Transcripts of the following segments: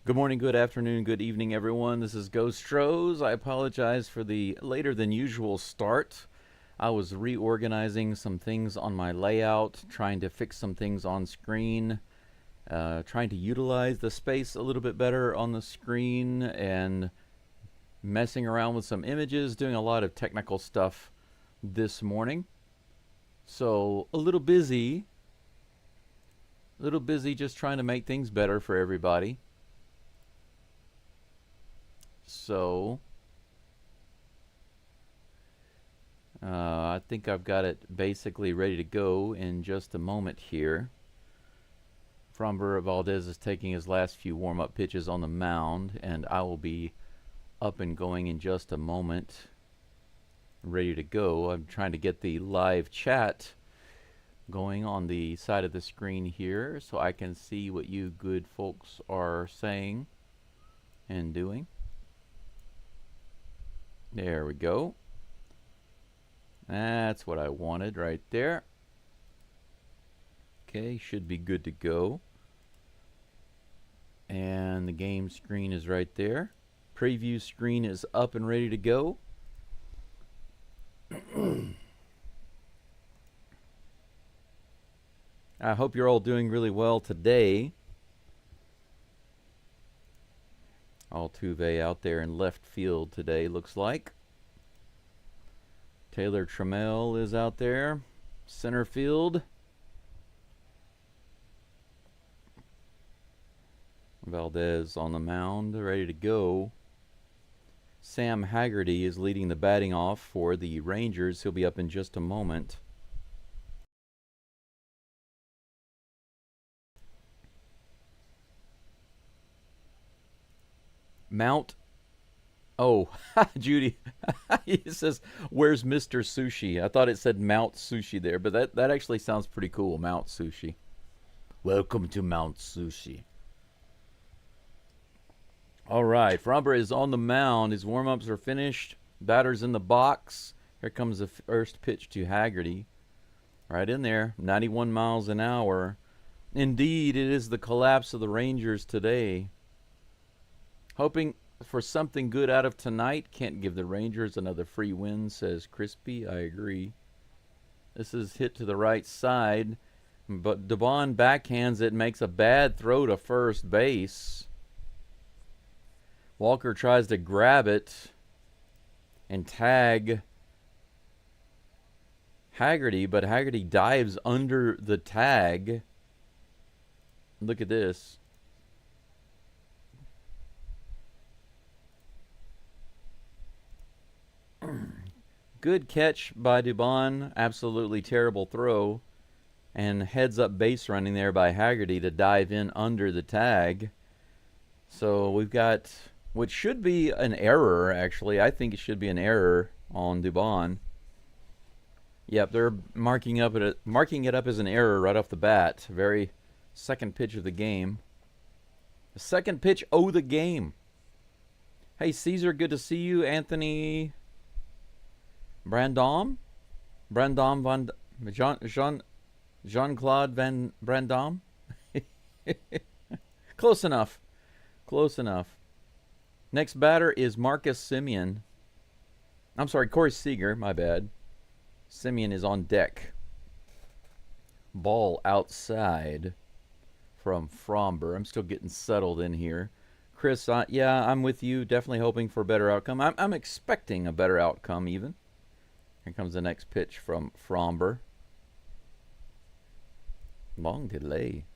Good morning, good afternoon, good evening, everyone. This is Geaux Stros. I apologize for the later than usual start. I was reorganizing some things on my layout, trying to fix some things on screen, trying to utilize the space a little bit better on the screen, and messing around with some images, doing a lot of technical stuff this morning. So, a little busy just trying to make things better for everybody. So, I think I've got it basically ready to go in just a moment here. Framber Valdez is taking his last few warm-up pitches on the mound, and I will be up and going in just a moment, ready to go. I'm trying to get the live chat going on the side of the screen here so I can see what you good folks are saying and doing. There we go. That's what I wanted right there. Okay, should be good to go. And the game screen is right there. Preview screen is up and ready to go. I hope you're all doing really well today. Altuve out there in left field today, looks like. Taylor Trammell is out there, center field. Valdez on the mound, ready to go. Sam Haggerty is leading the batting off for the Rangers. He'll be up in just a moment. Mount. Oh, Judy. He says, "Where's Mr. Sushi?" I thought it said Mount Sushi there, but that actually sounds pretty cool. Mount Sushi. Welcome to Mount Sushi. All right, Framber is on the mound. His warm-ups are finished. Batter's in the box. Here comes the first pitch to Haggerty. Right in there, 91 miles an hour. Indeed, it is the collapse of the Rangers today. Hoping for something good out of tonight. Can't give the Rangers another free win, says Crispy. I agree. This is hit to the right side, but Dubon backhands it, makes a bad throw to first base. Walker tries to grab it and tag Haggerty, but Haggerty dives under the tag. Look at this. Good catch by Dubon. Absolutely terrible throw. And heads up base running there by Haggerty to dive in under the tag. So we've got what should be an error, actually. I think it should be an error on Dubon. Yep, they're marking it up as an error right off the bat. Very second pitch of the game. The second pitch of the game. Hey, Caesar, good to see you. Anthony Brandom? Brandom van Jean-Claude Van Brandom? Close enough. Close enough. Next batter is Marcus Semien. I'm sorry, Corey Seager, my bad. Semien is on deck. Ball outside from Framber. I'm still getting settled in here. Chris, yeah, I'm with you. Definitely hoping for a better outcome. I'm expecting a better outcome even. Here comes the next pitch from Framber. Long delay.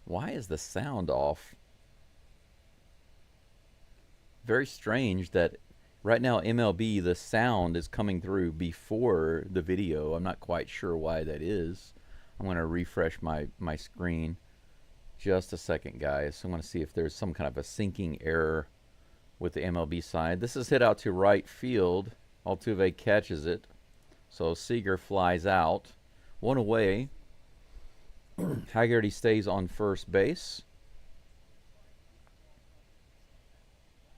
Why is the sound off? Very strange that right now MLB, the sound is coming through before the video. I'm not quite sure why that is. I'm going to refresh my screen. Just a second, guys. I want to see if there's some kind of a syncing error with the MLB side. This is hit out to right field. Altuve catches it. So Seager flies out. One away. Haggerty stays on first base.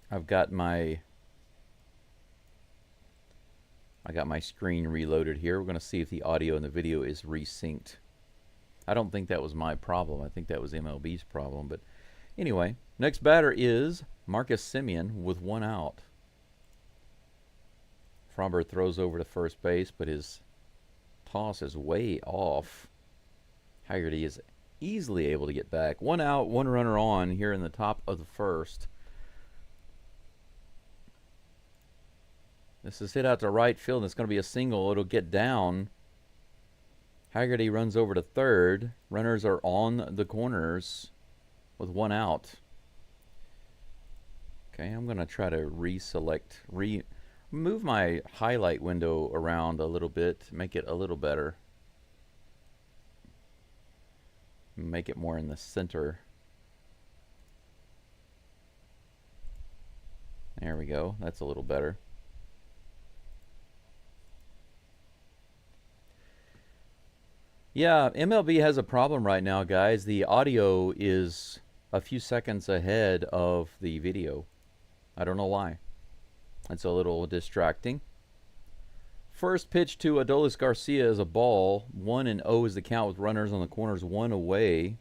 I've got my screen reloaded here. We're going to see if the audio and the video is resynced. I don't think that was my problem. I think that was MLB's problem. But Anyway, next batter is Marcus Semien with 1 out. Fromber throws over to first base, but his toss is way off. Haggerty is easily able to get back. 1 out, 1 runner on here in the top of the first. This is hit out to right field, and it's going to be a single. It'll get down. Haggerty runs over to third. Runners are on the corners with 1 out. Okay, I'm going to try to move my highlight window around a little bit, make it a little better. Make it more in the center. There we go. That's a little better. Yeah, MLB has a problem right now, guys. The audio is a few seconds ahead of the video. I don't know why. It's a little distracting. First pitch to Adolis Garcia is a ball. 1-0 is the count with runners on the corners, 1 away.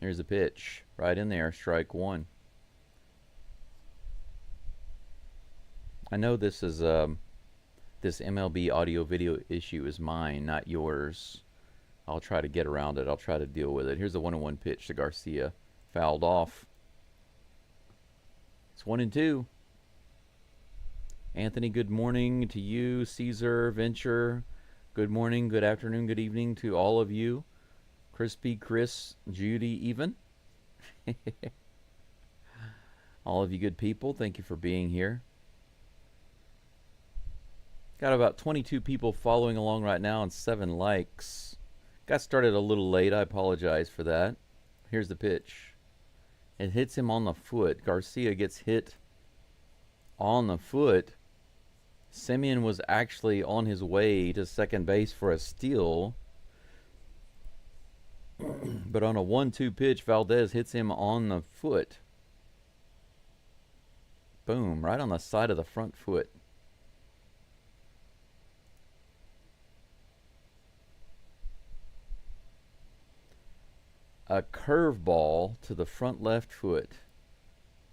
Here's the pitch. Right in there, strike 1. I know this is this MLB audio video issue is mine, not yours. I'll try to get around it. I'll try to deal with it. Here's the 1-1 pitch to Garcia. Fouled off. It's 1-2. Anthony, good morning to you. Caesar, Venture, good morning, good afternoon, good evening to all of you. Crispy, Chris, Judy, even. All of you good people, thank you for being here. Got about 22 people following along right now and 7 likes. Got started a little late. I apologize for that. Here's the pitch. It hits him on the foot. Garcia gets hit on the foot. Semien was actually on his way to second base for a steal. But on a 1-2 pitch, Valdez hits him on the foot. Boom, right on the side of the front foot. A curveball to the front left foot.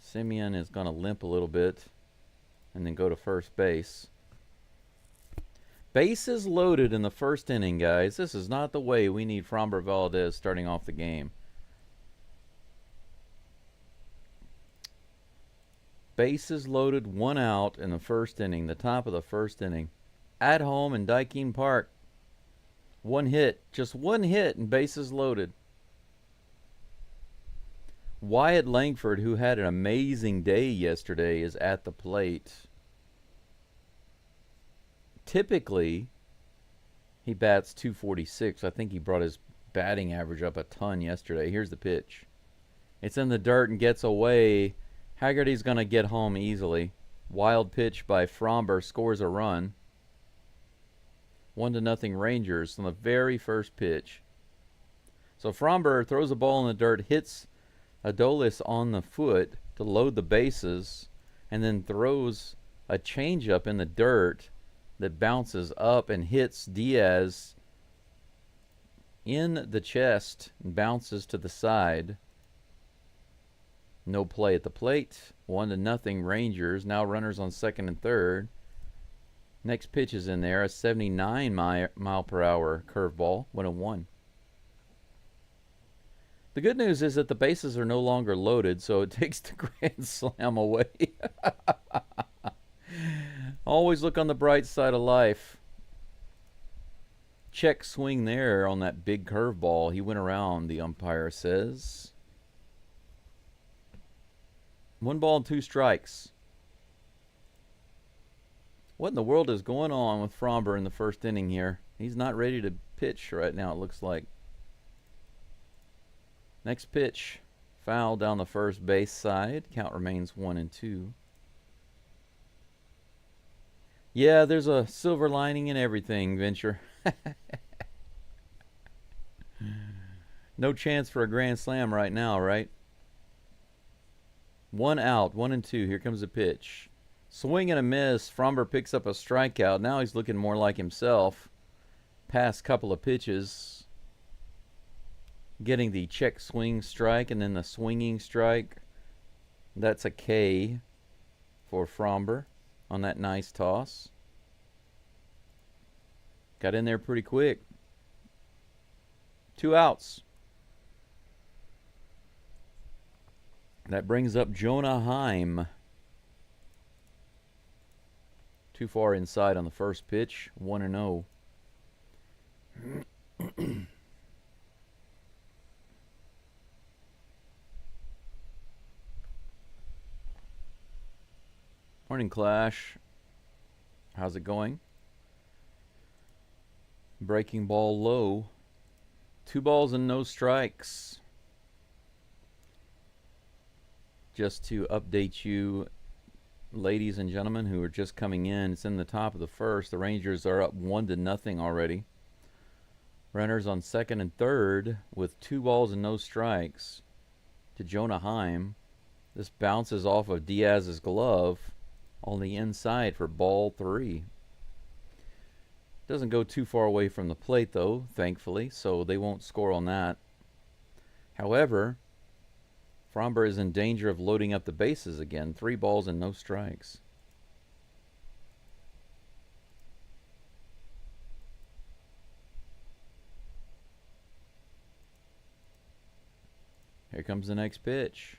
Semien is going to limp a little bit and then go to first base. Bases loaded in the first inning, guys. This is not the way we need Fromber Valdez starting off the game. Bases loaded, 1 out in the first inning, the top of the first inning. At home in Daikin Park. 1 hit, just 1 hit and bases loaded. Wyatt Langford, who had an amazing day yesterday, is at the plate. Typically, he bats .246. I think he brought his batting average up a ton yesterday. Here's the pitch. It's in the dirt and gets away. Haggerty's going to get home easily. Wild pitch by Fromber scores a run. 1-0 Rangers on the very first pitch. So Fromber throws a ball in the dirt, hits Adolis on the foot to load the bases, and then throws a changeup in the dirt that bounces up and hits Diaz in the chest and bounces to the side. No play at the plate. 1-0 Rangers. Now runners on second and third. Next pitch is in there. A 79 mile per hour curveball. 1-1. The good news is that the bases are no longer loaded, so it takes the grand slam away. Always look on the bright side of life. Check swing there on that big curveball. He went around, the umpire says. 1 ball and 2 strikes. What in the world is going on with Fromber in the first inning here? He's not ready to pitch right now, it looks like. Next pitch, foul down the first base side. Count remains 1-2. Yeah, there's a silver lining in everything, Venture. No chance for a grand slam right now, right? 1 out, 1-2. Here comes the pitch. Swing and a miss. Fromber picks up a strikeout. Now he's looking more like himself. Past couple of pitches. getting the check swing strike and then the swinging strike. That's a K for Fromber on that nice toss. Got in there pretty quick. 2 outs. That brings up Jonah Heim. Too far inside on the first pitch. 1-0. Morning, Clash. How's it going? Breaking ball low. 2 balls and no strikes. Just to update you, ladies and gentlemen who are just coming in, it's in the top of the first. The Rangers are up 1-0 already. Runners on second and third with 2 balls and no strikes to Jonah Heim. This bounces off of Diaz's glove on the inside for ball 3. Doesn't go too far away from the plate, though, thankfully, so they won't score on that. However, Fromber is in danger of loading up the bases again. 3 balls and no strikes. Here comes the next pitch.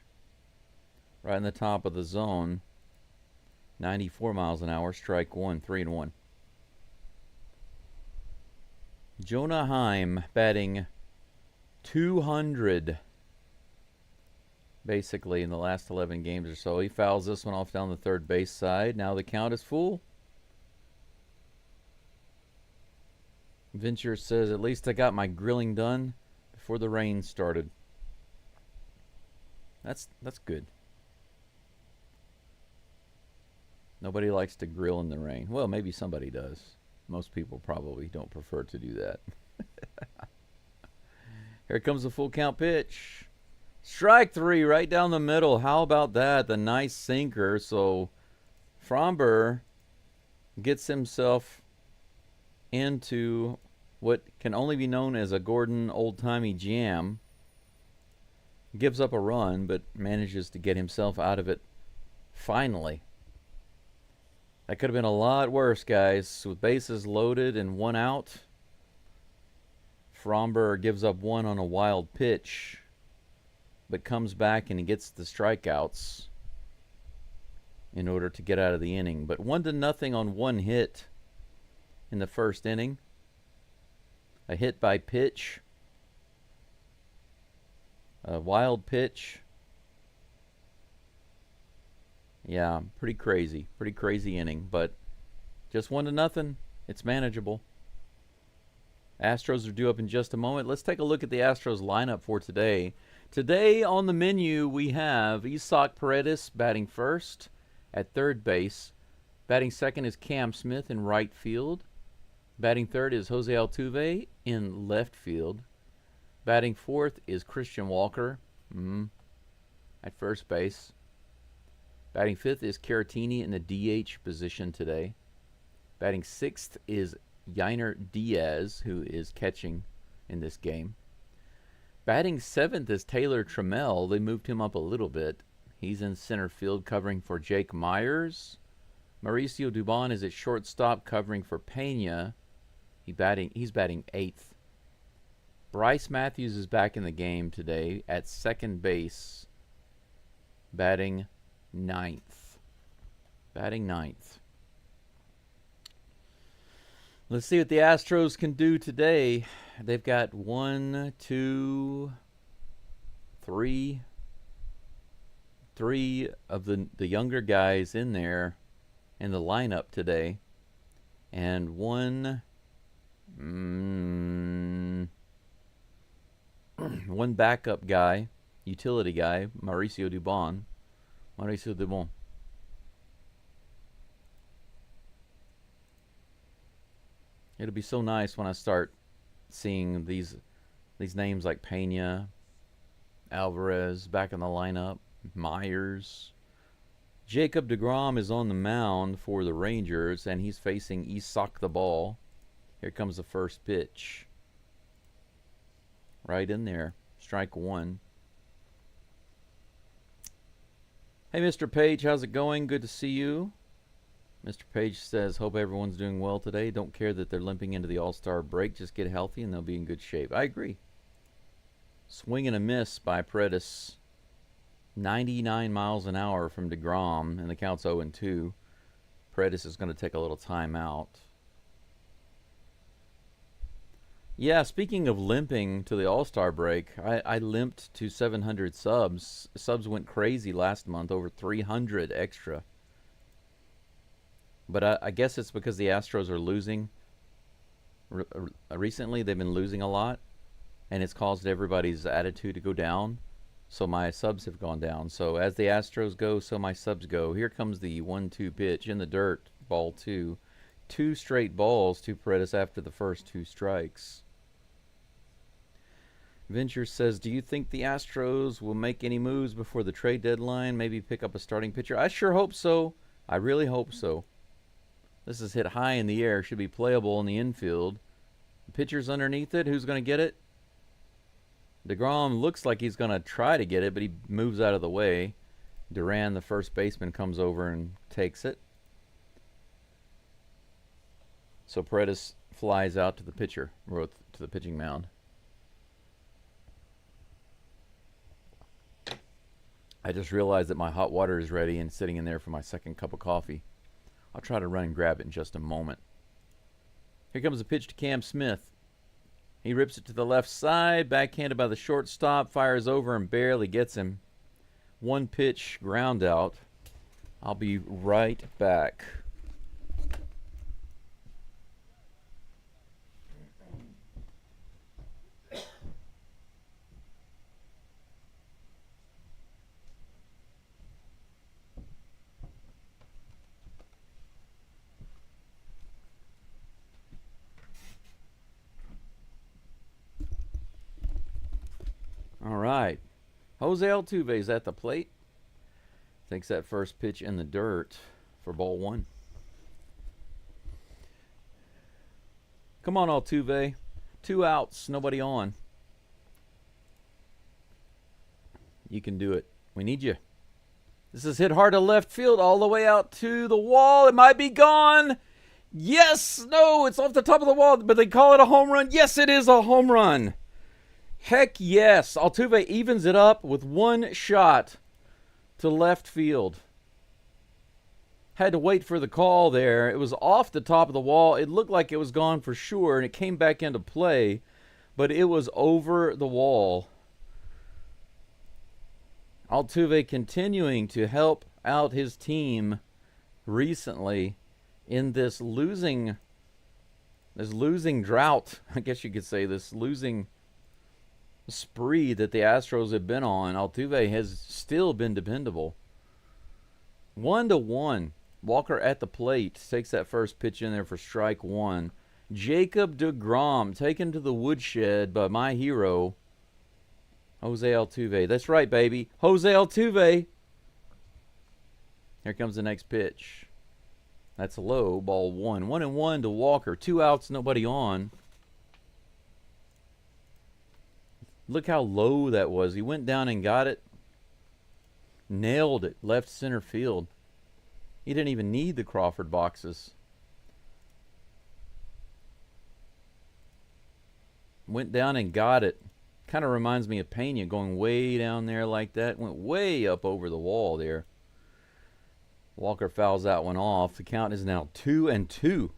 Right in the top of the zone. 94 miles an hour, strike 1, 3-1. Jonah Heim batting 200 basically in the last 11 games or so. He fouls this one off down the third base side. Now the count is full. Venture says, at least I got my grilling done before the rain started. That's good. Nobody likes to grill in the rain. Well, maybe somebody does. Most people probably don't prefer to do that. Here comes the full count pitch. Strike 3 right down the middle. How about that? The nice sinker. So Fromber gets himself into what can only be known as a Gordon old-timey jam. Gives up a run, but manages to get himself out of it finally. That could have been a lot worse, guys. With bases loaded and 1 out, Fromber gives up 1 on a wild pitch, but comes back and he gets the strikeouts in order to get out of the inning. But 1-0 on 1 hit in the first inning. A hit by pitch. A wild pitch. Yeah, pretty crazy inning, but just 1-0. It's manageable. Astros are due up in just a moment. Let's take a look at the Astros lineup for today. Today on the menu we have Isaac Paredes batting first at third base. Batting second is Cam Smith in right field. Batting third is Jose Altuve in left field. Batting fourth is Christian Walker at first base. Batting fifth is Caratini in the DH position today. Batting sixth is Yainer Diaz, who is catching in this game. Batting seventh is Taylor Trammell. They moved him up a little bit. He's in center field covering for Jake Myers. Mauricio Dubon is at shortstop covering for Pena. He's batting eighth. Bryce Matthews is back in the game today at second base, batting ninth. Let's see what the Astros can do today. They've got 1, 2, 3 of the younger guys in there in the lineup today, and one backup guy, utility guy, Mauricio Dubon. It'll be so nice when I start seeing these names like Pena, Alvarez back in the lineup, Myers. Jacob deGrom is on the mound for the Rangers, and he's facing Isaac the ball. Here comes the first pitch. Right in there. Strike one. Hey, Mr. Page, how's it going? Good to see you. Mr. Page says, hope everyone's doing well today. Don't care that they're limping into the All-Star break. Just get healthy and they'll be in good shape. I agree. Swing and a miss by Paredes. 99 miles an hour from DeGrom, and the count's 0-2. Paredes is going to take a little time out. Yeah, speaking of limping to the All-Star break, I limped to 700 subs. Subs went crazy last month, over 300 extra. But I guess it's because the Astros are losing. Recently, they've been losing a lot, and it's caused everybody's attitude to go down. So my subs have gone down. So as the Astros go, so my subs go. Here comes the 1-2 pitch in the dirt, ball two. 2 straight balls to Paredes after the first 2 strikes. Venture says, do you think the Astros will make any moves before the trade deadline? Maybe pick up a starting pitcher? I sure hope so. I really hope so. This is hit high in the air. Should be playable in the infield. The pitcher's underneath it. Who's going to get it? DeGrom looks like he's going to try to get it, but he moves out of the way. Duran, the first baseman, comes over and takes it. So Paredes flies out to the pitcher, or to the pitching mound. I just realized that my hot water is ready and sitting in there for my second cup of coffee. I'll try to run and grab it in just a moment. Here comes a pitch to Cam Smith. He rips it to the left side, backhanded by the shortstop, fires over and barely gets him. 1 pitch ground out. I'll be right back. All right. Jose Altuve's at the plate. Takes that first pitch in the dirt for ball 1. Come on, Altuve. 2 outs, nobody on. You can do it. We need you. This is hit hard to left field, all the way out to the wall. It might be gone. Yes! No, it's off the top of the wall, but they call it a home run. Yes, it is a home run. Heck yes. Altuve evens it up with 1 shot to left field. Had to wait for the call there. It was off the top of the wall. It looked like it was gone for sure, and it came back into play, but it was over the wall. Altuve continuing to help out his team recently in this losing drought. I guess you could say this losing spree that the Astros have been on. Altuve has still been dependable. 1-1. Walker at the plate takes that first pitch in there for strike 1. Jacob deGrom taken to the woodshed by my hero, Jose Altuve. That's right, baby. Jose Altuve. Here comes the next pitch. That's low, ball 1. 1-1 to Walker. 2 outs, nobody on. Look how low that was. He went down and got it. Nailed it. Left center field. He didn't even need the Crawford boxes. Went down and got it. Kind of reminds me of Pena going way down there like that. Went way up over the wall there. Walker fouls that one off. The count is now 2-2.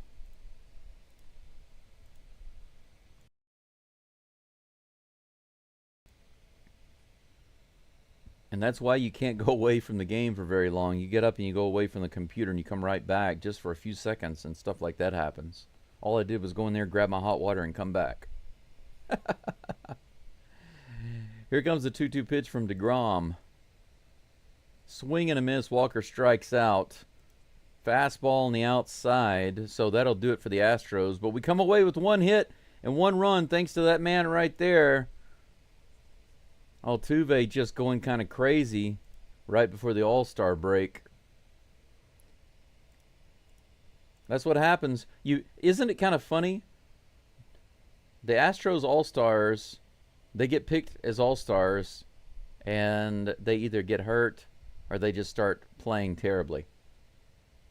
And that's why you can't go away from the game for very long. You get up and you go away from the computer and you come right back just for a few seconds and stuff like that happens. All I did was go in there, grab my hot water, and come back. Here comes the 2-2 pitch from DeGrom. Swing and a miss. Walker strikes out. Fastball on the outside. So that'll do it for the Astros. But we come away with 1 hit and 1 run thanks to that man right there. Altuve just going kind of crazy right before the All-Star break. That's what happens. Isn't it kind of funny? The Astros All-Stars They get picked as all-stars, and they either get hurt or they just start playing terribly.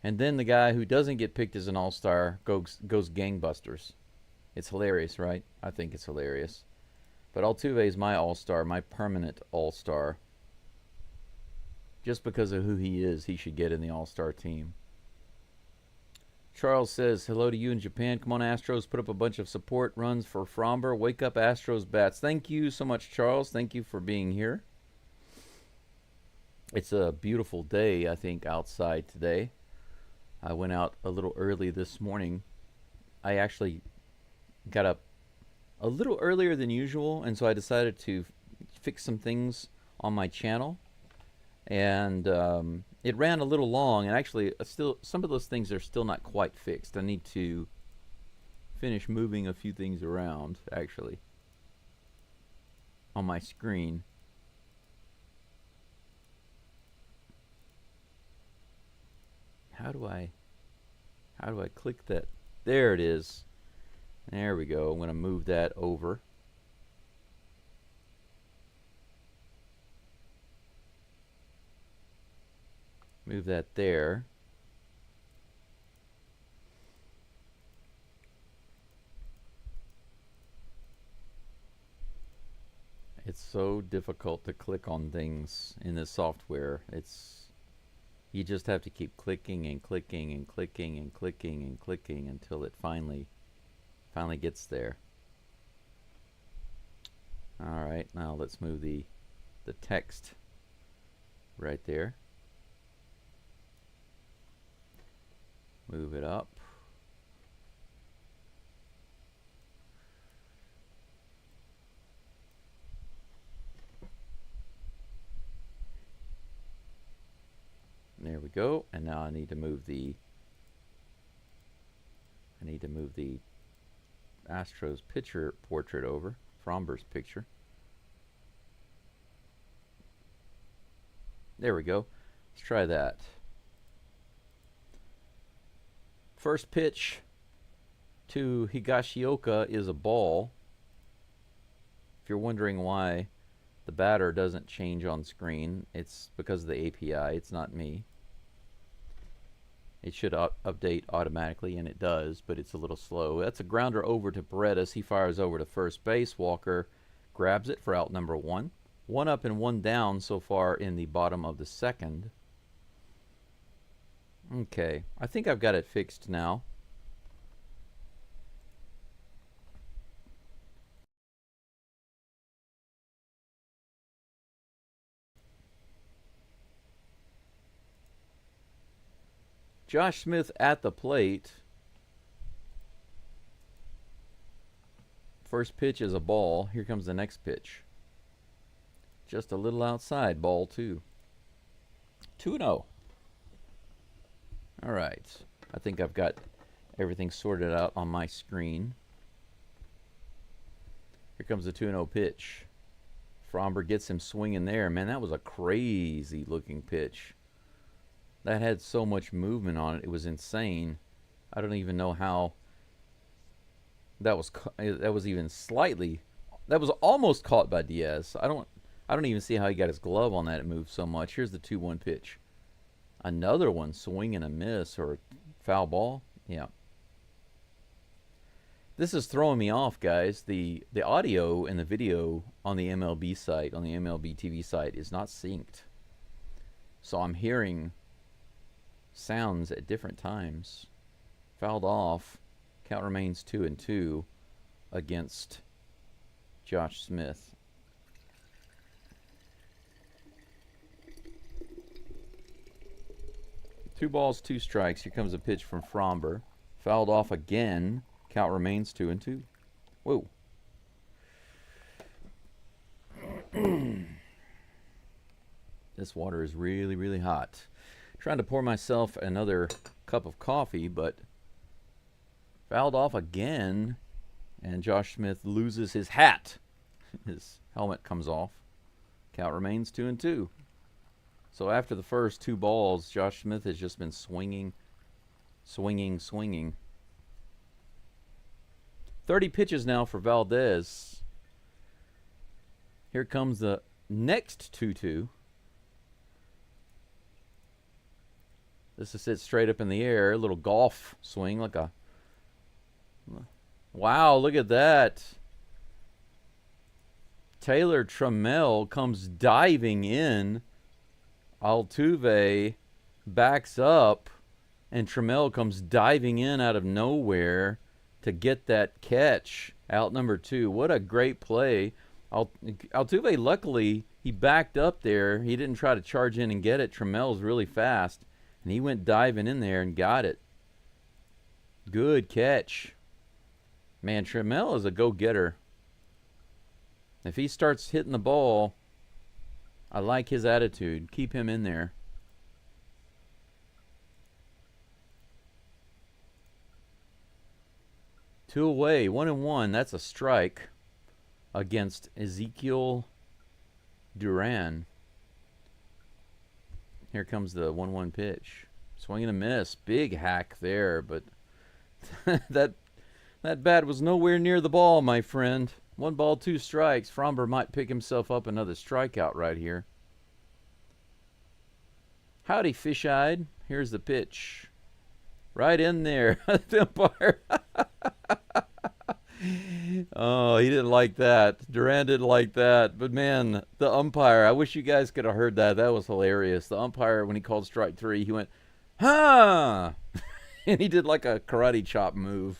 And then the guy who doesn't get picked as an all-star goes gangbusters. It's hilarious, right? I think it's hilarious. But Altuve is my all-star, my permanent all-star. Just because of who he is, he should get in the all-star team. Charles says, hello to you in Japan. Come on, Astros. Put up a bunch of support runs for Fromber. Wake up, Astros bats. Thank you so much, Charles. Thank you for being here. It's a beautiful day, I think, outside today. I went out a little early this morning. I actually got up a little earlier than usual, and so I decided to fix some things on my channel. And it ran a little long, and actually still some of those things are still not quite fixed. I need to finish moving a few things around, actually, on my screen. How do I click that? There it is. There we go. I'm going to move that over. Move that there. It's so difficult to click on things in this software. You just have to keep clicking and clicking and clicking and clicking and clicking until it finally gets there. All right, now let's move the text right there. Move it up. There we go. And now I need to move the Astros pitcher portrait over, Fromber's picture. There we go. Let's try that. First pitch to Higashioka is a ball. If you're wondering why the batter doesn't change on screen, it's because of the API. It's not me. It should update automatically, and it does, but it's a little slow. That's a grounder over to Paredes. He fires over to first base. Walker grabs it for out number 1. 1 up and 1 down so far in the bottom of the second. Okay, I think I've got it fixed now. Josh Smith at the plate. First pitch is a ball. Here comes the next pitch. Just a little outside, ball 2. 2-0. All right. I think I've got everything sorted out on my screen. Here comes the 2-0 pitch. Fromber gets him swinging there. Man, that was a crazy looking pitch. That had so much movement on it. It was insane. I don't even know how that was even slightly. That was almost caught by Diaz. I don't even see how he got his glove on that. It moved so much. Here's the 2-1 pitch. Another one, swing and a miss or foul ball. Yeah. This is throwing me off, guys. The audio and the video on the MLB site, on the MLB TV site, is not synced. So I'm hearing sounds at different times. Fouled off. Count remains 2-2 against Josh Smith. Two balls, 2 strikes. Here comes a pitch from Fromber. Fouled off again. Count remains 2-2. Whoa. This water is really, really hot. Trying to pour myself another cup of coffee, but fouled off again, and Josh Smith loses his hat. His helmet comes off. Count remains 2-2. So after the first 2 balls, Josh Smith has just been swinging, swinging, swinging. 30 pitches now for Valdez. Here comes the next 2-2. This is it straight up in the air. A little golf swing like a... Wow, look at that. Taylor Trammell comes diving in. Altuve backs up, and Trammell comes diving in out of nowhere to get that catch. Out number 2. What a great play. Altuve, luckily, he backed up there. He didn't try to charge in and get it. Trammell's really fast, and he went diving in there and got it. Good catch. Man, Trammell is a go-getter. If he starts hitting the ball, I like his attitude. Keep him in there. Two away, 1-1. That's a strike against Ezekiel Duran. Here comes the 1-1 pitch. Swing and a miss. Big hack there, but that bat was nowhere near the ball, my friend. 1 ball, 2 strikes. Fromber might pick himself up another strikeout right here. Howdy, fish-eyed. Here's the pitch. Right in there. The umpire. Oh, he didn't like that. Duran didn't like that. But, man, the umpire, I wish you guys could have heard that. That was hilarious. The umpire, when he called strike 3, he went, huh! And he did like a karate chop move.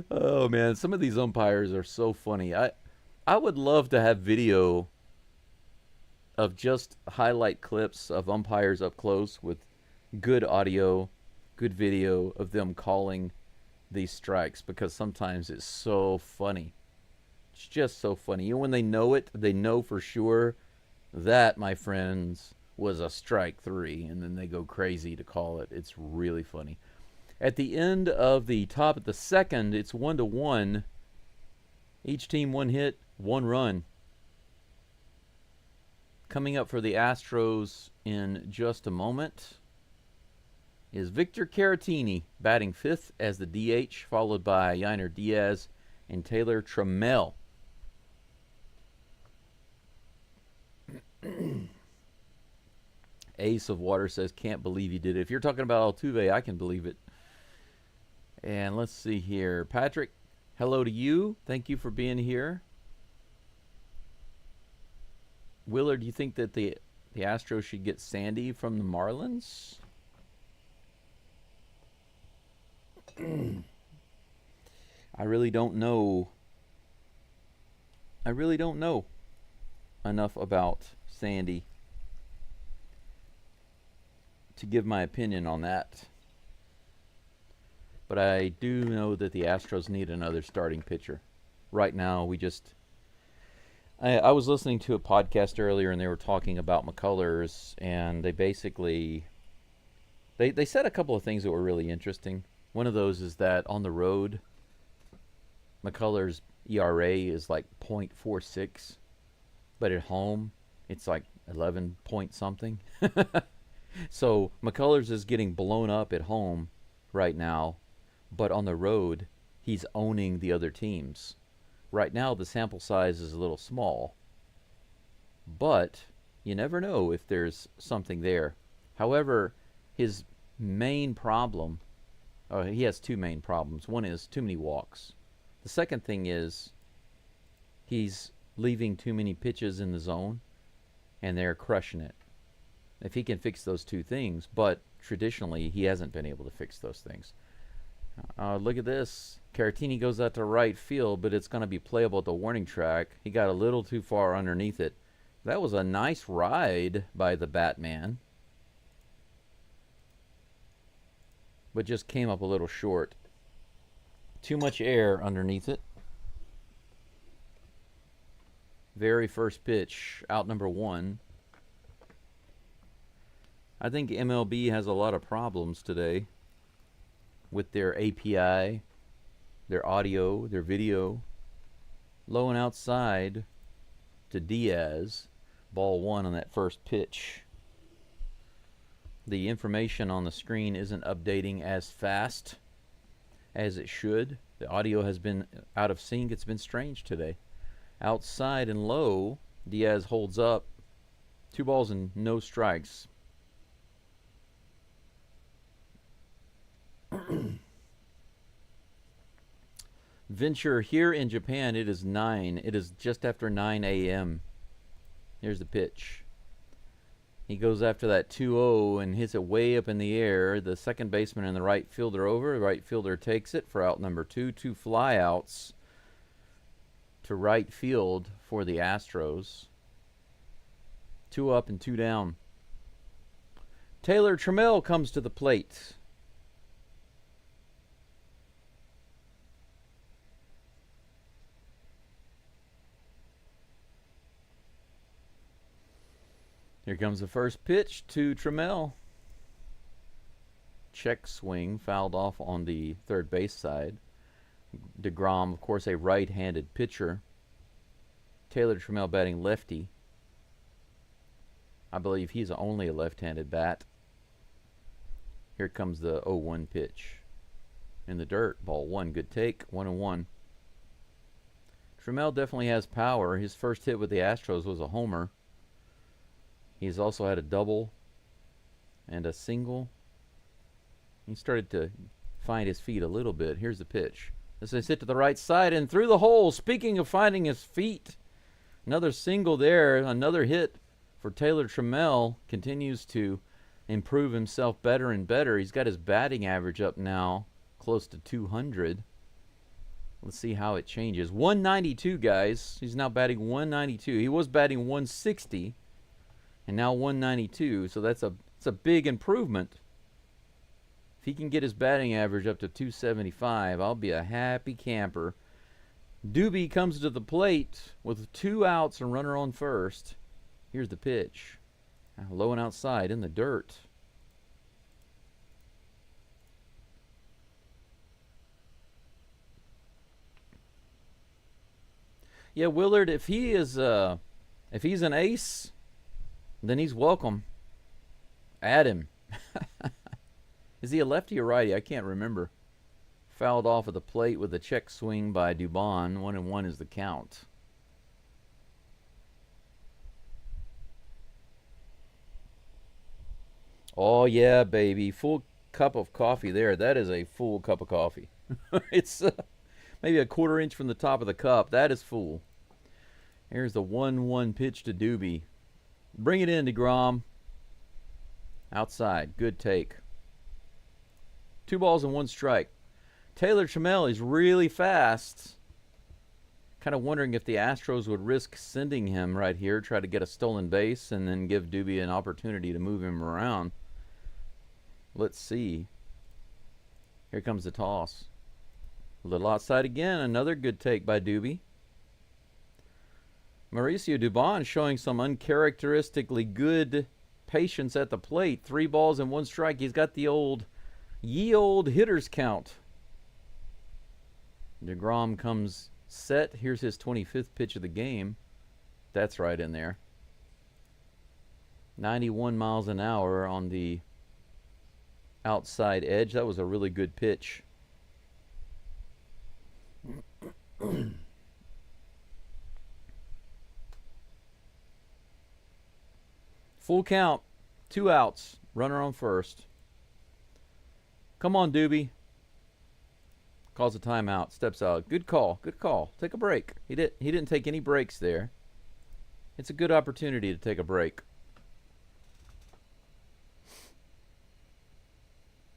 Oh, man, some of these umpires are so funny. I would love to have video of just highlight clips of umpires up close with good audio, good video of them calling these strikes, because sometimes it's so funny. It's just so funny. You know, when they know it, they know for sure that, my friends, was a strike 3, and then they go crazy to call it. It's really funny. At the end of the top of the second, it's 1-1. Each team 1 hit, 1 run. Coming up for the Astros in just a moment is Victor Caratini, batting 5th as the DH, followed by Yainer Diaz and Taylor Trammell. Ace of Water says, can't believe he did it. If you're talking about Altuve, I can believe it. And let's see here. Patrick, hello to you. Thank you for being here. Willard, do you think that the Astros should get Sandy from the Marlins? I really don't know. I really don't know enough about Sandy to give my opinion on that. But I do know that the Astros need another starting pitcher. Right now, we just... I was listening to a podcast earlier, and they were talking about McCullers, and they basically... They said a couple of things that were really interesting. One of those is that on the road, McCullers' ERA is like .46, but at home, it's like 11 point something. So McCullers is getting blown up at home right now, but on the road, he's owning the other teams. Right now, the sample size is a little small, but you never know if there's something there. However, his main problem, he has 2 main problems. One is too many walks. The second thing is he's leaving too many pitches in the zone, and they're crushing it. If he can fix those 2 things, but traditionally he hasn't been able to fix those things. Look at this. Caratini goes out to right field, but it's going to be playable at the warning track. He got a little too far underneath it. That was a nice ride by the Batman, but just came up a little short. Too much air underneath it. Very first pitch, out number 1. I think MLB has a lot of problems today with their API, their audio, their video. Low and outside to Diaz. Ball 1 on that first pitch. The information on the screen isn't updating as fast as it should. The audio has been out of sync. It's been strange today. Outside and low, Diaz holds up. 2 balls and no strikes. Venture here in Japan, it is 9. It is just after 9 a.m. Here's the pitch. He goes after that 2-0 and hits it way up in the air. The second baseman and the right fielder over. The right fielder takes it for out number 2. 2 flyouts to right field for the Astros. 2 up and 2 down. Taylor Trammell comes to the plate. Here comes the first pitch to Trammell. Check swing, fouled off on the third base side. DeGrom, of course, a right-handed pitcher. Taylor Trammell batting lefty. I believe he's only a left-handed bat. Here comes the 0-1 pitch. In the dirt, ball 1, good take, 1-1. Trammell definitely has power. His first hit with the Astros was a homer. He's also had a double and a single. He started to find his feet a little bit. Here's the pitch. This is hit to the right side and through the hole. Speaking of finding his feet, another single there, another hit for Taylor Trammell. Continues to improve himself better and better. He's got his batting average up now close to 200. Let's see how it changes. 192, guys. He's now batting 192. He was batting 160. And now 192, so that's a big improvement. If he can get his batting average up to 275, I'll be a happy camper. Doobie comes to the plate with 2 outs and runner on first. Here's the pitch. Low and outside in the dirt. Yeah, Willard, if he's an ace, then he's welcome. Add him. Is he a lefty or righty? I can't remember. Fouled off of the plate with a check swing by Dubon. 1-1 is the count. Oh, yeah, baby. Full cup of coffee there. That is a full cup of coffee. It's maybe a 1/4 inch from the top of the cup. That is full. Here's the 1-1 pitch to Doobie. Bring it in, DeGrom. Outside. Good take. 2 balls and 1 strike. Taylor Trammell is really fast. Kind of wondering if the Astros would risk sending him right here, try to get a stolen base, and then give Doobie an opportunity to move him around. Let's see. Here comes the toss. A little outside again. Another good take by Doobie. Mauricio Dubon showing some uncharacteristically good patience at the plate. 3 balls and 1 strike. He's got the ye old hitter's count. DeGrom comes set. Here's his 25th pitch of the game. That's right in there. 91 miles an hour on the outside edge. That was a really good pitch. Full count, 2 outs, runner on first. Come on, Doobie. Calls a timeout, steps out. Good call, good call. Take a break. He didn't take any breaks there. It's a good opportunity to take a break.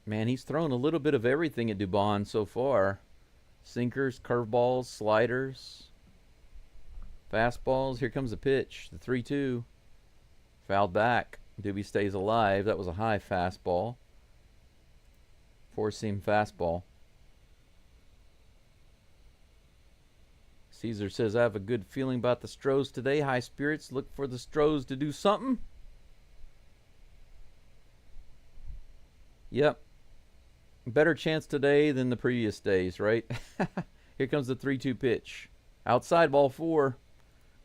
Man, he's thrown a little bit of everything at Dubon so far. Sinkers, curveballs, sliders, fastballs. Here comes the pitch, the 3-2. Fouled back. Doobie stays alive. That was a high fastball. 4-seam fastball. Caesar says, I have a good feeling about the Stros today. High spirits. Look for the Stros to do something. Yep. Better chance today than the previous days, right? Here comes the 3-2 pitch. Outside, ball 4.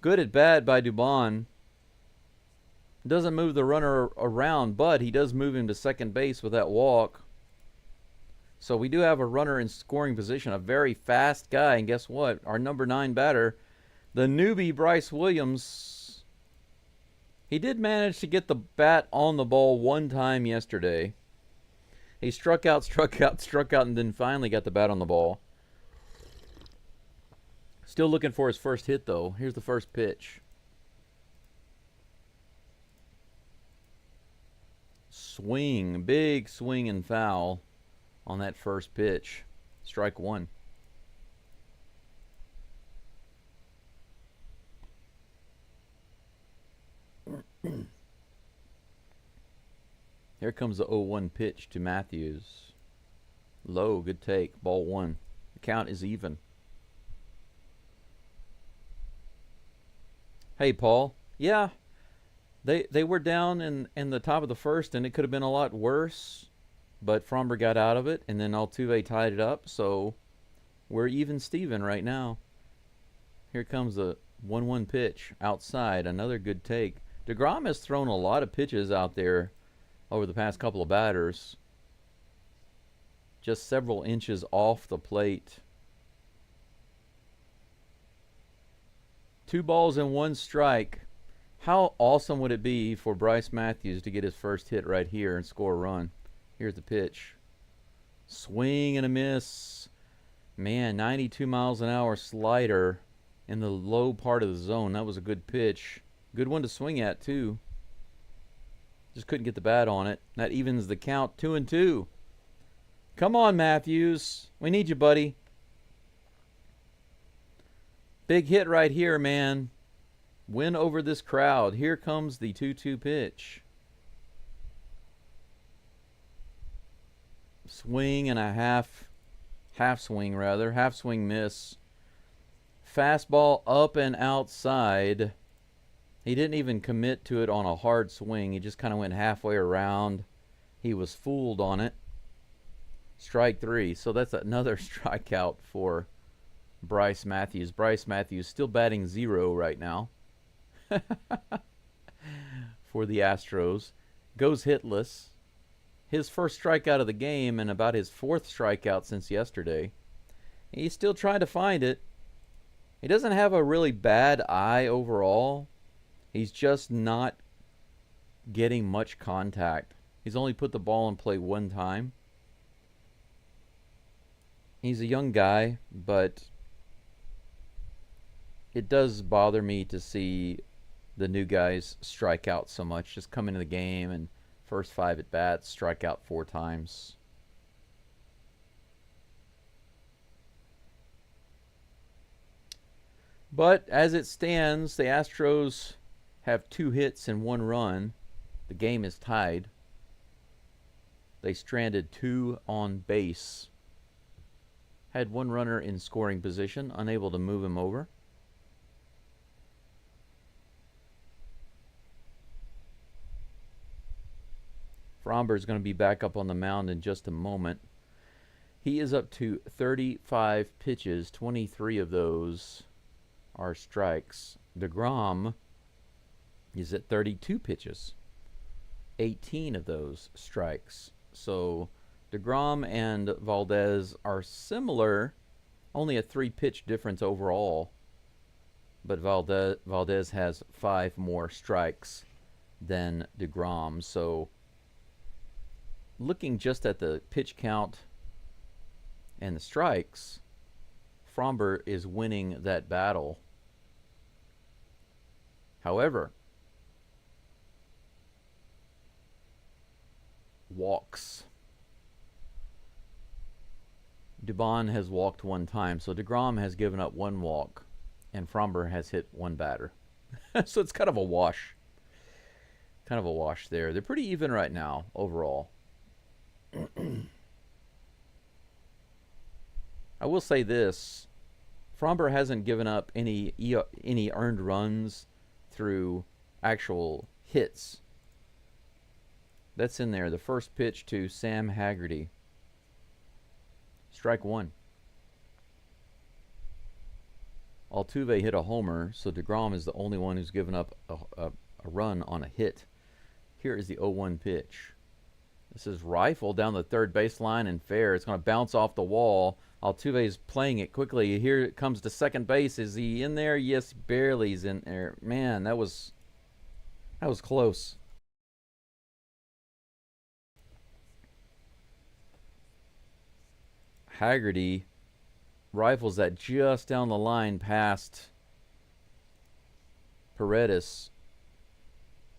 Good at bat by Dubon. Doesn't move the runner around, but he does move him to second base with that walk. So we do have a runner in scoring position, a very fast guy. And guess what? Our number 9 batter, the newbie Bryce Williams, he did manage to get the bat on the ball one time yesterday. He struck out, and then finally got the bat on the ball. Still looking for his first hit, though. Here's the first pitch. Swing, big swing and foul on that first pitch. Strike one. Here comes the 0-1 pitch to Matthews. Low, good take. Ball one. The count is even. Hey, Paul. Yeah, they were down in the top of the first, and it could have been a lot worse. But Fromber got out of it, and then Altuve tied it up. So we're even Steven right now. Here comes the 1-1 pitch outside. Another good take. DeGrom has thrown a lot of pitches out there over the past couple of batters. Just several inches off the plate. 2 balls and 1 strike. How awesome would it be for Bryce Matthews to get his first hit right here and score a run? Here's the pitch. Swing and a miss. Man, 92 miles an hour slider in the low part of the zone. That was a good pitch. Good one to swing at, too. Just couldn't get the bat on it. That evens the count, 2-2. Come on, Matthews. We need you, buddy. Big hit right here, man. Win over this crowd. Here comes the 2-2 pitch. Swing and a half swing rather. Half swing miss. Fastball up and outside. He didn't even commit to it on a hard swing. He just kind of went halfway around. He was fooled on it. Strike 3. So that's another strikeout for Bryce Matthews. Bryce Matthews still batting 0 right now for the Astros. Goes hitless. His first strikeout of the game and about his 4th strikeout since yesterday. He's still trying to find it. He doesn't have a really bad eye overall. He's just not getting much contact. He's only put the ball in play 1 time. He's a young guy, but it does bother me to see the new guys strike out so much. Just come into the game and first 5 at bats, strike out 4 times. But as it stands, the Astros have 2 hits and 1 run. The game is tied. They stranded 2 on base. Had 1 runner in scoring position, unable to move him over. Fromber is going to be back up on the mound in just a moment. He is up to 35 pitches. 23 of those are strikes. DeGrom is at 32 pitches. 18 of those strikes. So DeGrom and Valdez are similar, only a 3-pitch difference overall. But Valdez has 5 more strikes than DeGrom. So looking just at the pitch count and the strikes, Fromber is winning that battle. However, walks. Dubon has walked 1 time, so DeGrom has given up 1 walk, and Fromber has hit 1 batter. So it's kind of a wash. Kind of a wash there. They're pretty even right now, overall. I will say this. Fromber hasn't given up any earned runs through actual hits. That's in there. The first pitch to Sam Haggerty. Strike 1. Altuve hit a homer, so DeGrom is the only one who's given up a run on a hit. Here is the 0-1 pitch. This is rifle down the third baseline and fair. It's going to bounce off the wall. Altuve's playing it quickly. Here it comes to second base. Is he in there? Yes, barely he's in there. Man, that was close. Haggerty rifles that just down the line past Paredes.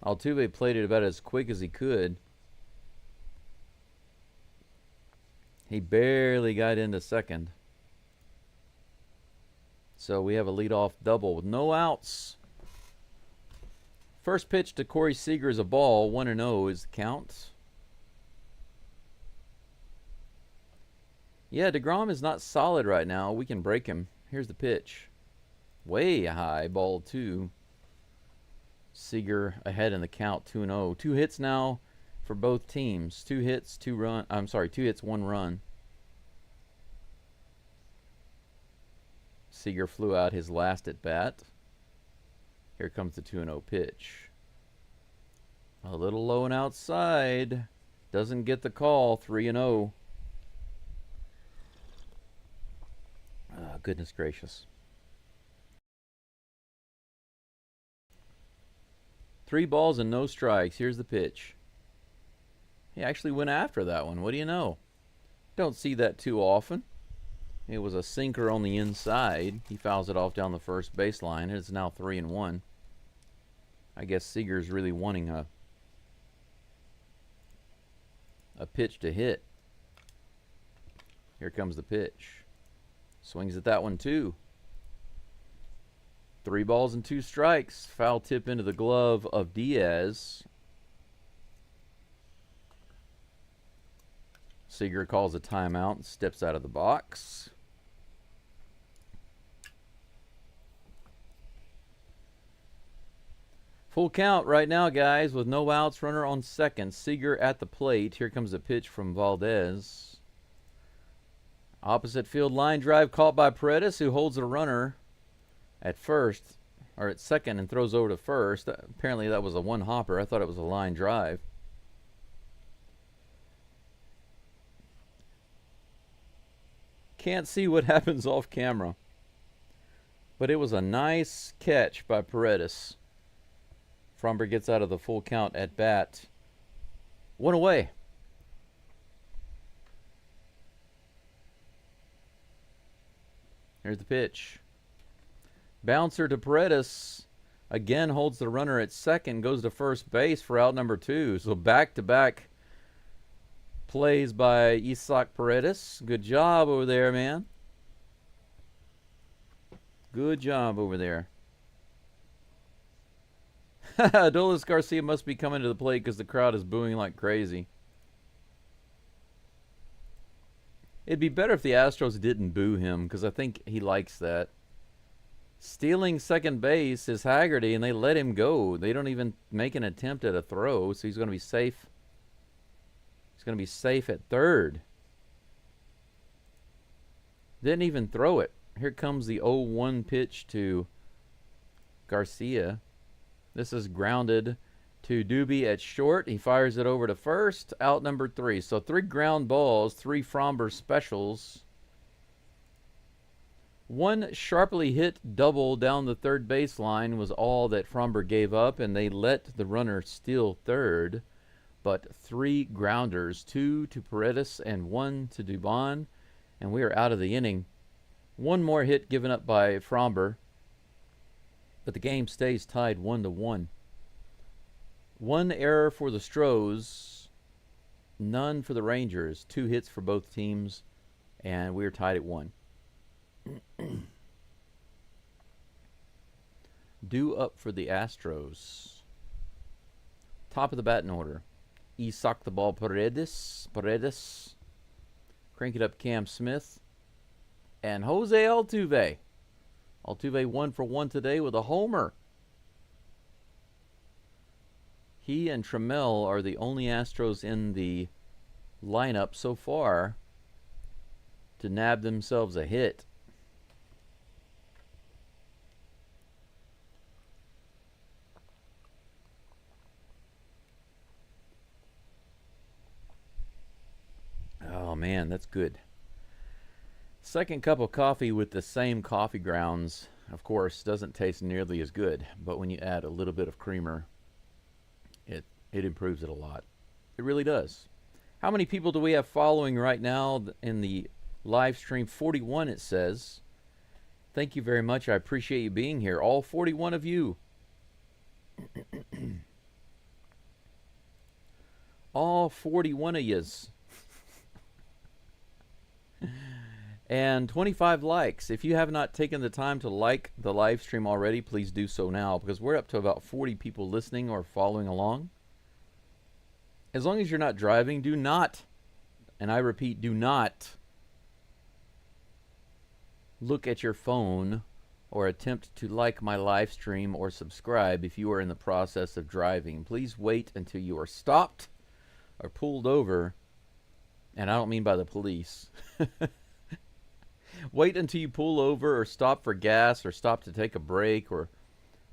Altuve played it about as quick as he could. He barely got into second. So we have a leadoff double with no outs. First pitch to Corey Seager is a ball. 1-0 is the count. Yeah, DeGrom is not solid right now. We can break him. Here's the pitch. Way high, ball 2. Seager ahead in the count, 2-0. 2 hits now for both teams. 2 hits, 2 run. I'm sorry, 2 hits, 1 run. Seager flew out his last at bat. Here comes the 2-0 pitch. A little low and outside. Doesn't get the call. 3-0. Oh, goodness gracious. 3 balls and no strikes. Here's the pitch. He actually went after that one. What do you know? Don't see that too often. It was a sinker on the inside. He fouls it off down the first baseline. It's now 3-1. I guess Seager's really wanting a pitch to hit. Here comes the pitch. Swings at that one too. 3 balls and 2 strikes. Foul tip into the glove of Diaz. Seager calls a timeout and steps out of the box. Full count right now, guys, with no outs, runner on second. Seager at the plate. Here comes a pitch from Valdez. Opposite field line drive caught by Paredes, who holds a runner at first, or at second, and throws over to first. Apparently that was a one-hopper. I thought it was a line drive. Can't see what happens off camera. But it was a nice catch by Paredes. Fromber gets out of the full count at bat. 1 away. Here's the pitch. Bouncer to Paredes. Again holds the runner at second. Goes to first base for out number 2. So back-to-back plays by Isaac Paredes. Good job over there, man. Good job over there. Adolis Garcia must be coming to the plate because the crowd is booing like crazy. It'd be better if the Astros didn't boo him because I think he likes that. Stealing second base is Haggerty, and they let him go. They don't even make an attempt at a throw, so he's going to be safe. He's going to be safe at third. Didn't even throw it. Here comes the 0-1 pitch to Garcia. This is grounded to Doobie at short. He fires it over to first. Out number 3. So 3 ground balls, 3 Fromber specials. 1 sharply hit double down the third baseline was all that Fromber gave up, and they let the runner steal third. But 3 grounders, 2 to Paredes and 1 to Dubon, and we are out of the inning. 1 more hit given up by Fromber, but the game stays tied 1-1. 1 error for the Stros, none for the Rangers. 2 hits for both teams, and we are tied at 1. Due up for the Astros. Top of the batting order. Isaac the ball Paredes. Crank it up Cam Smith. And Jose Altuve. Altuve 1 for 1 today with a homer. He and Trammell are the only Astros in the lineup so far to nab themselves a hit. man, that's good. Second cup of coffee with the same coffee grounds, of course, doesn't taste nearly as good. But when you add a little bit of creamer, it improves it a lot. It really does. How many people do we have following right now in the live stream? 41, it says. Thank you very much. I appreciate you being here. All 41 of you. All 41 of yous. And 25 likes. If you have not taken the time to like the live stream already, please do so now, because we're up to about 40 people listening or following along. As long as you're not driving, do not, and I repeat, do not look at your phone or attempt to like my live stream or subscribe if you are in the process of driving. Please wait until you are stopped or pulled over, and I don't mean by the police. Wait until you pull over or stop for gas or stop to take a break or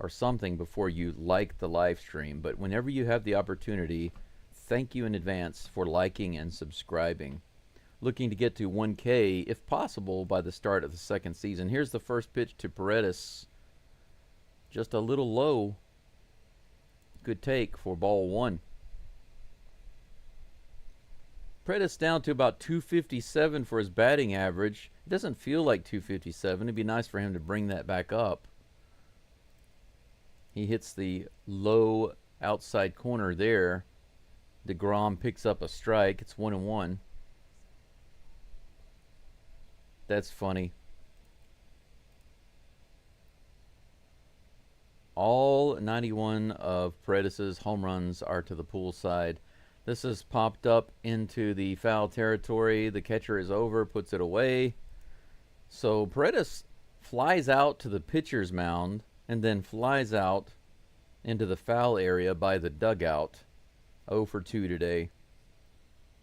something before you like the live stream. But whenever you have the opportunity, thank you in advance for liking and subscribing. Looking to get to 1K, if possible, by the start of the second season. Here's the first pitch to Paredes. Just a little low. Good take for ball one. Paredes down to about 257 for his batting average. It doesn't feel like 257. It'd be nice for him to bring that back up. He hits the low outside corner there. DeGrom picks up a strike. It's 1-1. That's funny. All 91 of Paredes' home runs are to the pool side. This is popped up into the foul territory. The catcher is over, puts it away. So Paredes flies out to the pitcher's mound and then flies out into the foul area by the dugout. 0 for 2 today.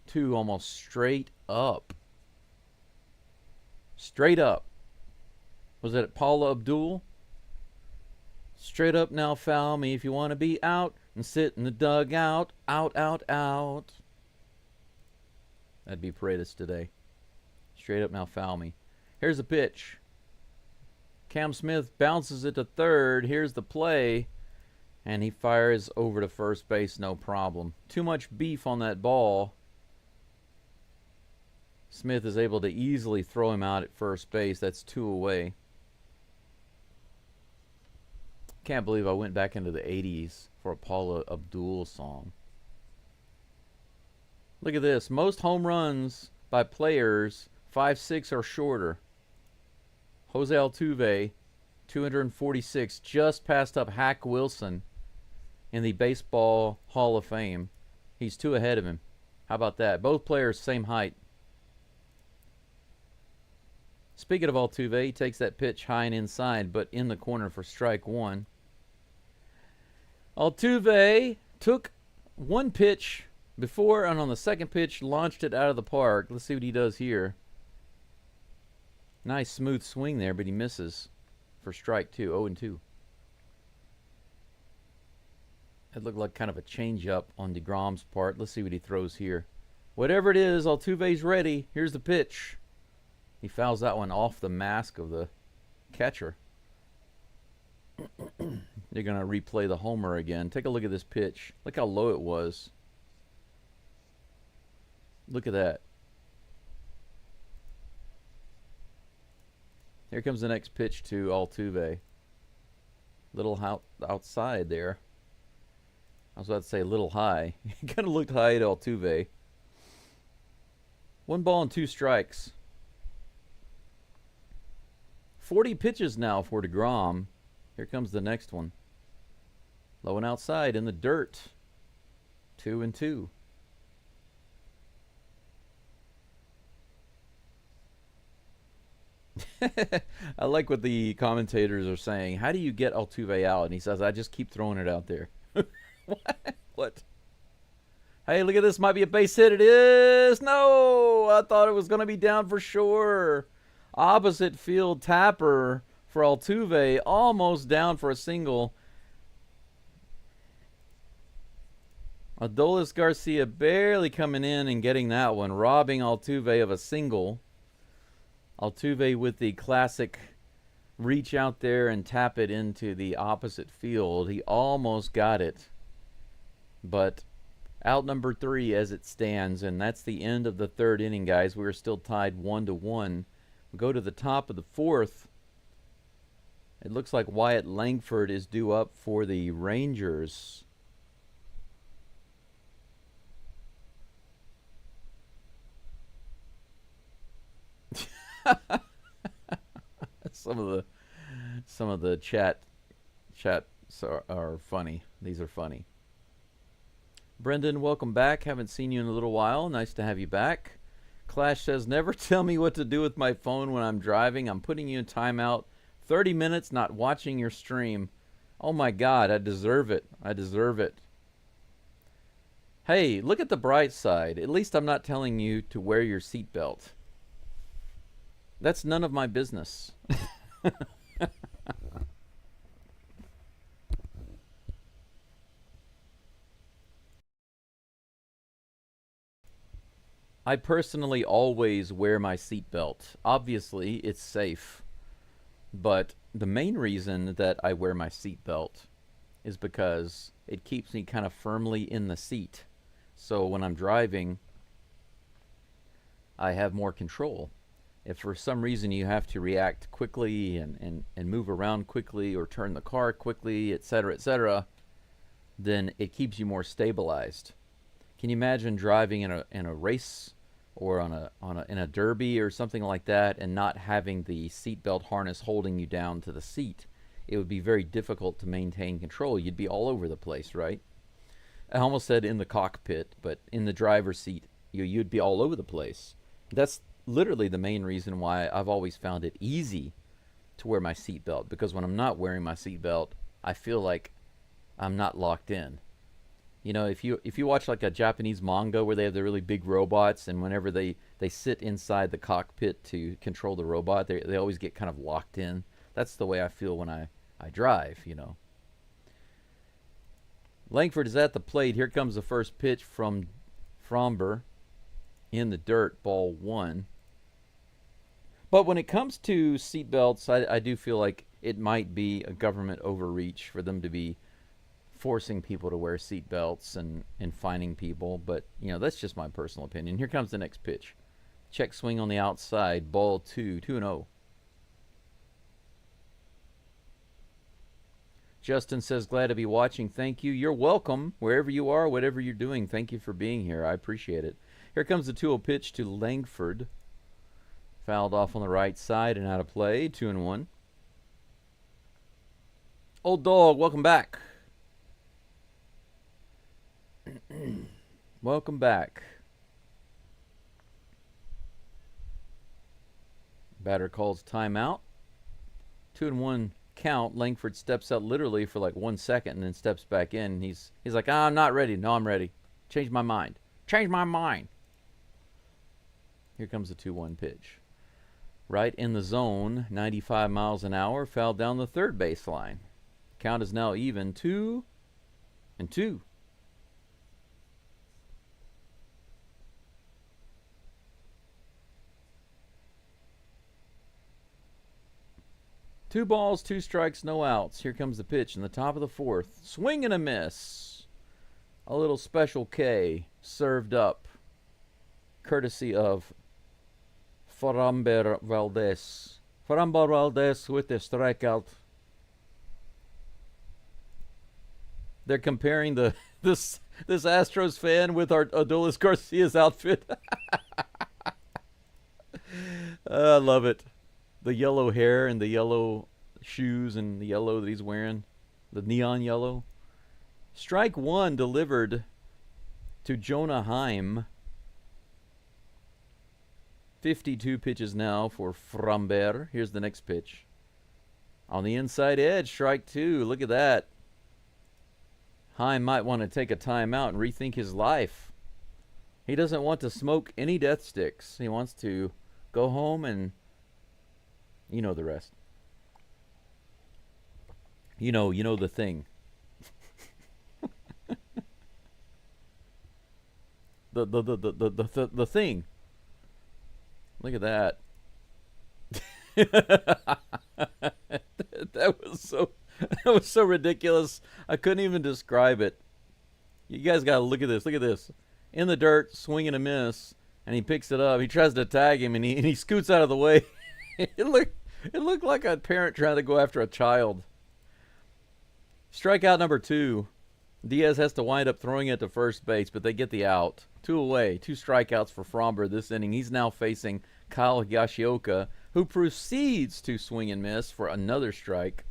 2 almost straight up. Straight up. Was it Paula Abdul? Straight up now, foul me if you want to be out and sit in the dugout. Out, out, out. That'd be Paredes today. Straight up now, foul me. Here's the pitch. Cam Smith bounces it to third. Here's the play. And he fires over to first base, no problem. Too much beef on that ball. Smith is able to easily throw him out at first base. That's 2 away. Can't believe I went back into the 80s for a Paula Abdul song. Look at this. Most home runs by players 5'6" or shorter. Jose Altuve, 246, just passed up Hack Wilson in the Baseball Hall of Fame. He's 2 ahead of him. How about that? Both players same height. Speaking of Altuve, he takes that pitch high and inside, but in the corner for strike one. Altuve took one pitch before, and on the second pitch, launched it out of the park. Let's see what he does here. Nice smooth swing there, but he misses for strike two, 0-2. That looked like kind of a change-up on DeGrom's part. Let's see what he throws here. Whatever it is, Altuve's ready. Here's the pitch. He fouls that one off the mask of the catcher. They're going to replay the homer again. Take a look at this pitch. Look how low it was. Look at that. Here comes the next pitch to Altuve. Little outside there. I was about to say a little high. He kind of looked high at Altuve. 1 ball and 2 strikes. 40 pitches now for DeGrom. Here comes the next one. Low and outside in the dirt. 2-2. I like what the commentators are saying. How do you get Altuve out? And he says, I just keep throwing it out there. What? Hey, look at this. Might be a base hit. It is. No, I thought it was going to be down for sure. Opposite field tapper for Altuve. Almost down for a single. Adolis Garcia barely coming in and getting that one, robbing Altuve of a single. Altuve with the classic reach out there and tap it into the opposite field. He almost got it, but out number 3 as it stands, and that's the end of the third inning, guys. We're still tied 1-1. We go to the top of the fourth. It looks like Wyatt Langford is due up for the Rangers. some of the chats are funny. These are funny. Brendan, welcome back. Haven't seen you in a little while. Nice to have you back. Clash says, never tell me what to do with my phone when I'm driving. I'm putting you in timeout. 30 minutes not watching your stream. Oh my God, I deserve it. I deserve it. Hey, look at the bright side. At least I'm not telling you to wear your seatbelt. That's none of my business. I personally always wear my seatbelt. Obviously, it's safe. But the main reason that I wear my seatbelt is because it keeps me kind of firmly in the seat. So when I'm driving, I have more control. If for some reason you have to react quickly and move around quickly or turn the car quickly, etc., then it keeps you more stabilized. Can you imagine driving in a race or in a derby or something like that and not having the seatbelt harness holding you down to the seat? It would be very difficult to maintain control. You'd be all over the place, right? I almost said in the cockpit, but in the driver's seat, you'd be all over the place. That's literally the main reason why I've always found it easy to wear my seatbelt, because when I'm not wearing my seatbelt, I feel like I'm not locked in. You know, if you watch like a Japanese manga where they have the really big robots, and whenever they sit inside the cockpit to control the robot, they always get kind of locked in. That's the way I feel when I drive, you know. Langford is at the plate. Here comes the first pitch from Fromber in the dirt, ball 1. But when it comes to seatbelts, I do feel like it might be a government overreach for them to be forcing people to wear seatbelts and fining people. But, you know, that's just my personal opinion. Here comes the next pitch. Check swing on the outside, ball 2, 2-0. Justin says, glad to be watching. Thank you. You're welcome. Wherever you are, whatever you're doing, thank you for being here. I appreciate it. Here comes the 2-0 pitch to Langford. Fouled off on the right side and out of play. 2-1. Old dog, welcome back. Welcome back. Batter calls timeout. 2-1 count. Langford steps out literally for like 1 second and then steps back in. He's like, I'm not ready. No, I'm ready. Change my mind. Change my mind. Here comes the 2-1 pitch. Right in the zone, 95 miles an hour, fouled down the third baseline. Count is now even, 2-2. 2 balls, 2 strikes, no outs. Here comes the pitch in the top of the fourth. Swing and a miss. A little Special K served up, courtesy of Framber Valdez. Framber Valdez with the strikeout. They're comparing this Astros fan with our Adolis Garcia's outfit. I love it. The yellow hair and the yellow shoes and the yellow that he's wearing. The neon yellow. Strike 1 delivered to Jonah Heim. 52 pitches now for Fromber. Here's the next pitch. On the inside edge, strike 2. Look at that. Heim might want to take a timeout and rethink his life. He doesn't want to smoke any death sticks. He wants to go home and you know the rest. You know the thing. the thing. Look at that. that was so ridiculous. I couldn't even describe it. You guys got to look at this. Look at this. In the dirt, swing and a miss, and he picks it up. He tries to tag him, and he scoots out of the way. it looked like a parent trying to go after a child. Strikeout number 2. Diaz has to wind up throwing it to first base, but they get the out. 2 away. 2 strikeouts for Fromber this inning. He's now facing Kyle Higashioka, who proceeds to swing and miss for another strike.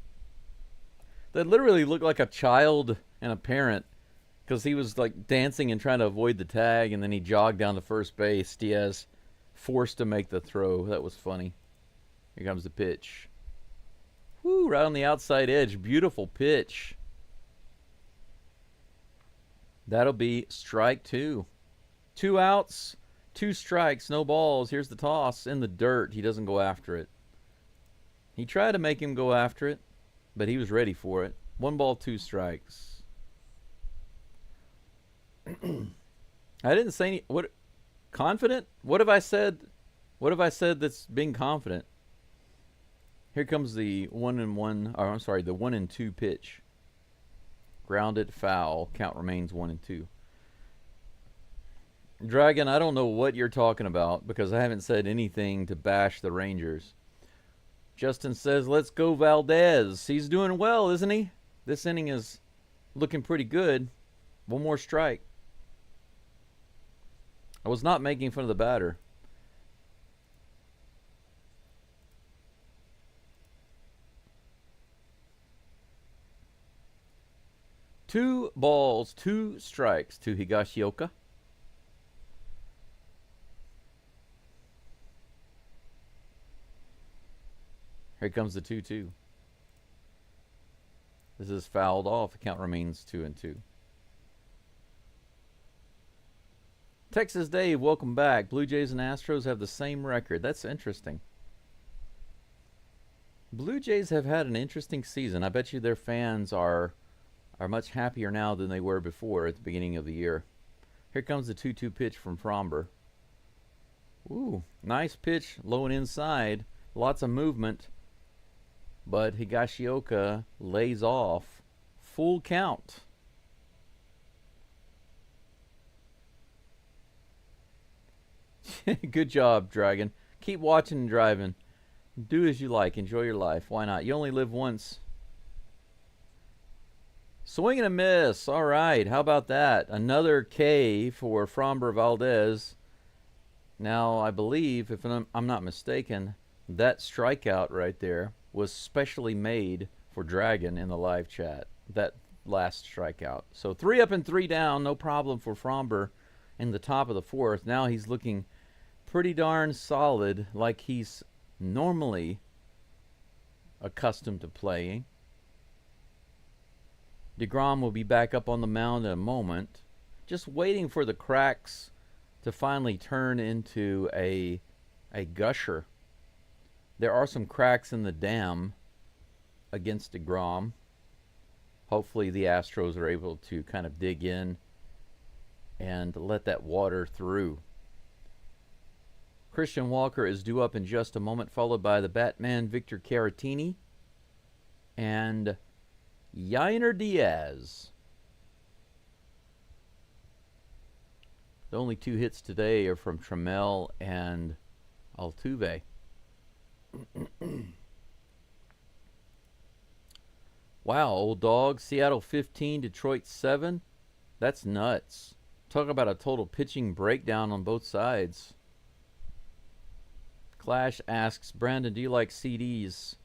That literally looked like a child and a parent, because he was like dancing and trying to avoid the tag, and then he jogged down to first base. Diaz forced to make the throw. That was funny. Here comes the pitch. Woo, right on the outside edge. Beautiful pitch. That'll be strike 2. 2 outs, 2 strikes, no balls. Here's the toss in the dirt. He doesn't go after it. He tried to make him go after it, but he was ready for it. 1 ball, 2 strikes. I didn't say any. What? Confident? What have I said? What have I said that's being confident? Here comes the 1-1. Or I'm sorry, the 1-2 pitch. Grounded, foul. Count remains 1-2. Dragon, I don't know what you're talking about because I haven't said anything to bash the Rangers. Justin says, let's go Valdez. He's doing well, isn't he? This inning is looking pretty good. 1 more strike. I was not making fun of the batter. Two balls, 2 strikes to Higashioka. Here comes the 2-2. This is fouled off. The count remains 2-2. Texas Dave, welcome back. Blue Jays and Astros have the same record. That's interesting. Blue Jays have had an interesting season. I bet you their fans are much happier now than they were before at the beginning of the year. Here comes the 2-2 pitch from Fromber. Ooh, nice pitch, low and inside. Lots of movement. But Higashioka lays off. Full count. Good job, Dragon. Keep watching and driving. Do as you like. Enjoy your life. Why not? You only live once. Swing and a miss. All right. How about that? Another K for Fromber Valdez. Now, I believe, if I'm not mistaken, that strikeout right there was specially made for Dragon in the live chat. That last strikeout. So 3 up and 3 down. No problem for Fromber in the top of the 4th. Now he's looking pretty darn solid, like he's normally accustomed to playing. DeGrom will be back up on the mound in a moment. Just waiting for the cracks to finally turn into a gusher. There are some cracks in the dam against DeGrom. Hopefully the Astros are able to kind of dig in and let that water through. Christian Walker is due up in just a moment, followed by the Batman Victor Caratini and Yainer Diaz. The only 2 hits today are from Trammell and Altuve. Wow, old dog. Seattle 15, Detroit 7. That's nuts. Talk about a total pitching breakdown on both sides. Clash asks, Brandon, do you like CDs?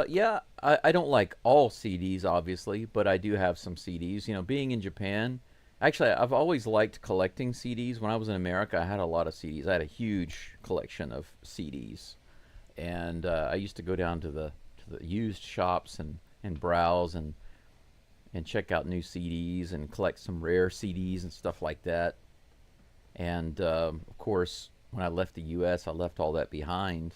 Yeah, I don't like all CDs, obviously, but I do have some CDs. You know, being in Japan, actually, I've always liked collecting CDs. When I was in America, I had a lot of CDs. I had a huge collection of CDs. And I used to go down to the used shops and browse and check out new CDs and collect some rare CDs and stuff like that. And, of course, when I left the U.S., I left all that behind.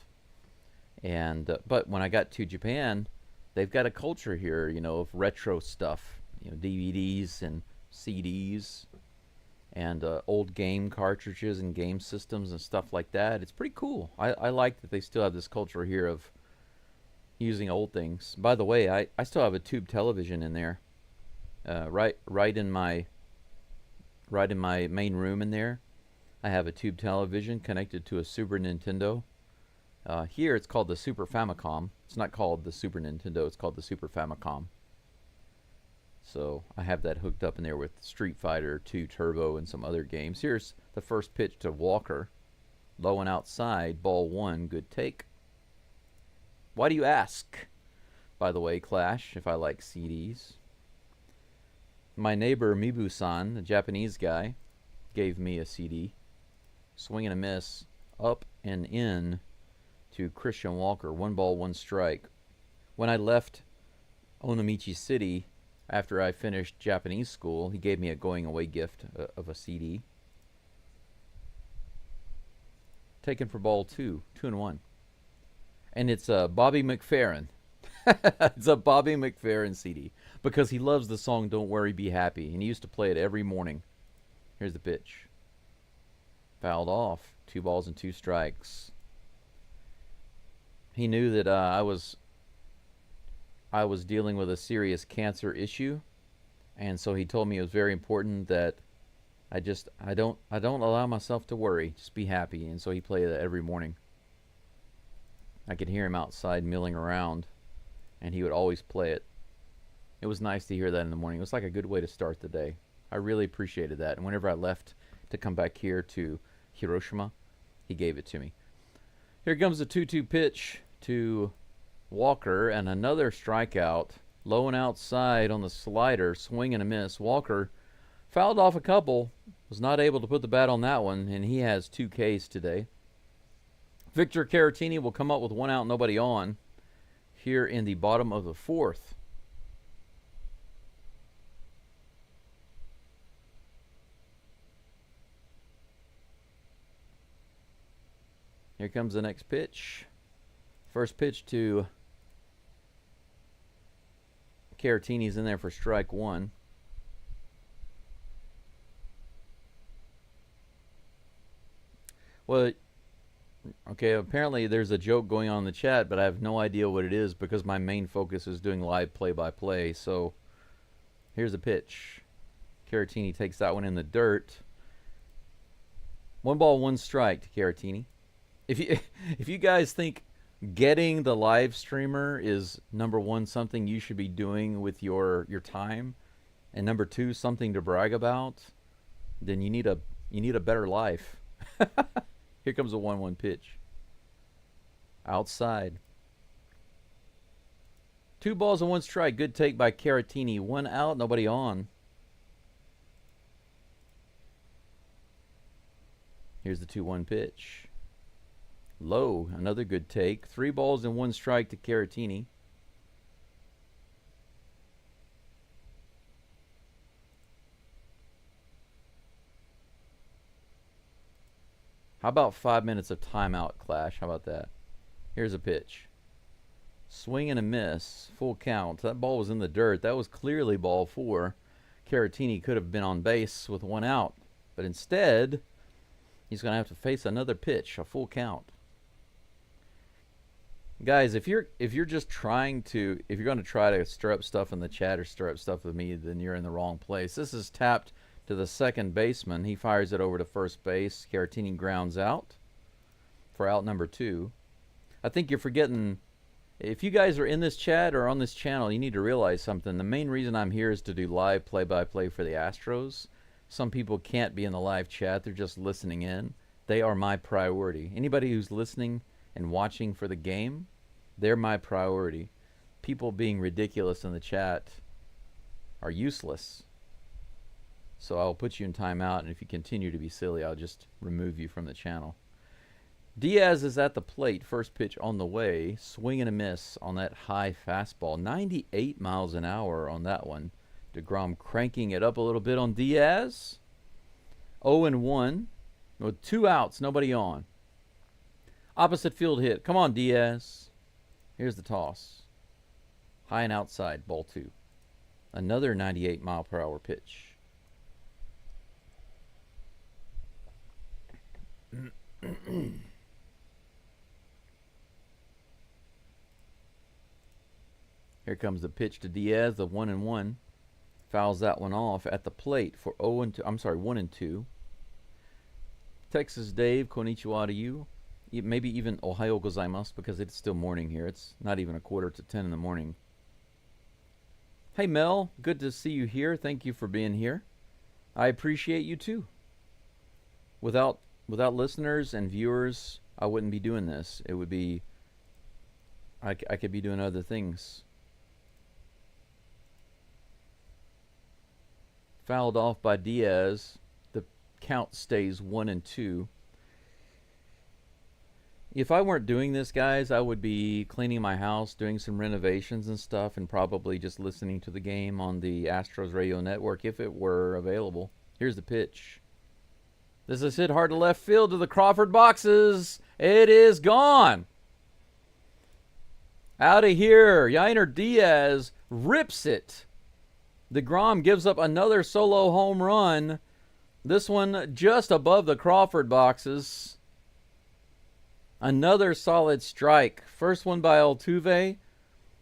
And but when I got to Japan, they've got a culture here, you know, of retro stuff, you know, DVDs and CDs. and old game cartridges and game systems and stuff like that. It's pretty cool. I like that they still have this culture here of using old things. By the way, I still have a tube television in there, right in my main room in there. I have a tube television connected to a Super Nintendo. Here it's called the Super Famicom. It's not called the Super Nintendo, it's called the Super Famicom. So I have that hooked up in there with Street Fighter 2 Turbo and some other games. Here's the first pitch to Walker. Low and outside, ball one, good take. Why do you ask? By the way, Clash, if I like CDs. My neighbor Mibu-san, the Japanese guy, gave me a CD. Swing and a miss, up and in to Christian Walker. 1 ball, 1 strike. When I left Onomichi City after I finished Japanese school, he gave me a going away gift of a CD. Taken for ball 2, 2-1. And it's Bobby McFerrin. It's a Bobby McFerrin CD because he loves the song Don't Worry, Be Happy, and he used to play it every morning. Here's the pitch. Fouled off. 2 balls and 2 strikes. He knew that I was dealing with a serious cancer issue, and so he told me it was very important that I don't allow myself to worry, just be happy. And so he played it every morning. I could hear him outside milling around, and he would always play it. It was nice to hear that in the morning. It was like a good way to start the day. I really appreciated that. And whenever I left to come back here to Hiroshima, he gave it to me. Here comes the 2-2 pitch to Walker, and another strikeout. Low and outside on the slider, swing and a miss. Walker fouled off a couple, was not able to put the bat on that one, and he has 2 Ks today. Victor Caratini will come up with 1 out, nobody on, here in the bottom of the 4th. Here comes the next pitch. First pitch to Caratini's in there for strike 1. Well, okay, apparently there's a joke going on in the chat, but I have no idea what it is because my main focus is doing live play-by-play. So here's a pitch. Caratini takes that one in the dirt. 1 ball, 1 strike to Caratini. If you guys think getting the live streamer is number 1 something you should be doing with your time, and number 2 something to brag about, then you need a better life. Here comes a 1-1 pitch. Outside. 2 balls and 1 strike. Good take by Caratini. 1 out, nobody on. Here's the 2-1 pitch. Low, another good take. 3 balls and 1 strike to Caratini. How about 5 minutes of timeout, Clash? How about that? Here's a pitch. Swing and a miss. Full count. That ball was in the dirt. That was clearly ball 4. Caratini could have been on base with 1 out. But instead, he's going to have to face another pitch, a full count. Guys, if you're just trying to, if you're going to try to stir up stuff in the chat or stir up stuff with me, then you're in the wrong place. This is tapped to the second baseman. He fires it over to first base. Caratini grounds out for out number 2. I think you're forgetting, if you guys are in this chat or on this channel, you need to realize something. The main reason I'm here is to do live play-by-play for the Astros. Some people can't be in the live chat. They're just listening in. They are my priority. Anybody who's listening and watching for the game, they're my priority. People being ridiculous in the chat are useless. So I'll put you in timeout, and if you continue to be silly, I'll just remove you from the channel. Diaz is at the plate. First pitch on the way. Swing and a miss on that high fastball. 98 miles an hour on that one. DeGrom cranking it up a little bit on Diaz. 0-1 with 2 outs, nobody on. Opposite field hit. Come on, Diaz. Here's the toss. High and outside, ball 2. Another 98 mile per hour pitch. Here comes the pitch to Diaz, the 1-1. Fouls that one off at the plate for 0-2. I'm sorry, 1-2. Texas Dave, konnichiwa to you. Maybe even ohayo gozaimasu because it's still morning here. It's not even 9:45 in the morning. Hey Mel, good to see you here. Thank you for being here. I appreciate you too. Without listeners and viewers, I wouldn't be doing this. It would be I could be doing other things. Fouled off by Diaz. The count stays 1-2. If I weren't doing this, guys, I would be cleaning my house, doing some renovations and stuff, and probably just listening to the game on the Astros radio network if it were available. Here's the pitch. This is hit hard to left field to the Crawford boxes. It is gone. Out of here. Yainer Diaz rips it. DeGrom gives up another solo home run. This one just above the Crawford boxes. Another solid strike. First one by Altuve.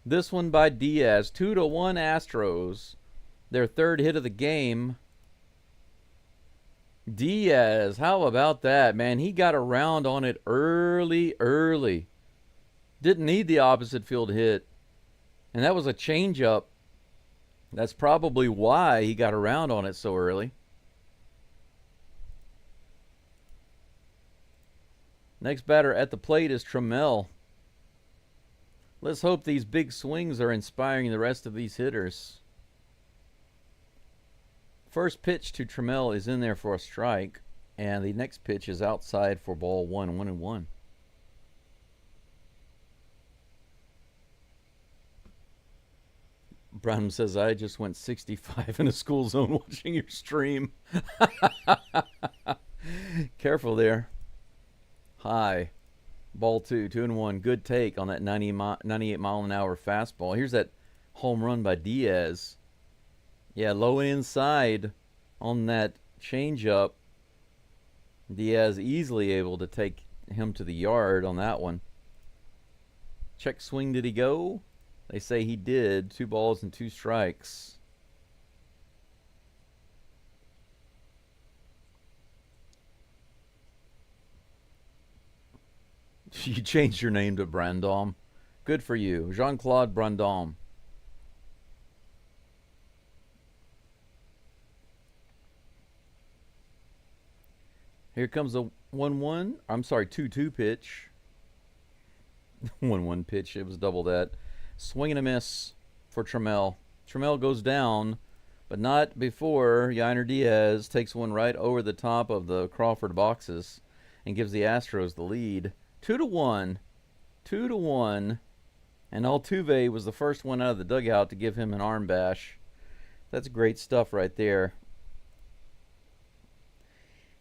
This one by Diaz. 2-1 Astros. Their third hit of the game. Diaz, how about that, man? He got around on it early. Didn't need the opposite field hit. And that was a changeup. That's probably why he got around on it so early. Next batter at the plate is Trammell. Let's hope these big swings are inspiring the rest of these hitters. First pitch to Trammell is in there for a strike, and the next pitch is outside for ball 1-1. Branham says, I just went 65 in a school zone watching your stream. Careful there. High. Ball 2-1. Good take on that 98 mile an hour fastball. Here's that home run by Diaz. Yeah, low and inside on that changeup. Diaz easily able to take him to the yard on that one. Check swing, did he go? They say he did. 2 balls and 2 strikes. You changed your name to Brandom. Good for you. Jean-Claude Brandom. Here comes a 1-1. I'm sorry, 2-2 pitch. 1-1 pitch. It was double that. Swing and a miss for Trammell. Trammell goes down, but not before Yainer Diaz takes one right over the top of the Crawford boxes and gives the Astros the lead. 2-1. 2-1. And Altuve was the first one out of the dugout to give him an arm bash. That's great stuff right there.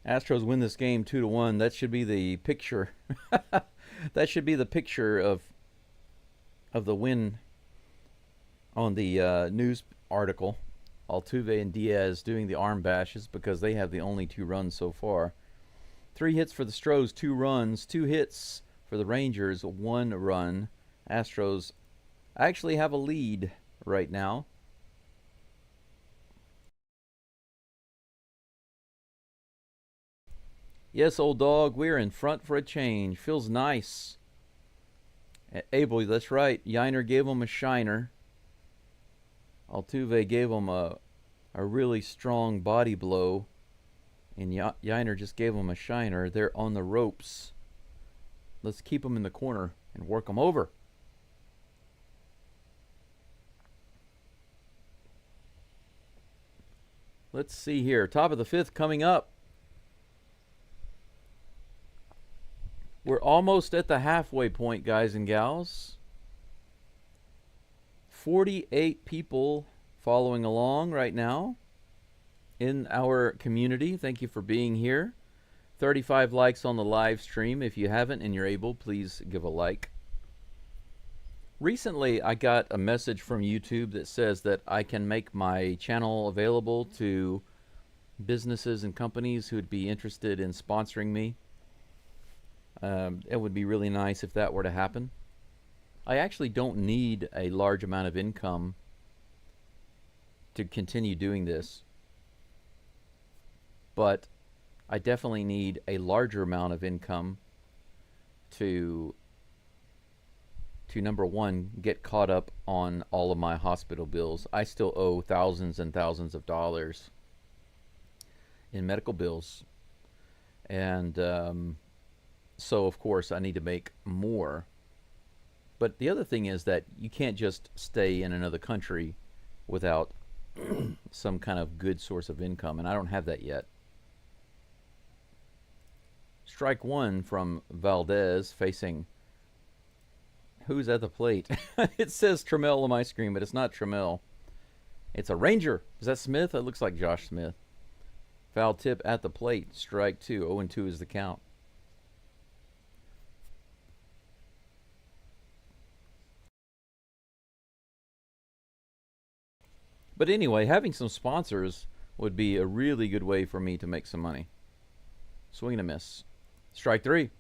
Astros win this game 2-1. That should be the picture. That should be the picture of the win on the news article. Altuve and Diaz doing the arm bashes because they have the only 2 runs so far. 3 hits for the Stros, 2 runs. 2 hits for the Rangers, 1 run. Astros actually have a lead right now. Yes, old dog, we're in front for a change. Feels nice. Abel, that's right. Yainer gave him a shiner. Altuve gave him a really strong body blow. And Yainer just gave him a shiner. They're on the ropes. Let's keep them in the corner and work them over. Let's see here. Top of the 5th coming up. We're almost at the halfway point, guys and gals. 48 people following along right now in our community. Thank you for being here. 35 likes on the live stream. If you haven't and you're able, please give a like. Recently, I got a message from YouTube that says that I can make my channel available to businesses and companies who would be interested in sponsoring me. It would be really nice if that were to happen. I actually don't need a large amount of income to continue doing this, but I definitely need a larger amount of income to number one, get caught up on all of my hospital bills. I still owe thousands and thousands of dollars in medical bills, and so of course I need to make more. But the other thing is that you can't just stay in another country without some kind of good source of income, and I don't have that yet. Strike one from Valdez, facing who's at the plate. It says Trammell on my screen, but it's not Trammell. It's a Ranger. Is that Smith? It looks like Josh Smith. Foul tip at the plate. Strike two. 0-2 is the count. But anyway, having some sponsors would be a really good way for me to make some money. Swing and a miss. Strike three.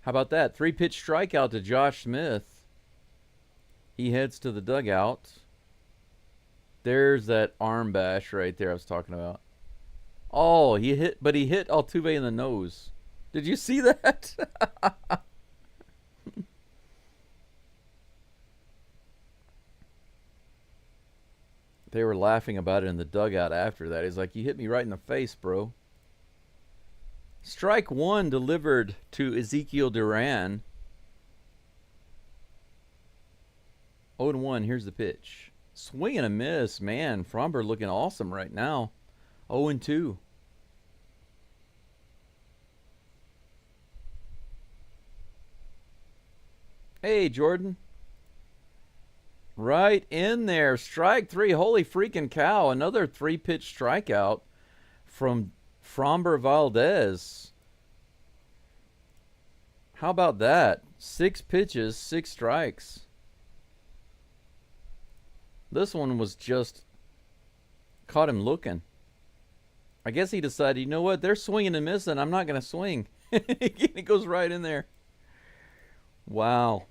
How about that? 3-pitch strikeout to Josh Smith. He heads to the dugout. There's that arm bash right there I was talking about. Oh, he hit Altuve in the nose. Did you see that? They were laughing about it in the dugout after that. He's like, you hit me right in the face, bro. Strike one delivered to Ezekiel Duran. 0-1, here's the pitch. Swing and a miss, man. Fromber looking awesome right now. 0-2. Hey, Jordan. Right in there. Strike three. Holy freaking cow. Another 3-pitch strikeout from Fromber Valdez. How about that? 6 pitches, 6 strikes. This one was just caught him looking. I guess he decided, you know what? They're swinging and missing. I'm not going to swing. He goes right in there. Wow.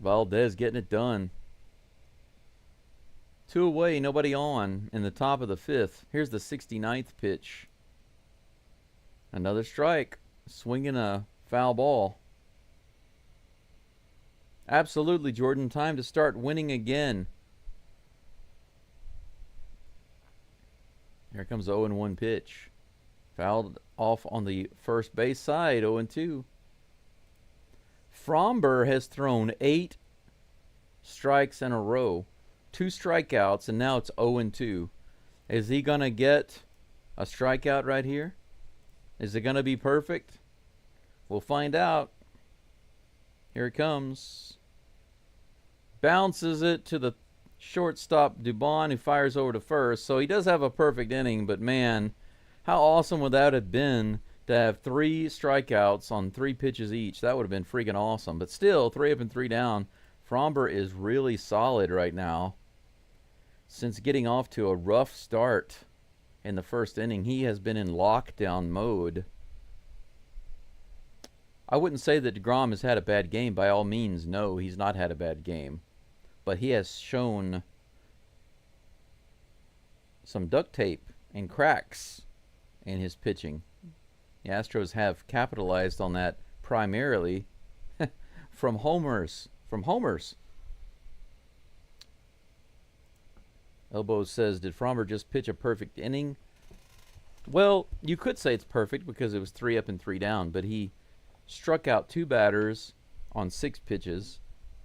Valdez getting it done. 2 away, nobody on in the top of the 5th. Here's the 69th pitch. Another strike. Swinging a foul ball. Absolutely, Jordan. Time to start winning again. Here comes the 0-1 pitch. Fouled off on the first base side. 0-2. Fromber has thrown 8 strikes in a row. 2 strikeouts, and now it's 0-2. Is he going to get a strikeout right here? Is it going to be perfect? We'll find out. Here it comes. Bounces it to the shortstop Dubon, who fires over to first. So he does have a perfect inning, but man, how awesome would that have been to have 3 strikeouts on 3 pitches each? That would have been freaking awesome. But still, 3 up and 3 down. Fromber is really solid right now. Since getting off to a rough start in the first inning, he has been in lockdown mode. I wouldn't say that DeGrom has had a bad game. By all means, no, he's not had a bad game. But he has shown some duct tape and cracks in his pitching. The Astros have capitalized on that primarily from homers. Elbow says, did Fromber just pitch a perfect inning? Well, you could say it's perfect because it was 3 up and 3 down, but he struck out 2 batters on 6 pitches,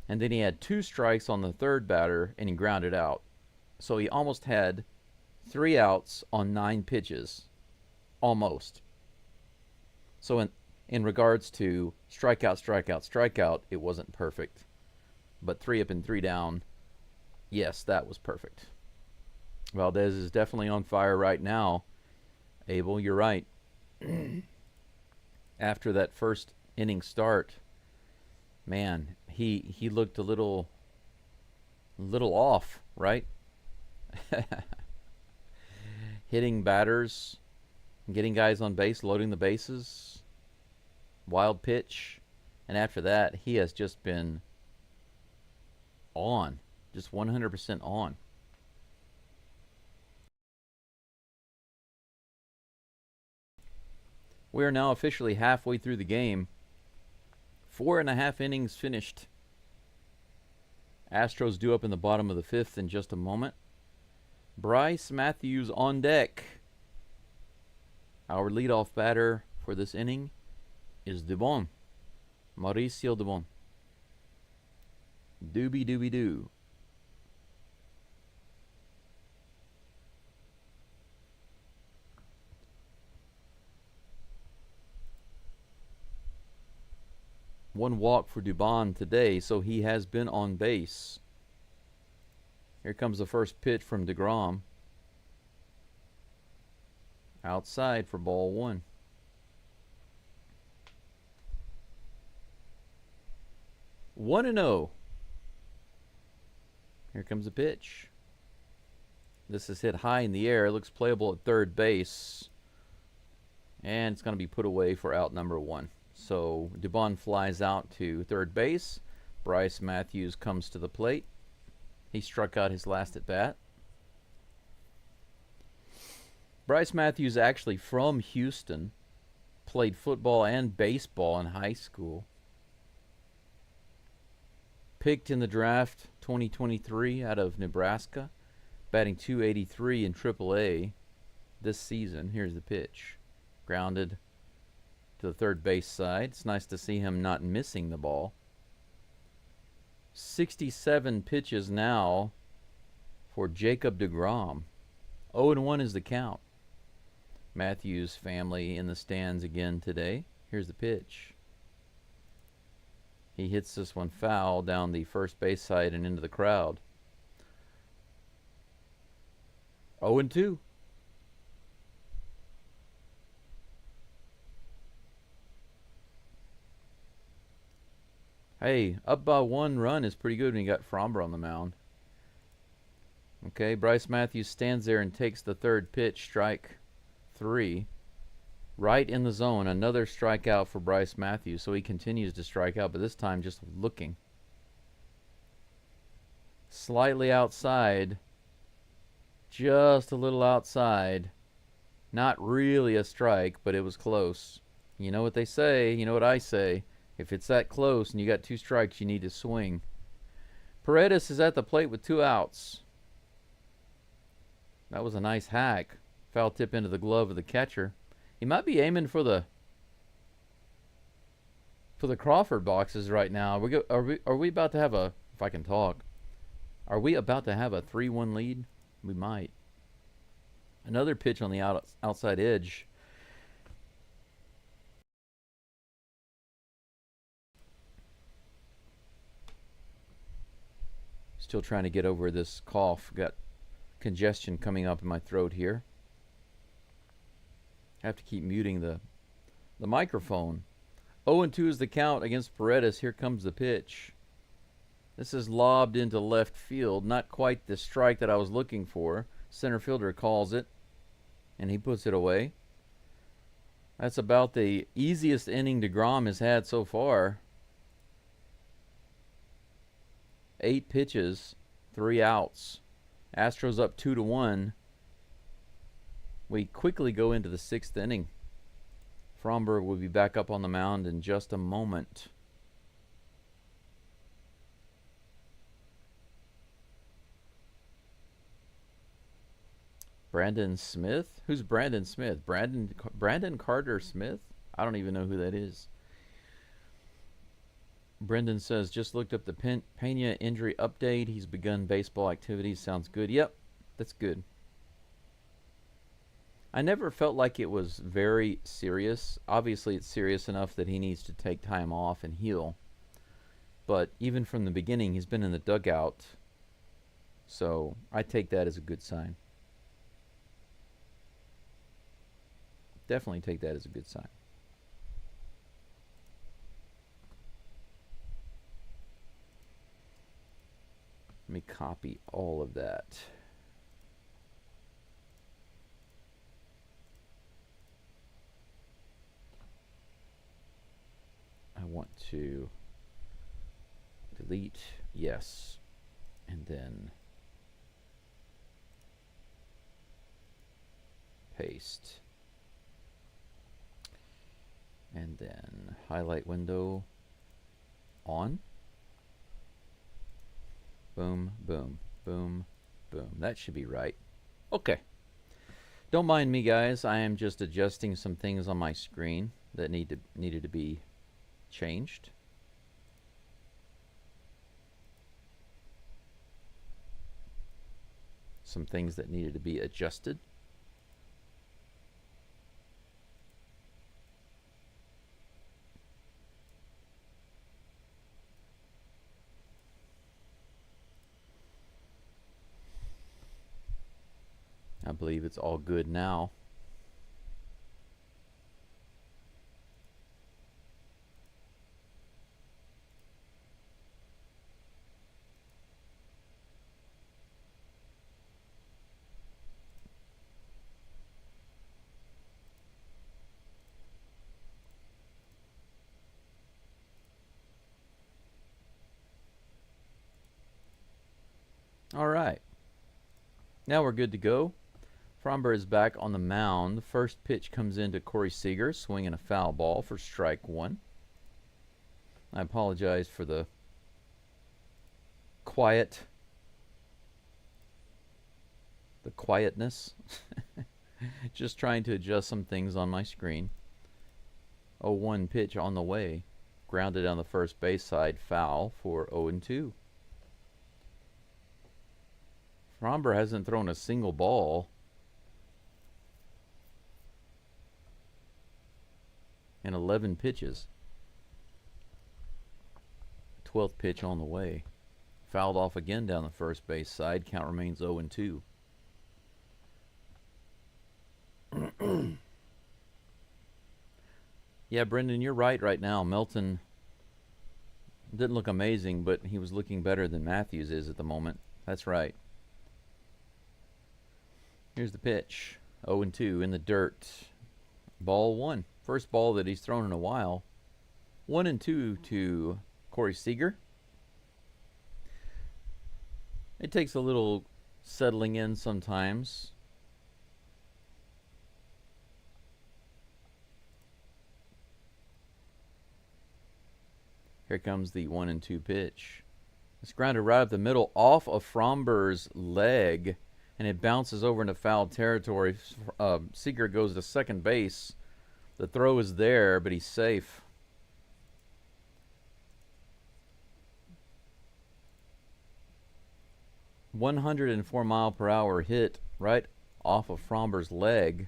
and then he had 2 strikes on the 3rd batter, and he grounded out. So he almost had 3 outs on 9 pitches. Almost. So in regards to strikeout, it wasn't perfect. But 3 up and 3 down, yes, that was perfect. Valdez is definitely on fire right now. Abel, you're right. After that first inning start, man, he looked a little off, right? Hitting batters, getting guys on base, loading the bases. Wild pitch. And after that, he has just been on. Just 100% on. We are now officially halfway through the game. 4.5 innings finished. Astros due up in the bottom of the 5th in just a moment. Bryce Matthews on deck. Our leadoff batter for this inning is Dubon. Mauricio Dubon. Doobie doobie doo. One walk for Dubon today, so he has been on base. Here comes the first pitch from DeGrom. Outside for ball 1. One and 0. Here comes the pitch. This is hit high in the air. It looks playable at third base. And it's going to be put away for out number 1. So Dubon flies out to third base. Bryce Matthews comes to the plate. He struck out his last at bat. Bryce Matthews actually from Houston. Played football and baseball in high school. Picked in the draft 2023 out of Nebraska. Batting .283 in AAA this season. Here's the pitch. Grounded to the third base side. It's nice to see him not missing the ball. 67 pitches now for Jacob deGrom. 0-1 is the count. Matthews family in the stands again today. Here's the pitch. He hits this one foul down the first base side and into the crowd. 0-2. Hey, up by 1 run is pretty good when you got Fromber on the mound. Okay, Bryce Matthews stands there and takes the third pitch, strike 3. Right in the zone, another strikeout for Bryce Matthews. So he continues to strike out, but this time just looking. Slightly outside. Just a little outside. Not really a strike, but it was close. You know what they say, you know what I say. If it's that close and you got 2 strikes, you need to swing. Paredes is at the plate with 2 outs. That was a nice hack. Foul tip into the glove of the catcher. He might be aiming for the Crawford boxes right now. Are we about to have a, if I can talk, are we about to have a 3-1 lead? We might. Another pitch on the outside edge. Still trying to get over this cough. Got congestion coming up in my throat here. Have to keep muting the microphone. 0-2 is the count against Paredes. Here comes the pitch. This is lobbed into left field. Not quite the strike that I was looking for. Center fielder calls it, and he puts it away. That's about the easiest inning deGrom has had so far. 8 pitches, 3 outs. Astros up 2-1. We quickly go into the 6th inning. Fromber will be back up on the mound in just a moment. Brandon Smith? Who's Brandon Smith? Brandon Carter Smith? I don't even know who that is. Brendan says, just looked up the Pena injury update. He's begun baseball activities. Sounds good. Yep, that's good. I never felt like it was very serious. Obviously, it's serious enough that he needs to take time off and heal. But even from the beginning, he's been in the dugout. So I take that as a good sign. Definitely take that as a good sign. Let me copy all of that. want to delete, yes, and then paste, and then highlight window on. Boom, boom, boom, boom. That should be right. Okay. Don't mind me, guys. I am just adjusting some things on my screen that needed to be changed. Some things that needed to be adjusted. I believe it's all good now. All right. Now we're good to go. Fromber is back on the mound. The first pitch comes into Corey Seager, swinging a foul ball for strike one. I apologize for the quietness. Just trying to adjust some things on my screen. 0-1 pitch on the way. Grounded on the first base side, foul for 0-2. Fromber hasn't thrown a single ball in 11 pitches. 12th pitch on the way. Fouled off again down the first base side. Count remains 0-2. Yeah, Brendan, you're right now. Melton didn't look amazing, but he was looking better than Matthews is at the moment. That's right. Here's the pitch. 0-2 in the dirt. Ball one. First ball that he's thrown in a while. 1-2 to Corey Seager. It takes a little settling in sometimes. Here comes the 1-2 pitch. It's grounded right up the middle off of Fromber's leg, and it bounces over into foul territory. Seager goes to second base. The throw is there, but he's safe. "104-mile-per-hour hit right off of Fromber's leg.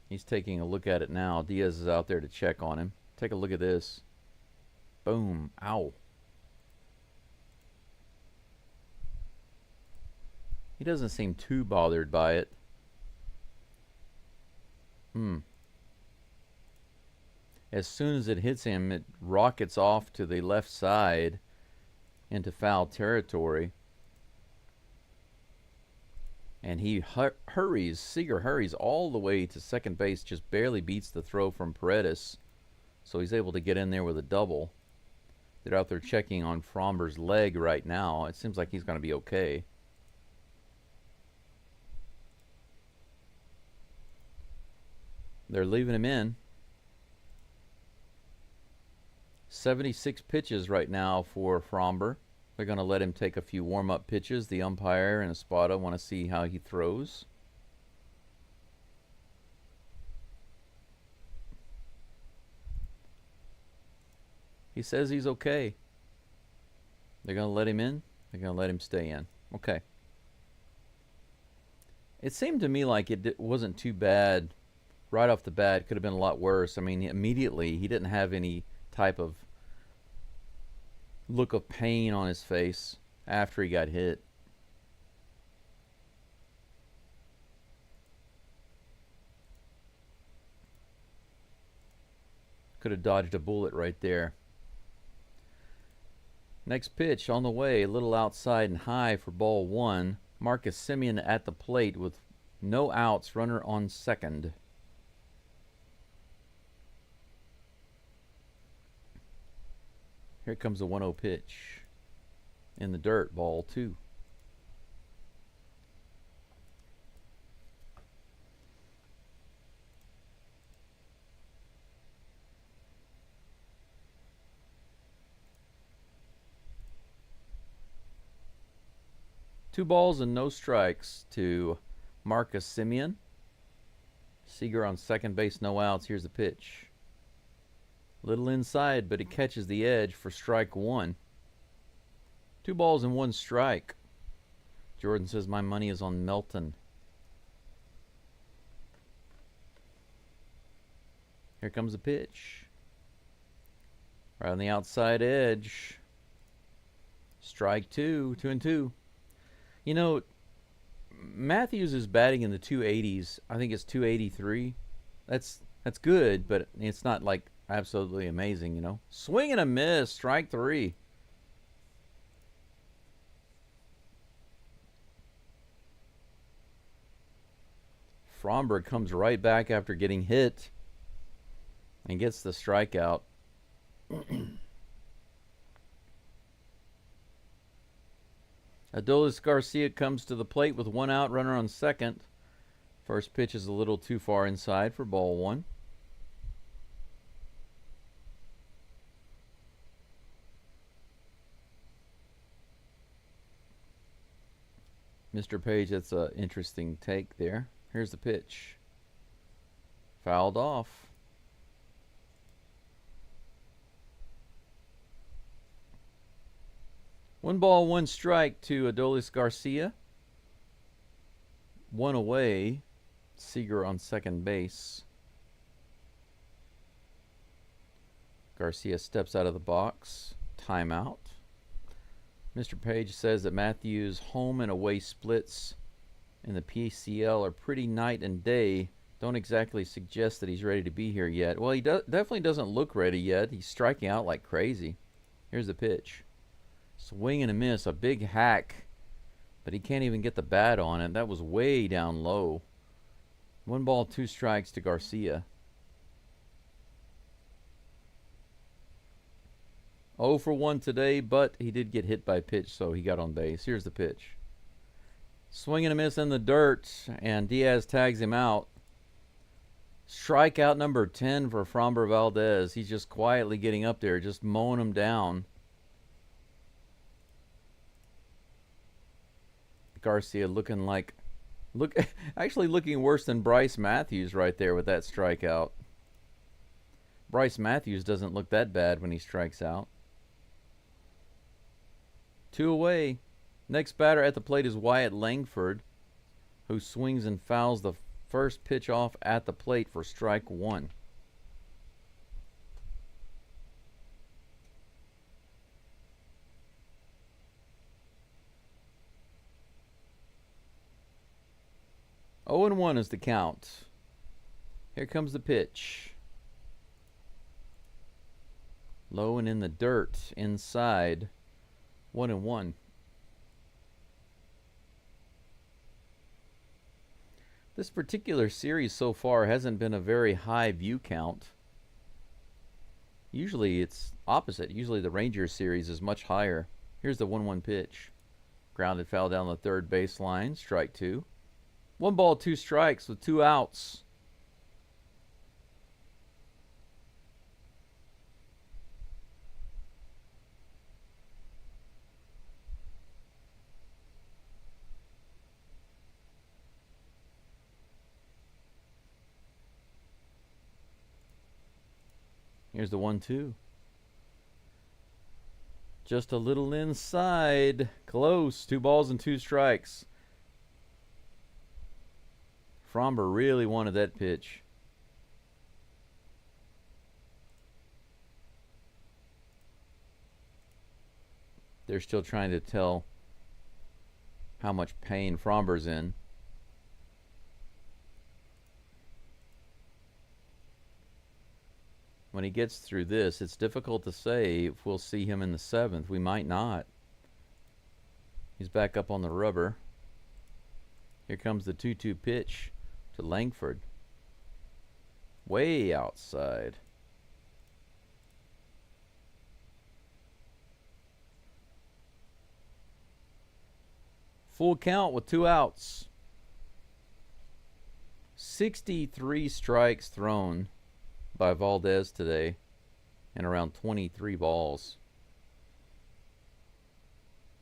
He's taking a look at it now. Diaz is out there to check on him. Take a look at this. Boom. Ow. He doesn't seem too bothered by it. As soon as it hits him, it rockets off to the left side into foul territory. And he hurries. Seager hurries all the way to second base, just barely beats the throw from Paredes. So he's able to get in there with a double. They're out there checking on Fromber's leg right now. It seems like he's going to be okay. They're leaving him in. 76 pitches right now for Fromber. They're going to let him take a few warm-up pitches. The umpire and Espada want to see how he throws. He says he's okay. They're going to let him in. They're going to let him stay in. Okay. It seemed to me like it wasn't too bad right off the bat. It could have been a lot worse. I mean, immediately he didn't have any type of look of pain on his face after he got hit. Could have dodged a bullet right there. Next pitch on the way, a little outside and high for ball one. Marcus Semien at the plate with no outs, runner on second. Here comes a 1-0 pitch. In the dirt, ball 2. Two balls and no strikes to Marcus Semien. Seager on second base, no outs. Here's the pitch. Little inside, but he catches the edge for strike 1. 2 balls and 1 strike. Jordan says my money is on Melton. Here comes the pitch. Right on the outside edge. Strike 2, 2-2. You know, Matthews is batting in the 280s. I think it's 283. That's good, but it's not like absolutely amazing, you know. Swing and a miss, strike 3. Fromberg comes right back after getting hit and gets the strikeout. Adolis Garcia comes to the plate with 1 out, runner on second. First pitch is a little too far inside for ball 1. Mr. Page, that's an interesting take there. Here's the pitch. Fouled off. One ball, 1 strike to Adolis Garcia. 1 away. Seager on second base. Garcia steps out of the box. Timeout. Mr. Page says that Matthews' home and away splits in the PCL are pretty night and day. Don't exactly suggest that he's ready to be here yet. Well, he definitely doesn't look ready yet. He's striking out like crazy. Here's the pitch. Swing and a miss, a big hack, but he can't even get the bat on it. That was way down low. 1 ball, 2 strikes to Garcia. 0 for 1 today, but he did get hit by a pitch, so he got on base. Here's the pitch. Swing and a miss in the dirt, and Diaz tags him out. Strikeout number 10 for Framber Valdez. He's just quietly getting up there, just mowing him down. Garcia looking like, actually looking worse than Bryce Matthews right there with that strikeout. Bryce Matthews doesn't look that bad when he strikes out. 2 away. Next batter at the plate is Wyatt Langford, who swings and fouls the first pitch off at the plate for strike 1. Oh and 1 is the count. Here comes the pitch. Low and in the dirt, inside. 1-1. This particular series so far hasn't been a very high view count. Usually it's opposite. Usually the Rangers series is much higher. Here's the 1-1 pitch. Grounded foul down the third baseline. Strike 2. 1 ball, 2 strikes with 2 outs. Here's the 1-2. Just a little inside. Close. 2 balls and 2 strikes. Fromber really wanted that pitch. They're still trying to tell how much pain Fromber's in. When he gets through this, it's difficult to say if we'll see him in the 7th. We might not. He's back up on the rubber. Here comes the 2-2 pitch to Langford. Way outside. Full count with 2 outs. 63 strikes thrown by Valdez today and around 23 balls.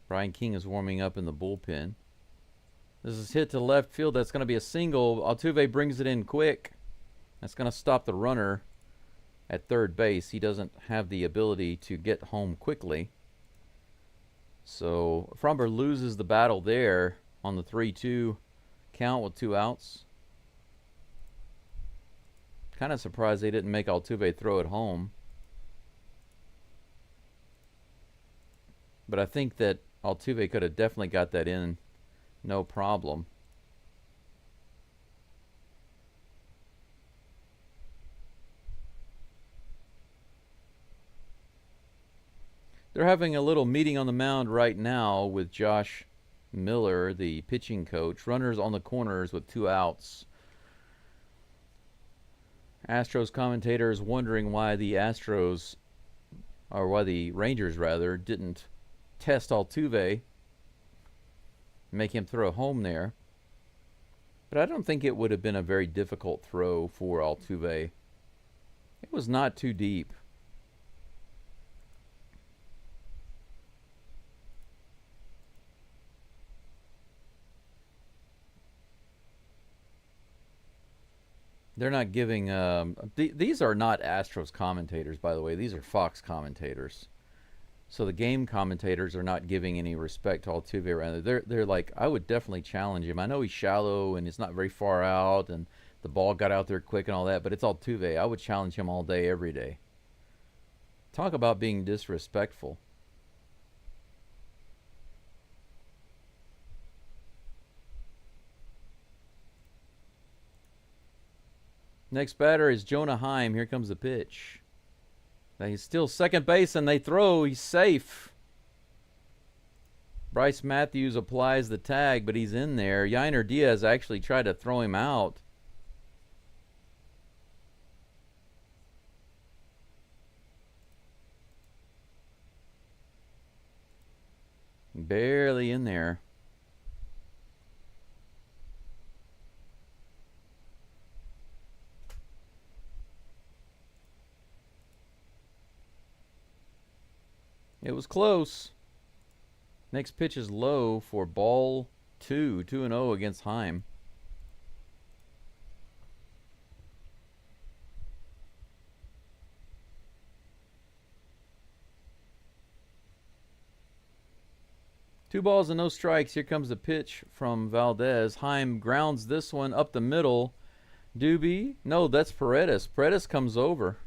Brian King is warming up in the bullpen. This is hit to left field. That's going to be a single. Altuve brings it in quick. That's going to stop the runner at third base. He doesn't have the ability to get home quickly. So Fromber loses the battle there on the 3-2 count with 2 outs. Kind of surprised they didn't make Altuve throw it home. But I think that Altuve could have definitely got that in, no problem. They're having a little meeting on the mound right now with Josh Miller, the pitching coach. Runners on the corners with 2 outs. Astros commentators wondering why the Astros, or why the Rangers rather, didn't test Altuve, make him throw home there. But I don't think it would have been a very difficult throw for Altuve. It was not too deep. They're not giving... these are not Astros commentators, by the way. These are Fox commentators. So the game commentators are not giving any respect to Altuve. Rather, they're like, I would definitely challenge him. I know he's shallow and he's not very far out, and the ball got out there quick and all that, but it's Altuve. I would challenge him all day, every day. Talk about being disrespectful. Next batter is Jonah Heim. Here comes the pitch. Now he's still second base, and they throw. He's safe. Bryce Matthews applies the tag, but he's in there. Yainer Diaz actually tried to throw him out. Barely in there. It was close. Next pitch is low for ball 2. 2-0 against Heim. Two balls and no strikes. Here comes the pitch from Valdez. Heim grounds this one up the middle. Doobie. No, that's Paredes. Paredes comes over.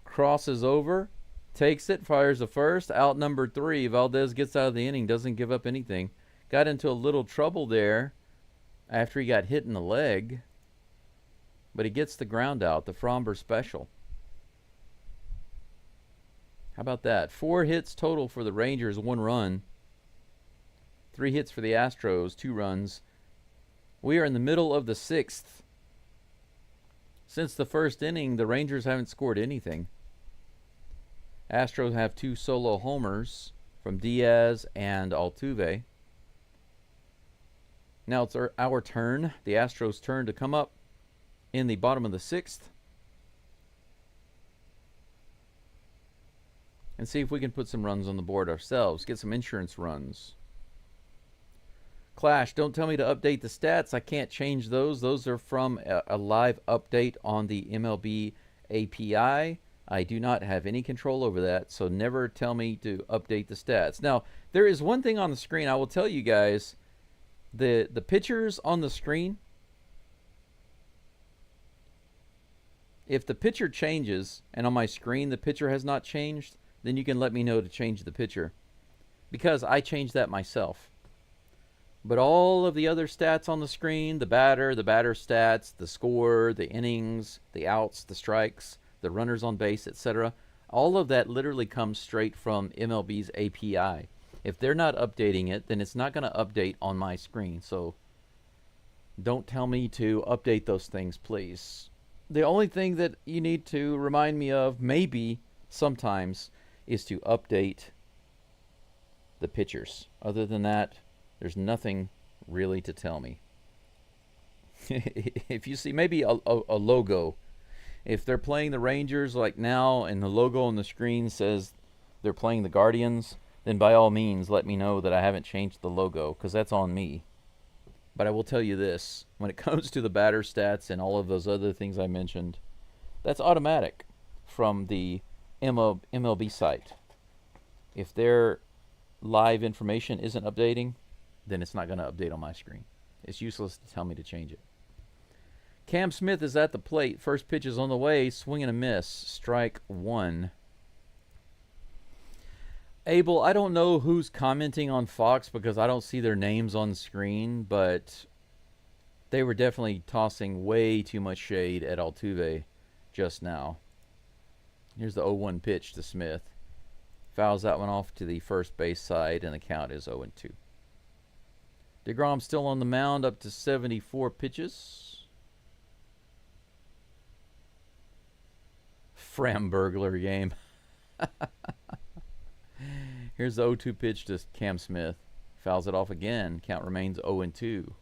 Crosses over. Takes it, fires the first, out number 3. Valdez gets out of the inning, doesn't give up anything. Got into a little trouble there after he got hit in the leg. But he gets the ground out, the Fromber special. How about that? 4 hits total for the Rangers, 1 run. 3 hits for the Astros, 2 runs. We are in the middle of the 6th. Since the first inning, the Rangers haven't scored anything. Astros have 2 solo homers from Diaz and Altuve. Now it's our turn, the Astros' turn, to come up in the bottom of the 6th and see if we can put some runs on the board ourselves, get some insurance runs. Clash, don't tell me to update the stats. I can't change those. Those are from a live update on the MLB API. I do not have any control over that, so never tell me to update the stats. Now, there is one thing on the screen I will tell you guys. The pitchers on the screen, if the pitcher changes and on my screen the pitcher has not changed, then you can let me know to change the pitcher, because I changed that myself. But all of the other stats on the screen, the batter stats, the score, the innings, the outs, the strikes, the runners on base, etc., all of that literally comes straight from MLB's API. If they're not updating it, then it's not going to update on my screen. So don't tell me to update those things, please. The only thing that you need to remind me of, maybe sometimes, is to update the pitchers. Other than that, There's nothing really to tell me. If you see maybe a logo, if they're playing the Rangers like now and the logo on the screen says they're playing the Guardians, then by all means let me know that I haven't changed the logo, because that's on me. But I will tell you this, when it comes to the batter stats and all of those other things I mentioned, that's automatic from the MLB site. If their live information isn't updating, then it's not going to update on my screen. It's useless to tell me to change it. Cam Smith is at the plate. First pitch is on the way. Swing and a miss. Strike one. Abel, I don't know who's commenting on Fox because I don't see their names on the screen, but they were definitely tossing way too much shade at Altuve just now. Here's the 0-1 pitch to Smith. Fouls that one off to the first base side, and the count is 0-2. DeGrom still on the mound, up to 74 pitches. Framburglar game. Here's the 0-2 pitch to Cam Smith. Fouls it off again. Count remains 0-2.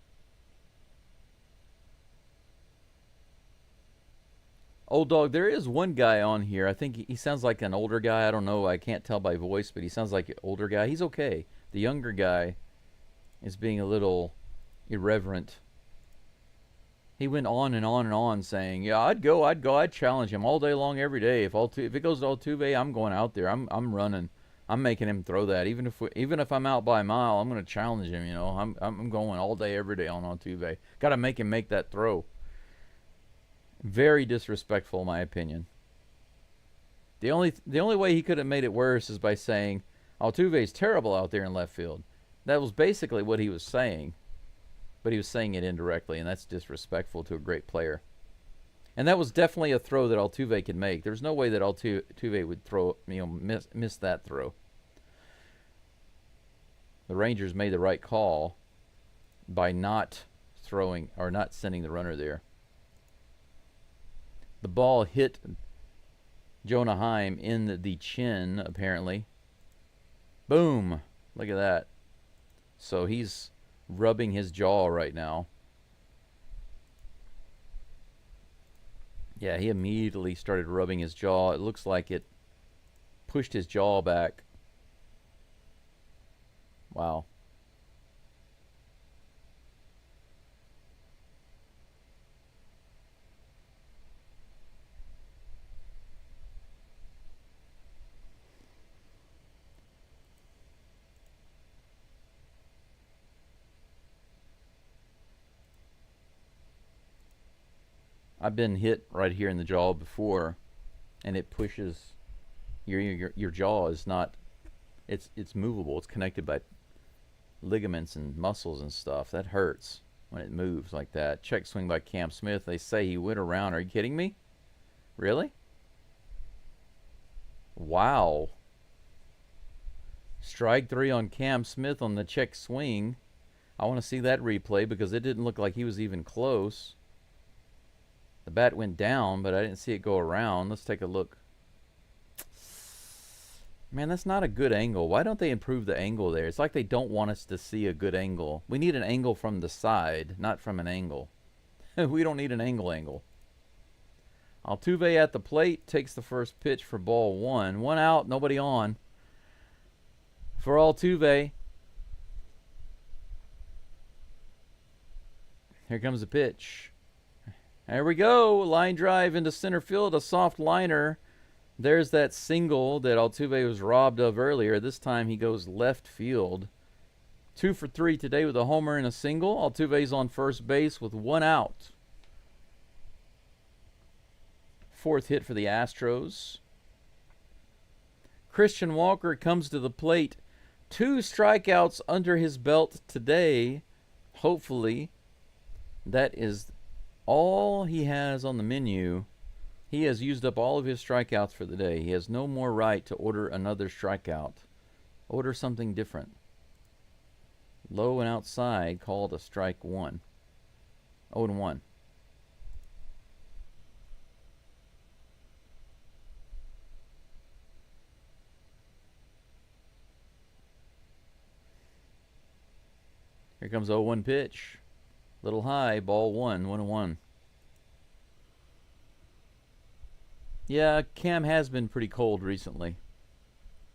Old dog, there is one guy on here. I think he sounds like an older guy. I don't know. I can't tell by voice, but he sounds like an older guy. He's okay. The younger guy is being a little irreverent. He went on and on and on saying, "Yeah, I'd go, I'd challenge him all day long, every day. If it goes to Altuve, I'm going out there. I'm running. I'm making him throw that. Even if I'm out by a mile, I'm going to challenge him. You know, I'm going all day, every day on Altuve. Got to make him make that throw." Very disrespectful, in my opinion. The only way he could have made it worse is by saying Altuve's terrible out there in left field. That was basically what he was saying, but he was saying it indirectly, and that's disrespectful to a great player. And that was definitely a throw that Altuve could make. There's no way that Altuve would miss that throw. The Rangers made the right call by not throwing or not sending the runner there. The ball hit Jonah Heim in the chin, apparently. Boom! Look at that. So he's rubbing his jaw right now. Yeah, he immediately started rubbing his jaw. It looks like it pushed his jaw back. Wow. I've been hit right here in the jaw before, and it pushes your jaw is not, it's movable. It's connected by ligaments and muscles and stuff. That hurts when it moves like that. Check swing by Cam Smith. They say he went around. Are you kidding me? Really? Wow. Strike three on Cam Smith on the check swing. I want to see that replay because it didn't look like he was even close. The bat went down, but I didn't see it go around. Let's take a look. Man, that's not a good angle. Why don't they improve the angle there? It's like they don't want us to see a good angle. We need an angle from the side, not from an angle. We don't need an angle. Altuve at the plate takes the first pitch for ball one. One out, nobody on. For Altuve. Here comes the pitch. There we go. Line drive into center field. A soft liner. There's that single that Altuve was robbed of earlier. This time he goes left field. 2 for 3 today with a homer and a single. Altuve's on first base with one out. Fourth hit for the Astros. Christian Walker comes to the plate. 2 strikeouts under his belt today. Hopefully, that is all he has on the menu. He has used up all of his strikeouts for the day. He has no more right to order another strikeout. Order something different. Low and outside, called a strike one. 0-1. Here comes 0-1 pitch. Little high, ball 1, 1-1. Yeah, Cam has been pretty cold recently.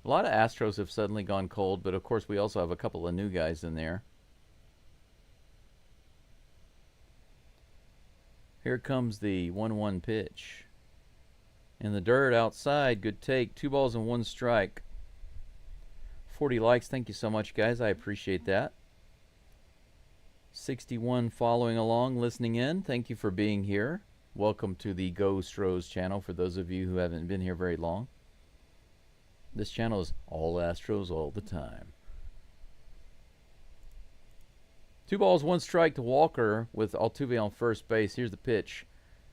A lot of Astros have suddenly gone cold, but of course we also have a couple of new guys in there. Here comes the 1-1 pitch. In the dirt outside, good take. 2 balls and 1 strike. 40 likes, thank you so much, guys. I appreciate that. 61 following along, listening in. Thank you for being here. Welcome to the Geaux Stros channel for those of you who haven't been here very long. This channel is all Astros all the time. 2 balls, 1 strike to Walker with Altuve on first base. Here's the pitch.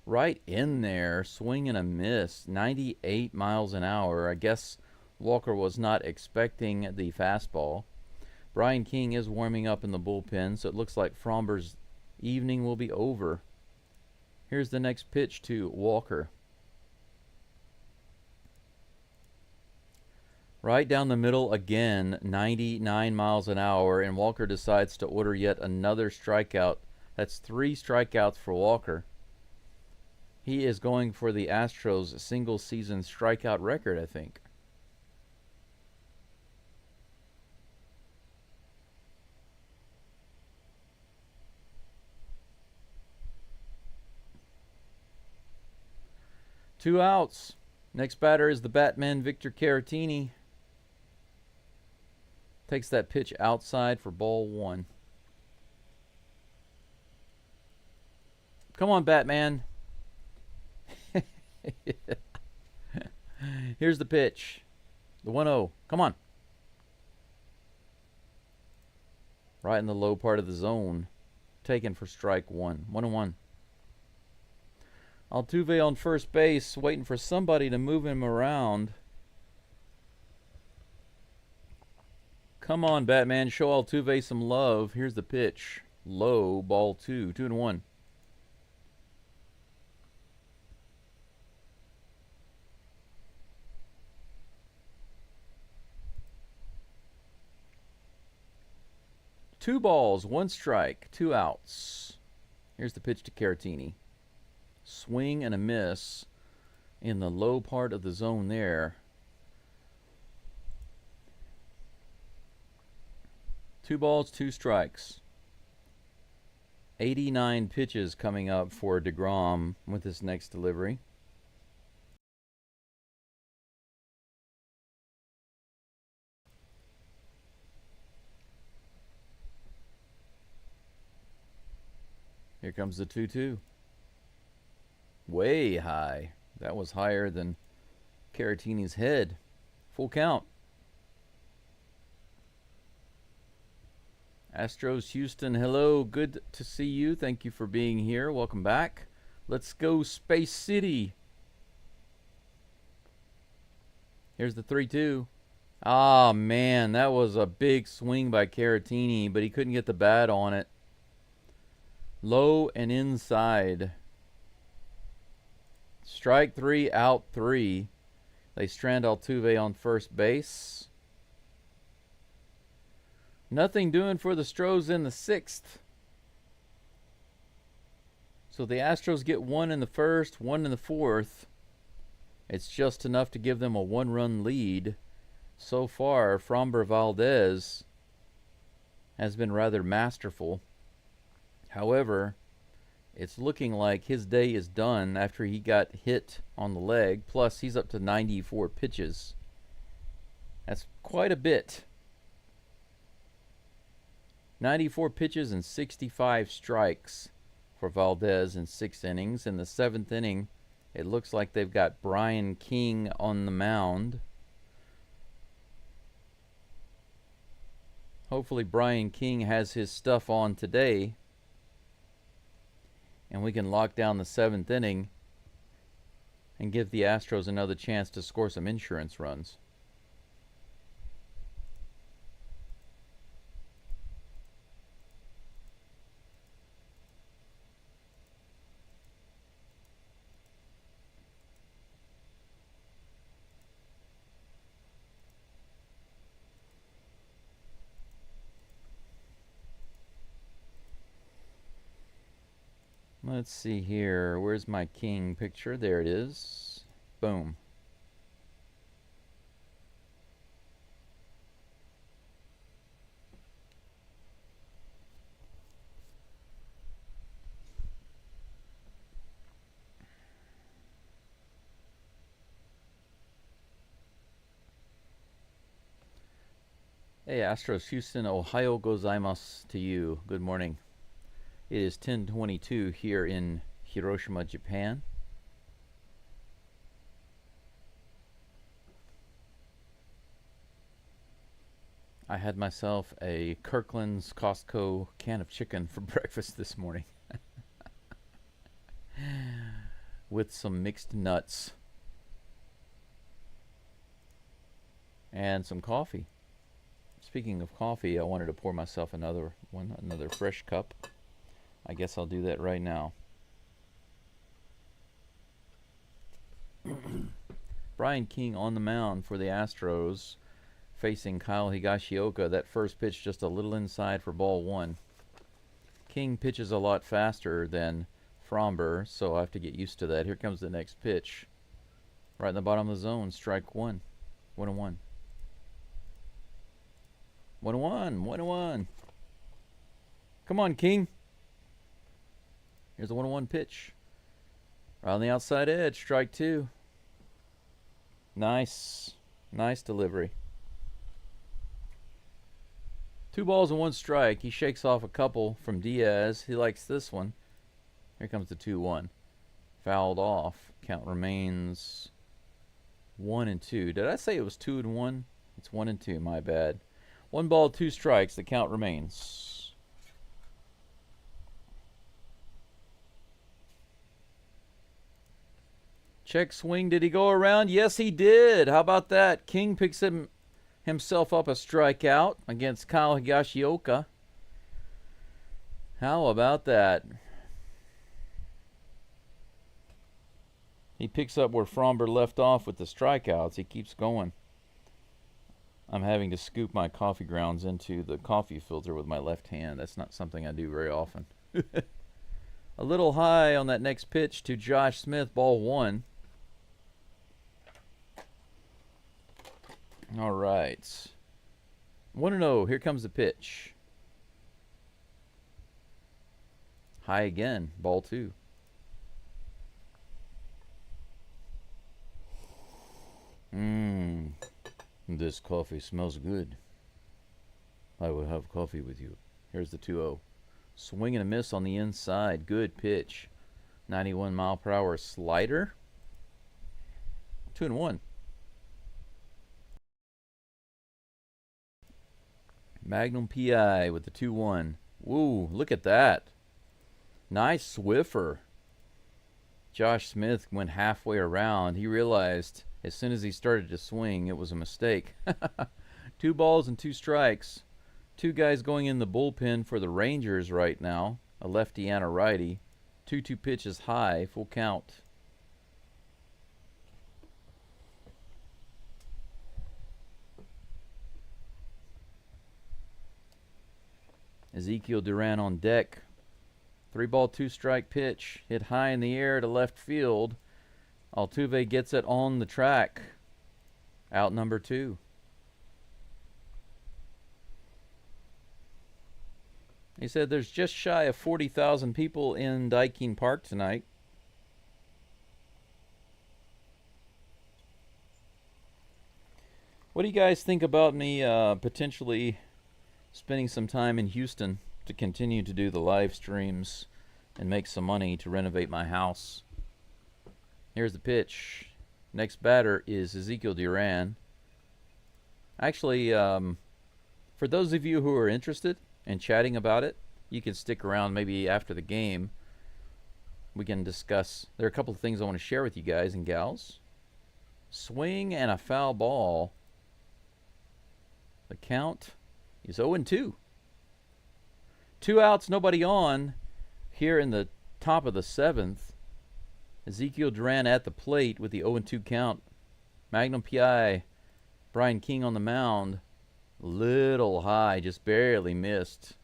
Right in there, swing and a miss. 98 miles an hour. I guess Walker was not expecting the fastball. Brian King is warming up in the bullpen, so it looks like Fromber's evening will be over. Here's the next pitch to Walker. Right down the middle again, 99 miles an hour, and Walker decides to order yet another strikeout. That's 3 strikeouts for Walker. He is going for the Astros single season strikeout record, I think. Two outs. Next batter is the Batman, Victor Caratini. Takes that pitch outside for ball 1. Come on, Batman. Here's the pitch. The 1-0. Come on. Right in the low part of the zone. Taken for strike 1. 1-1. Altuve on first base, waiting for somebody to move him around. Come on, Batman. Show Altuve some love. Here's the pitch. Low, ball 2. 2-1. Two balls, 1 strike, 2 outs. Here's the pitch to Caratini. Swing and a miss in the low part of the zone there. 2 balls, 2 strikes. 89 pitches coming up for DeGrom with this next delivery. Here comes the 2-2. Way high. That was higher than Caratini's head. Full count. Astros Houston, hello. Good to see you. Thank you for being here. Welcome back. Let's go Space City. Here's the 3-2. Ah, man, that was a big swing by Caratini, but he couldn't get the bat on it. Low and inside. Strike 3, out 3. They strand Altuve on first base. Nothing doing for the Stros in the 6th. So the Astros get 1 in the 1st, 1 in the 4th. It's just enough to give them a 1-run lead. So far, Framber Valdez has been rather masterful. However, it's looking like his day is done after he got hit on the leg. Plus, he's up to 94 pitches. That's quite a bit. 94 pitches and 65 strikes for Valdez in 6 innings. In the 7th inning, it looks like they've got Brian King on the mound. Hopefully Brian King has his stuff on today, and we can lock down the 7th inning and give the Astros another chance to score some insurance runs. Let's see here. Where's my king picture? There it is. Boom. Hey, Astros Houston, Ohio gozaimasu to you. Good morning. It is 10:22 here in Hiroshima, Japan. I had myself a Kirkland's Costco can of chicken for breakfast this morning with some mixed nuts and some coffee. Speaking of coffee, I wanted to pour myself another fresh cup. I guess I'll do that right now. Brian King on the mound for the Astros, facing Kyle Higashioka. That first pitch just a little inside for ball one. King pitches a lot faster than Fromber, so I have to get used to that. Here comes the next pitch. Right in the bottom of the zone, strike one. 1-1. 1-1, 1-1. Come on, King. Here's a 1-1 pitch. Right on the outside edge, strike two. Nice. Nice delivery. 2 balls and 1 strike. He shakes off a couple from Diaz. He likes this one. Here comes the 2-1. Fouled off. Count remains 1-2. Did I say it was 2-1? It's 1-2. My bad. 1 ball, 2 strikes. The count remains. Check swing. Did he go around? Yes, he did. How about that? King picks himself up a strikeout against Kyle Higashioka. How about that? He picks up where Fromber left off with the strikeouts. He keeps going. I'm having to scoop my coffee grounds into the coffee filter with my left hand. That's not something I do very often. A little high on that next pitch to Josh Smith, ball 1. All right. 1-0. Here comes the pitch. High again, ball 2. This coffee smells good. I will have coffee with you. Here's the 2-0. Swing and a miss on the inside. Good pitch. 91 mile per hour slider. 2-1. Magnum PI with the 2-1. Woo, look at that. Nice Swiffer. Josh Smith went halfway around. He realized as soon as he started to swing, it was a mistake. 2 balls and 2 strikes. 2 guys going in the bullpen for the Rangers right now. A lefty and a righty. 2-2 pitches high, full count. Ezekiel Duran on deck. 3 ball, 2 strike pitch. Hit high in the air to left field. Altuve gets it on the track. Out number 2. He said there's just shy of 40,000 people in Daikin Park tonight. What do you guys think about me potentially spending some time in Houston to continue to do the live streams and make some money to renovate my house? Here's the pitch. Next batter is Ezekiel Duran. Actually, for those of you who are interested in chatting about it, you can stick around maybe after the game. We can discuss. There are a couple of things I want to share with you guys and gals. Swing and a foul ball. The count is 0-2. 2 outs, nobody on. Here in the top of the 7th. Ezekiel Duran at the plate with the 0-2 count. Magnum PI. Brian King on the mound. Little high, just barely missed.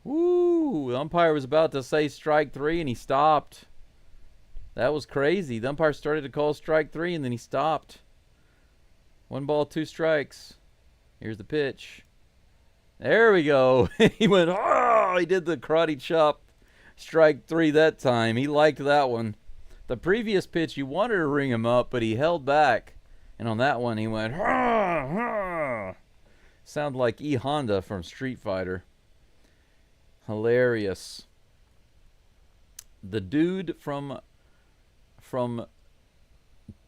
Woo! The umpire was about to say strike 3 and he stopped. That was crazy. The umpire started to call strike 3 and then he stopped. 1 ball, 2 strikes. Here's the pitch. There we go. He went, oh! He did the karate chop. Strike 3 that time. He liked that one. The previous pitch, you wanted to ring him up, but he held back. And on that one, he went, ha, ha. Sound like E. Honda from Street Fighter. Hilarious. The dude from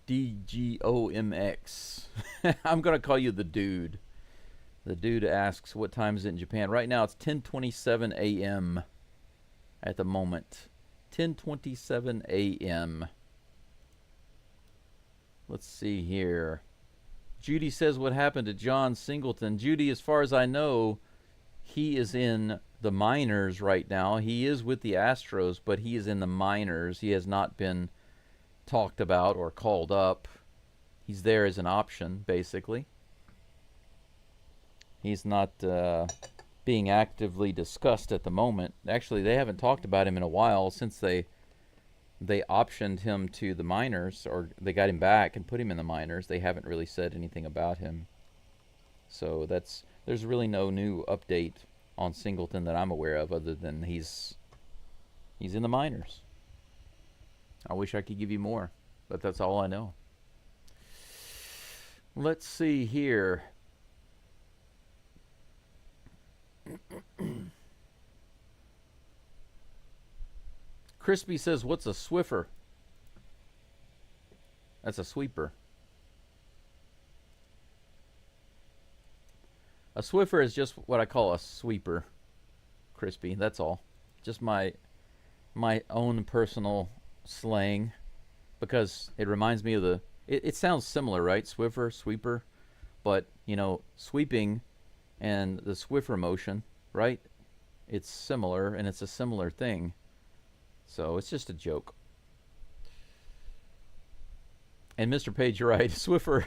DGOMX. I'm going to call you the dude. The dude asks, what time is it in Japan? Right now, it's 10:27 a.m. at the moment. 10:27 a.m. Let's see here. Judy says, what happened to John Singleton? Judy, as far as I know, he is in the minors right now. He is with the Astros, but he is in the minors. He has not been talked about or called up. He's there as an option, basically. He's not being actively discussed at the moment. Actually, they haven't talked about him in a while since they optioned him to the minors, or they got him back and put him in the minors. They haven't really said anything about him. So there's really no new update on Singleton that I'm aware of, other than he's in the minors. I wish I could give you more, but that's all I know. Let's see here. Crispy says, what's a Swiffer? That's a sweeper. A Swiffer is just what I call a sweeper, Crispy. That's all. Just my own personal slang, because it reminds me of the... It sounds similar, right? Swiffer, sweeper. But, you know, sweeping and the Swiffer motion, right? It's similar, and it's a similar thing. So it's just a joke. And Mr. Page, you're right. Swiffer...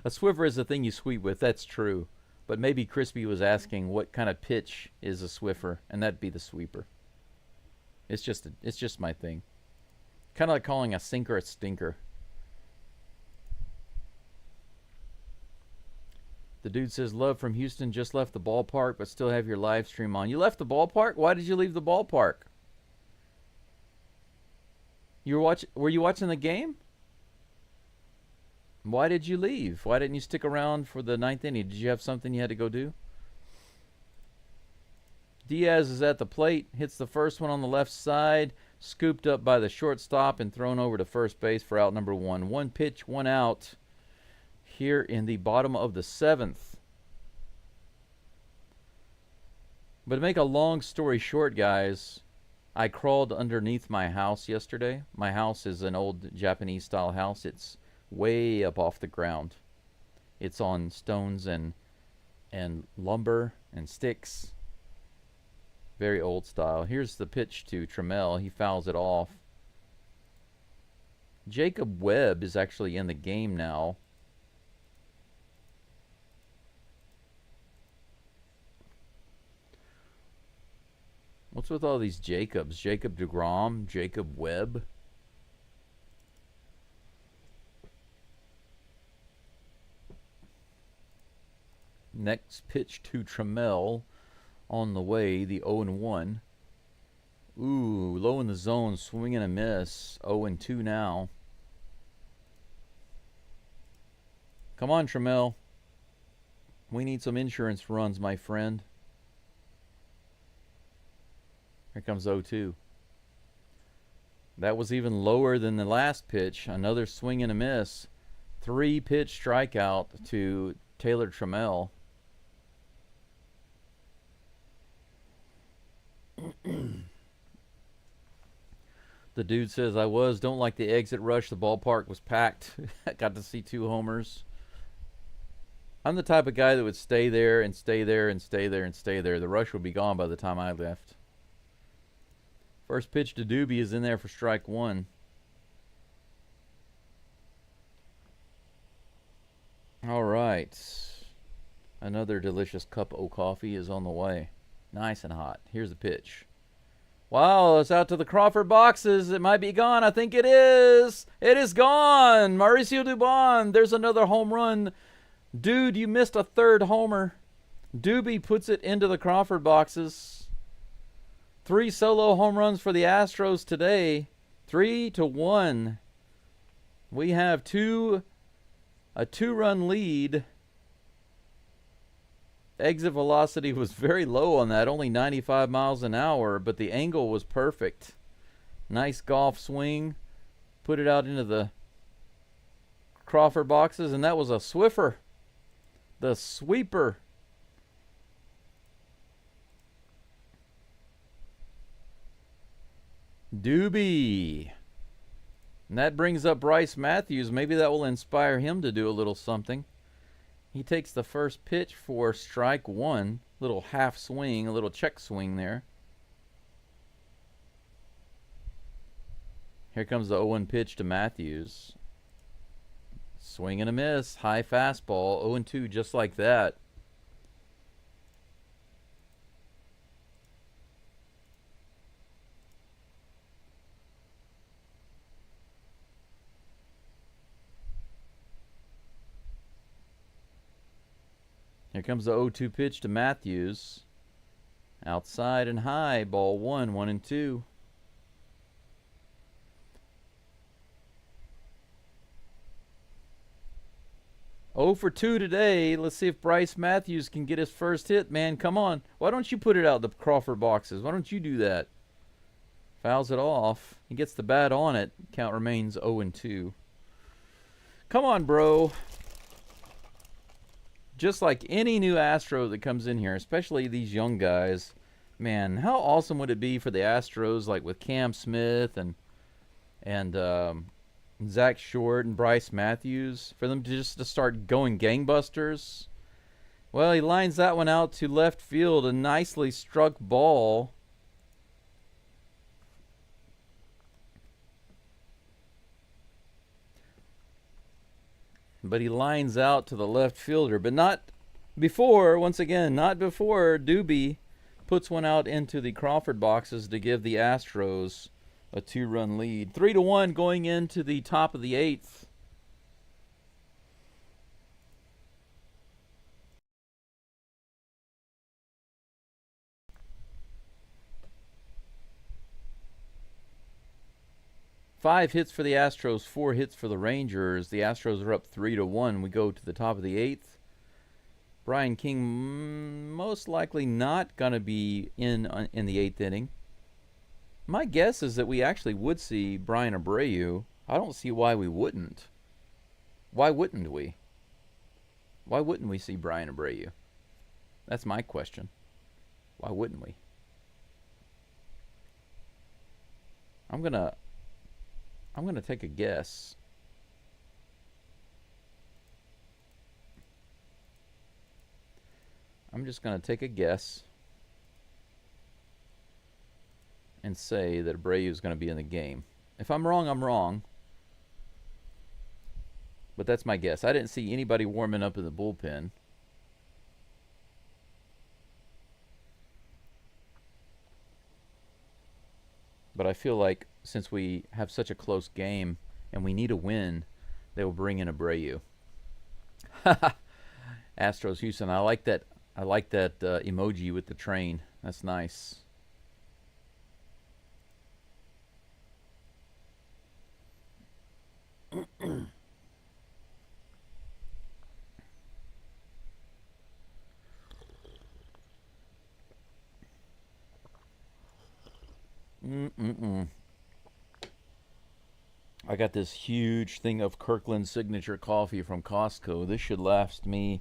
A Swiffer is the thing you sweep with. That's true. But maybe Crispy was asking what kind of pitch is a Swiffer, and that'd be the sweeper. It's just my thing. Kind of like calling a sinker a stinker. The dude says, love from Houston, just left the ballpark, but still have your live stream on. You left the ballpark? Why did you leave the ballpark? Were you watching the game? Why did you leave? Why didn't you stick around for the 9th inning? Did you have something you had to go do? Diaz is at the plate, hits the first one on the left side, scooped up by the shortstop and thrown over to first base for out number 1. 1 pitch, 1 out here in the bottom of the 7th. But to make a long story short, guys, I crawled underneath my house yesterday. My house is an old Japanese style house. It's way up off the ground. It's on stones and lumber and sticks. Very old style. Here's the pitch to Trammell. He fouls it off. Jacob Webb is actually in the game now. What's with all these Jacobs? Jacob deGrom, Jacob Webb. Next pitch to Trammell on the way, the 0-1. Ooh, low in the zone, swing and a miss. 0-2 now. Come on, Trammell. We need some insurance runs, my friend. Here comes 0-2. That was even lower than the last pitch. Another swing and a miss. 3-pitch strikeout to Taylor Trammell. The dude says, don't like the exit rush. The ballpark was packed. Got to see 2 homers. I'm the type of guy that would stay there and stay there and stay there and stay there. The rush would be gone by the time I left. First pitch to Doobie is in there for strike 1. All right. Another delicious cup of coffee is on the way. Nice and hot. Here's the pitch. Wow, it's out to the Crawford boxes. It might be gone. I think it is. It is gone. Mauricio Dubon. There's another home run. Dude, you missed a third homer. Doobie puts it into the Crawford boxes. 3 solo home runs for the Astros today. 3-1. We have a 2-run lead. Exit velocity was very low on that, only 95 miles an hour, but the angle was perfect. Nice golf swing. Put it out into the Crawford boxes, and that was a Swiffer. The sweeper. Doobie. And that brings up Bryce Matthews. Maybe that will inspire him to do a little something. He takes the first pitch for strike 1. Little half swing, a little check swing there. Here comes the 0-1 pitch to Matthews. Swing and a miss. High fastball. 0-2 just like that. Here comes the 0-2 pitch to Matthews. Outside and high. Ball 1, 1-2. Oh for 2 today. Let's see if Bryce Matthews can get his first hit, man. Come on. Why don't you put it out the Crawford boxes? Why don't you do that? Fouls it off. He gets the bat on it. Count remains 0-2. Come on, bro. Just like any new Astro that comes in here, especially these young guys, man, how awesome would it be for the Astros, like with Cam Smith and Zach Short and Bryce Matthews, for them to start going gangbusters? Well, he lines that one out to left field, a nicely struck ball. But he lines out to the left fielder, but not before, once again, not before Doobie puts one out into the Crawford boxes to give the Astros a 2-run lead. 3-1 going into the top of the 8th. Five hits for the Astros, 4 hits for the Rangers. The Astros are up 3-1. We go to the top of the 8th. Brian King most likely not going to be in the 8th inning. My guess is that we actually would see Brian Abreu. I don't see why we wouldn't. Why wouldn't we? Why wouldn't we see Brian Abreu? That's my question. Why wouldn't we? I'm gonna take a guess. I'm just going to take a guess and say that Abreu is going to be in the game. If I'm wrong, I'm wrong. But that's my guess. I didn't see anybody warming up in the bullpen. But I feel like since we have such a close game and we need a win, they will bring in Abreu. Astros Houston. I like that emoji with the train. That's nice. I got this huge thing of Kirkland Signature coffee from Costco. This should last me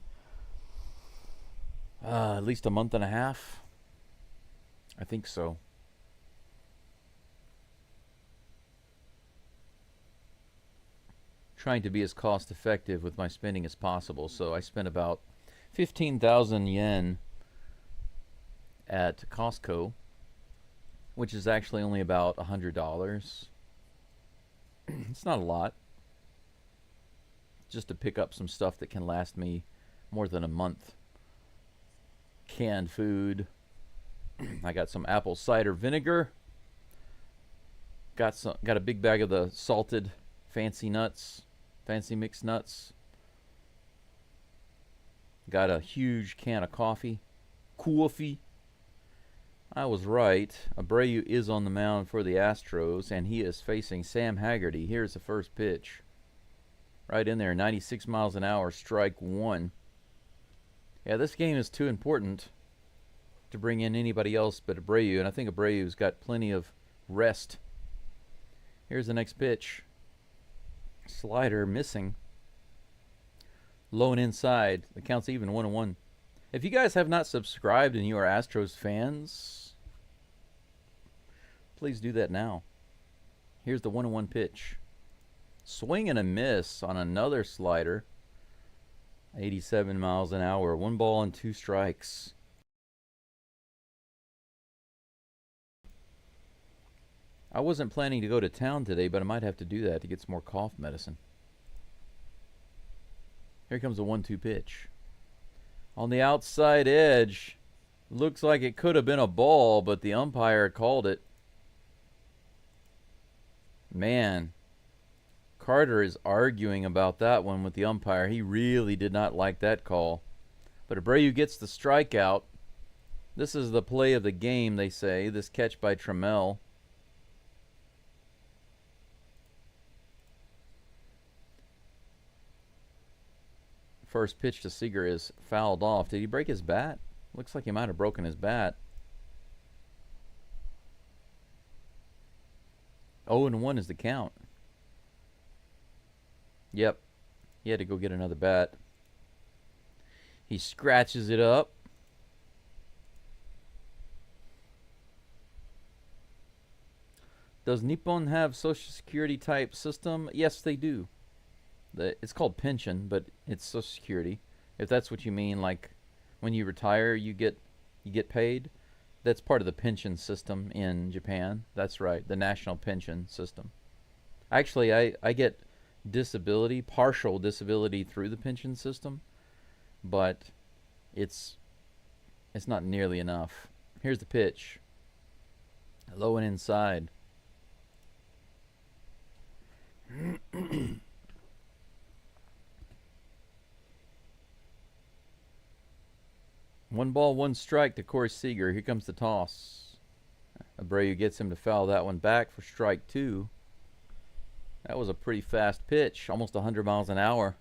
at least a month and a half. I think so. Trying to be as cost effective with my spending as possible. So I spent about 15,000 yen at Costco, which is actually only about $100. It's not a lot. Just to pick up some stuff that can last me more than a month. Canned food, I got some apple cider vinegar. Got a big bag of the salted fancy nuts, fancy mixed nuts. Got a huge can of coffee. Coffee. I was right. Abreu is on the mound for the Astros, and he is facing Sam Haggerty. Here's the first pitch. Right in there, 96 miles an hour, strike one. Yeah, this game is too important to bring in anybody else but Abreu, and I think Abreu's got plenty of rest. Here's the next pitch. Slider missing. Low and inside. The count's even, 1-1. If you guys have not subscribed and you are Astros fans, please do that now. Here's the 1-1 pitch. Swing and a miss on another slider. 87 miles an hour. 1 ball and 2 strikes. I wasn't planning to go to town today, but I might have to do that to get some more cough medicine. Here comes a 1-2 pitch. On the outside edge. Looks like it could have been a ball, but the umpire called it. Man, Carter is arguing about that one with the umpire. He really did not like that call. But Abreu gets the strikeout. This is the play of the game, they say. This catch by Trammell. First pitch to Seager is fouled off. Did he break his bat? Looks like he might have broken his bat. 0-1 is the count. Yep. He had to go get another bat. He scratches it up. Does Nippon have Social Security type system? Yes, they do. It's called pension, but it's Social Security. If that's what you mean, like when you retire, you get paid. That's part of the pension system in Japan. That's right, the national pension system. Actually, I get disability, partial disability through the pension system, but it's not nearly enough. Here's the pitch. Low and inside. 1 ball, 1 strike to Corey Seager. Here comes the toss. Abreu gets him to foul that one back for strike 2. That was a pretty fast pitch, almost 100 miles an hour.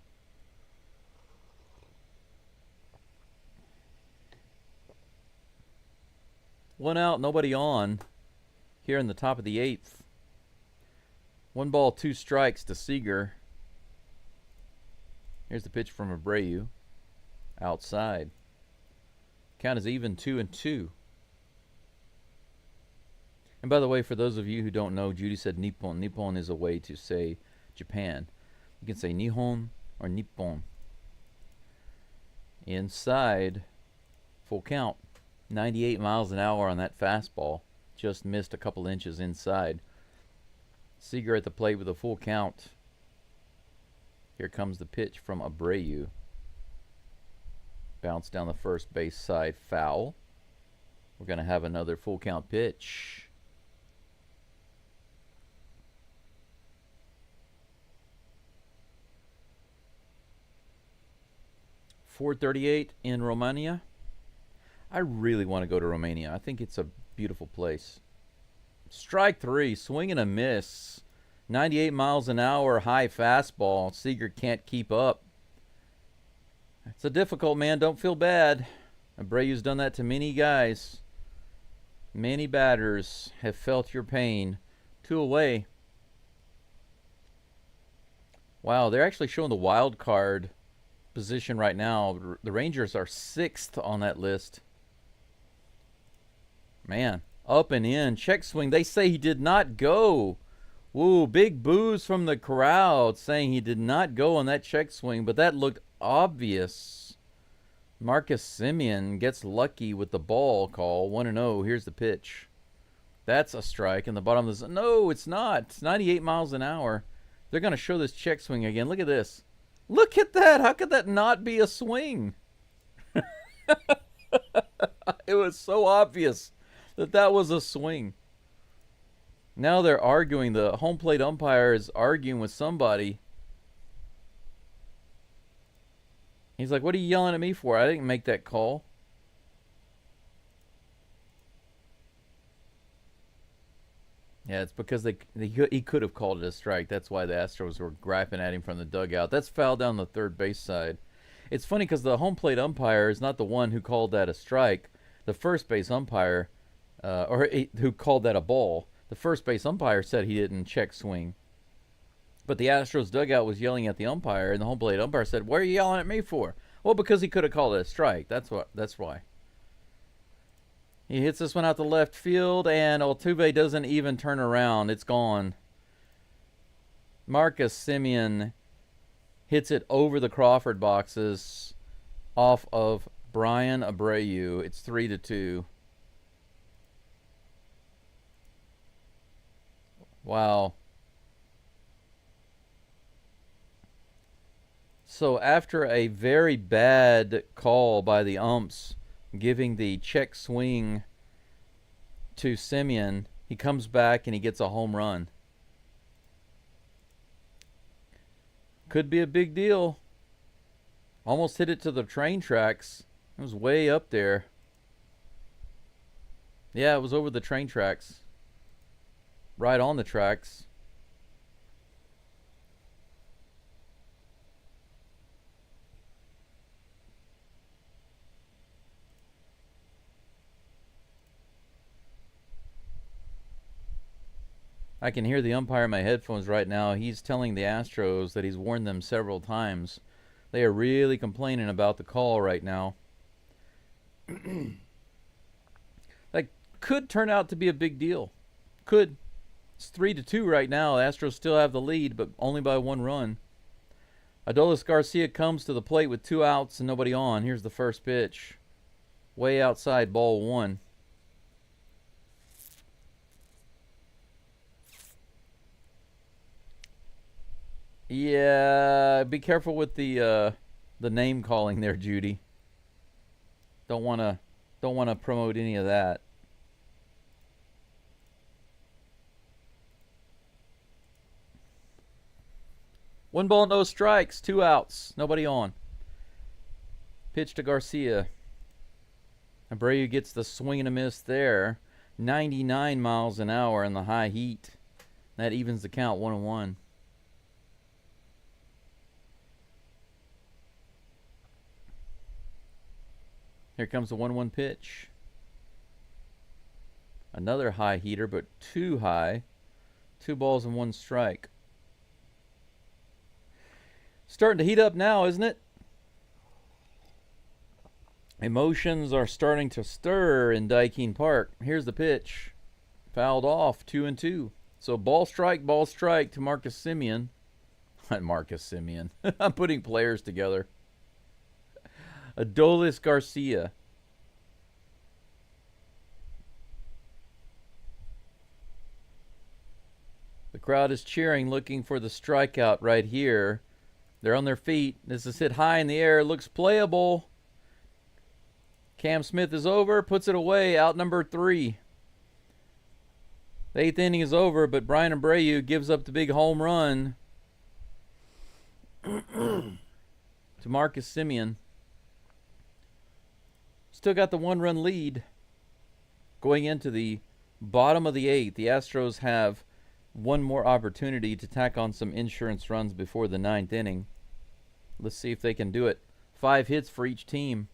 One out, nobody on. Here in the top of the 8th. 1 ball, 2 strikes to Seager. Here's the pitch from Abreu. Outside. Count is even, 2-2. And by the way, for those of you who don't know, Judy said Nippon. Nippon is a way to say Japan. You can say Nihon or Nippon. Inside, full count. 98 miles an hour on that fastball. Just missed a couple inches inside. Seager at the plate with a full count. Here comes the pitch from Abreu. Bounce down the first base side, foul. We're going to have another full count pitch. .438 in Romania. I really want to go to Romania. I think it's a beautiful place. Strike 3, swing and a miss. 98 miles an hour, high fastball. Seager can't keep up. It's a difficult, man. Don't feel bad. Abreu's done that to many guys. Many batters have felt your pain. 2 away. Wow, they're actually showing the wild card position right now. The Rangers are 6th on that list. Man, up and in. Check swing. They say he did not go. Woo, big boos from the crowd saying he did not go on that check swing, but that looked obvious. Marcus Semien gets lucky with the ball call. 1-0. Here's the pitch. That's a strike in the bottom of the... No, it's not. It's 98 miles an hour. They're going to show this check swing again. Look at this. Look at that. How could that not be a swing? It was so obvious. that was a swing. Now they're arguing. The home plate umpire is arguing with somebody. He's like, "What are you yelling at me for? I didn't make that call." Yeah, it's because he could have called it a strike. That's why the Astros were griping at him from the dugout. That's foul down the third base side. It's funny because the home plate umpire is not the one who called that a strike. The first base umpire, who called that a ball. The first base umpire said he didn't check swing. But the Astros dugout was yelling at the umpire, and the home plate umpire said, "What are you yelling at me for?" Well, because he could have called it a strike. That's why. He hits this one out to left field, and Altuve doesn't even turn around. It's gone. Marcus Semien hits it over the Crawford boxes off of Brian Abreu. It's 3-2. Wow. So after a very bad call by the umps, giving the check swing to Semien, he comes back and he gets a home run. Could be a big deal. Almost hit it to the train tracks. It was way up there. Yeah, it was over the train tracks. Right on the tracks. I can hear the umpire in my headphones right now. He's telling the Astros that he's warned them several times. They are really complaining about the call right now. That could turn out to be a big deal. Could. It's 3-2 right now. The Astros still have the lead, but only by 1 run. Adolis Garcia comes to the plate with 2 outs and nobody on. Here's the first pitch. Way outside, ball 1. Yeah, be careful with the name calling there, Judy. Don't wanna promote any of that. One ball, no strikes, 2 outs, nobody on. Pitch to Garcia. Abreu gets the swing and a miss there. 99 miles an hour in the high heat. That evens the count, 1-1. Here comes the 1-1 pitch. Another high heater, but too high. 2 balls and 1 strike. Starting to heat up now, isn't it? Emotions are starting to stir in Daikin Park. Here's the pitch. Fouled off, 2-2. So ball strike to Marcus Semien. Marcus Semien. I'm putting players together. Adolis Garcia. The crowd is cheering, looking for the strikeout right here. They're on their feet. This is hit high in the air. Looks playable. Cam Smith is over, puts it away, out number 3. The 8th inning is over, but Brian Abreu gives up the big home run to Marcus Semien. Still got the 1-run lead going into the bottom of the 8th. The Astros have one more opportunity to tack on some insurance runs before the 9th inning. Let's see if they can do it. 5 hits for each team,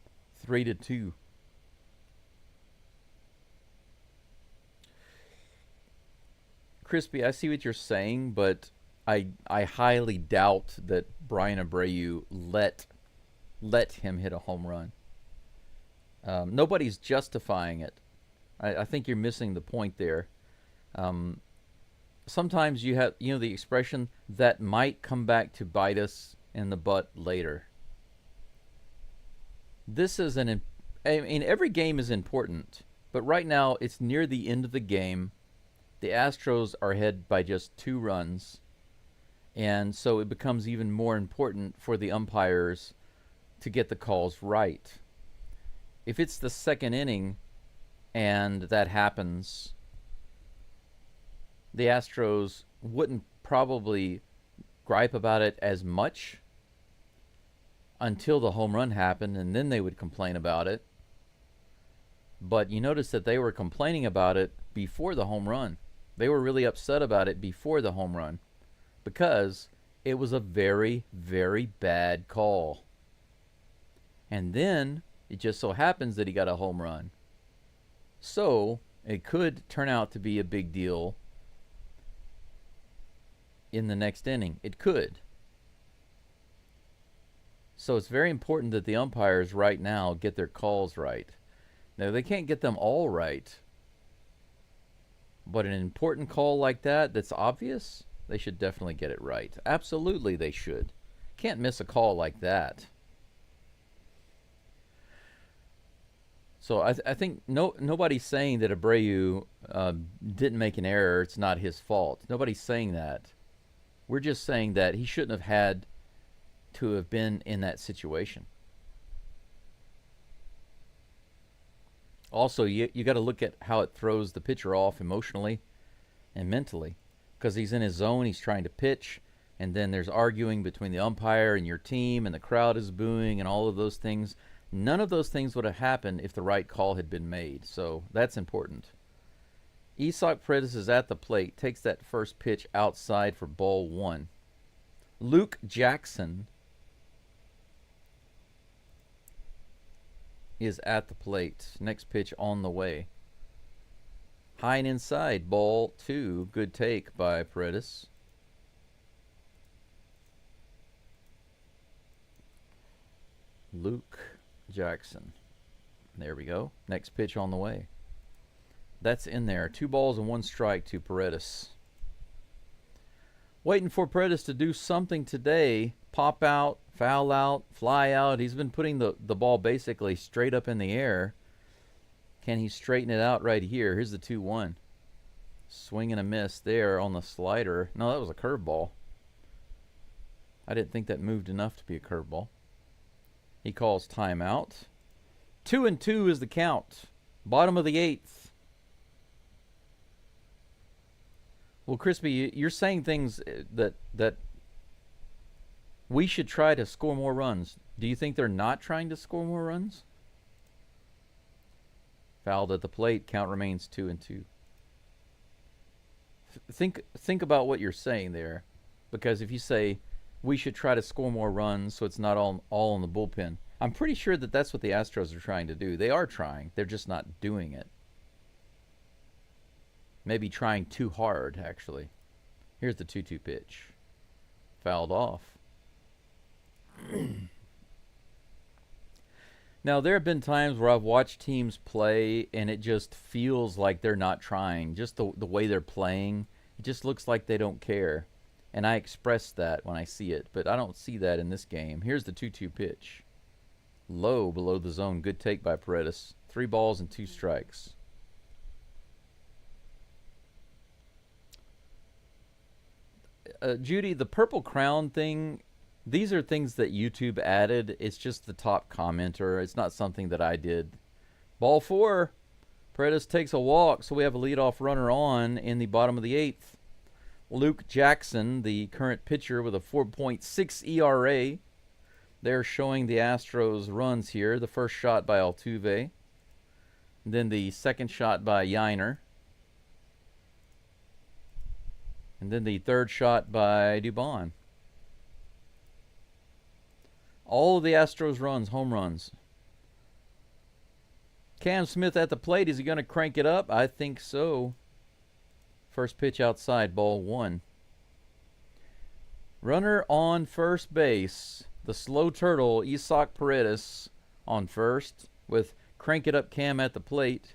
3-2. Crispy, I see what you're saying, but I highly doubt that Brian Abreu let him hit a home run. Nobody's justifying it. I think you're missing the point there. Sometimes you have, the expression that might come back to bite us in the butt later. This is every game is important, but right now it's near the end of the game. The Astros are ahead by just 2 runs, and so it becomes even more important for the umpires to get the calls right. If it's the 2nd inning and that happens, the Astros wouldn't probably gripe about it as much until the home run happened, and then they would complain about it. But you notice that they were complaining about it before the home run. They were really upset about it before the home run because it was a very, very bad call. And then it just so happens that he got a home run. So it could turn out to be a big deal in the next inning. It could. So it's very important that the umpires right now get their calls right. Now, they can't get them all right, but an important call like that that's obvious, they should definitely get it right. Absolutely they should. Can't miss a call like that. So I think nobody's saying that Abreu didn't make an error. It's not his fault. Nobody's saying that. We're just saying that he shouldn't have had to have been in that situation. Also, you got to look at how it throws the pitcher off emotionally and mentally, because he's in his zone, he's trying to pitch, and then there's arguing between the umpire and your team, and the crowd is booing and all of those things. None of those things would have happened if the right call had been made, so that's important. Isaac Paredes is at the plate, takes that first pitch outside for ball one. Luke Jackson is at the plate. Next pitch on the way. High and inside, ball two. Good take by Paredes. Luke Jackson. There we go. Next pitch on the way. That's in there. 2 balls and 1 strike to Paredes. Waiting for Paredes to do something today. Pop out, foul out, fly out. He's been putting the ball basically straight up in the air. Can he straighten it out right here? Here's the 2-1. Swing and a miss there on the slider. No, that was a curveball. I didn't think that moved enough to be a curveball. He calls timeout. 2-2 is the count. Bottom of the 8th. Well, Crispy, you're saying things that we should try to score more runs. Do you think they're not trying to score more runs? Fouled at the plate. Count remains 2-2. Think about what you're saying there, because if you say we should try to score more runs, so it's not all in the bullpen, I'm pretty sure that that's what the Astros are trying to do. They are trying. They're just not doing it. Maybe trying too hard, actually. Here's the 2-2 pitch. Fouled off. Now, there have been times where I've watched teams play, and it just feels like they're not trying. Just the way they're playing, it just looks like they don't care. And I express that when I see it, but I don't see that in this game. Here's the 2-2 pitch. Low below the zone. Good take by Paredes. 3 balls and 2 strikes. Judy, the Purple Crown thing, these are things that YouTube added. It's just the top commenter. It's not something that I did. Ball 4. Paredes takes a walk, so we have a leadoff runner on in the bottom of the 8th. Luke Jackson, the current pitcher with a 4.6 ERA. They're showing the Astros runs here. The first shot by Altuve. Then the second shot by Yiner. And then the third shot by Dubon. All of the Astros runs, home runs. Cam Smith at the plate. Is he going to crank it up? I think so. First pitch outside, ball 1. Runner on first base. The slow turtle, Isaac Paredes, on first with crank it up Cam at the plate.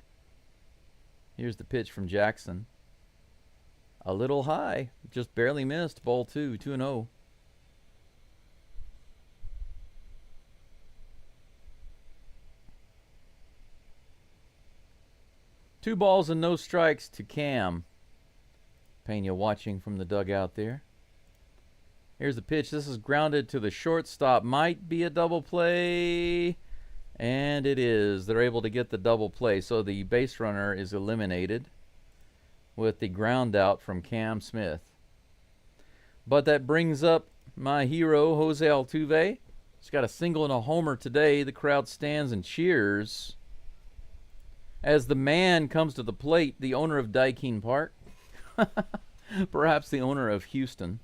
Here's the pitch from Jackson. A little high. Just barely missed. Ball 2, 2-0. Two balls and no strikes to Cam. Pena watching from the dugout there. Here's the pitch. This is grounded to the shortstop. Might be a double play. And it is. They're able to get the double play. So the base runner is eliminated with the ground out from Cam Smith. But that brings up my hero, Jose Altuve. He's got a single and a homer today. The crowd stands and cheers as the man comes to the plate, the owner of Daikin Park. Perhaps the owner of Houston.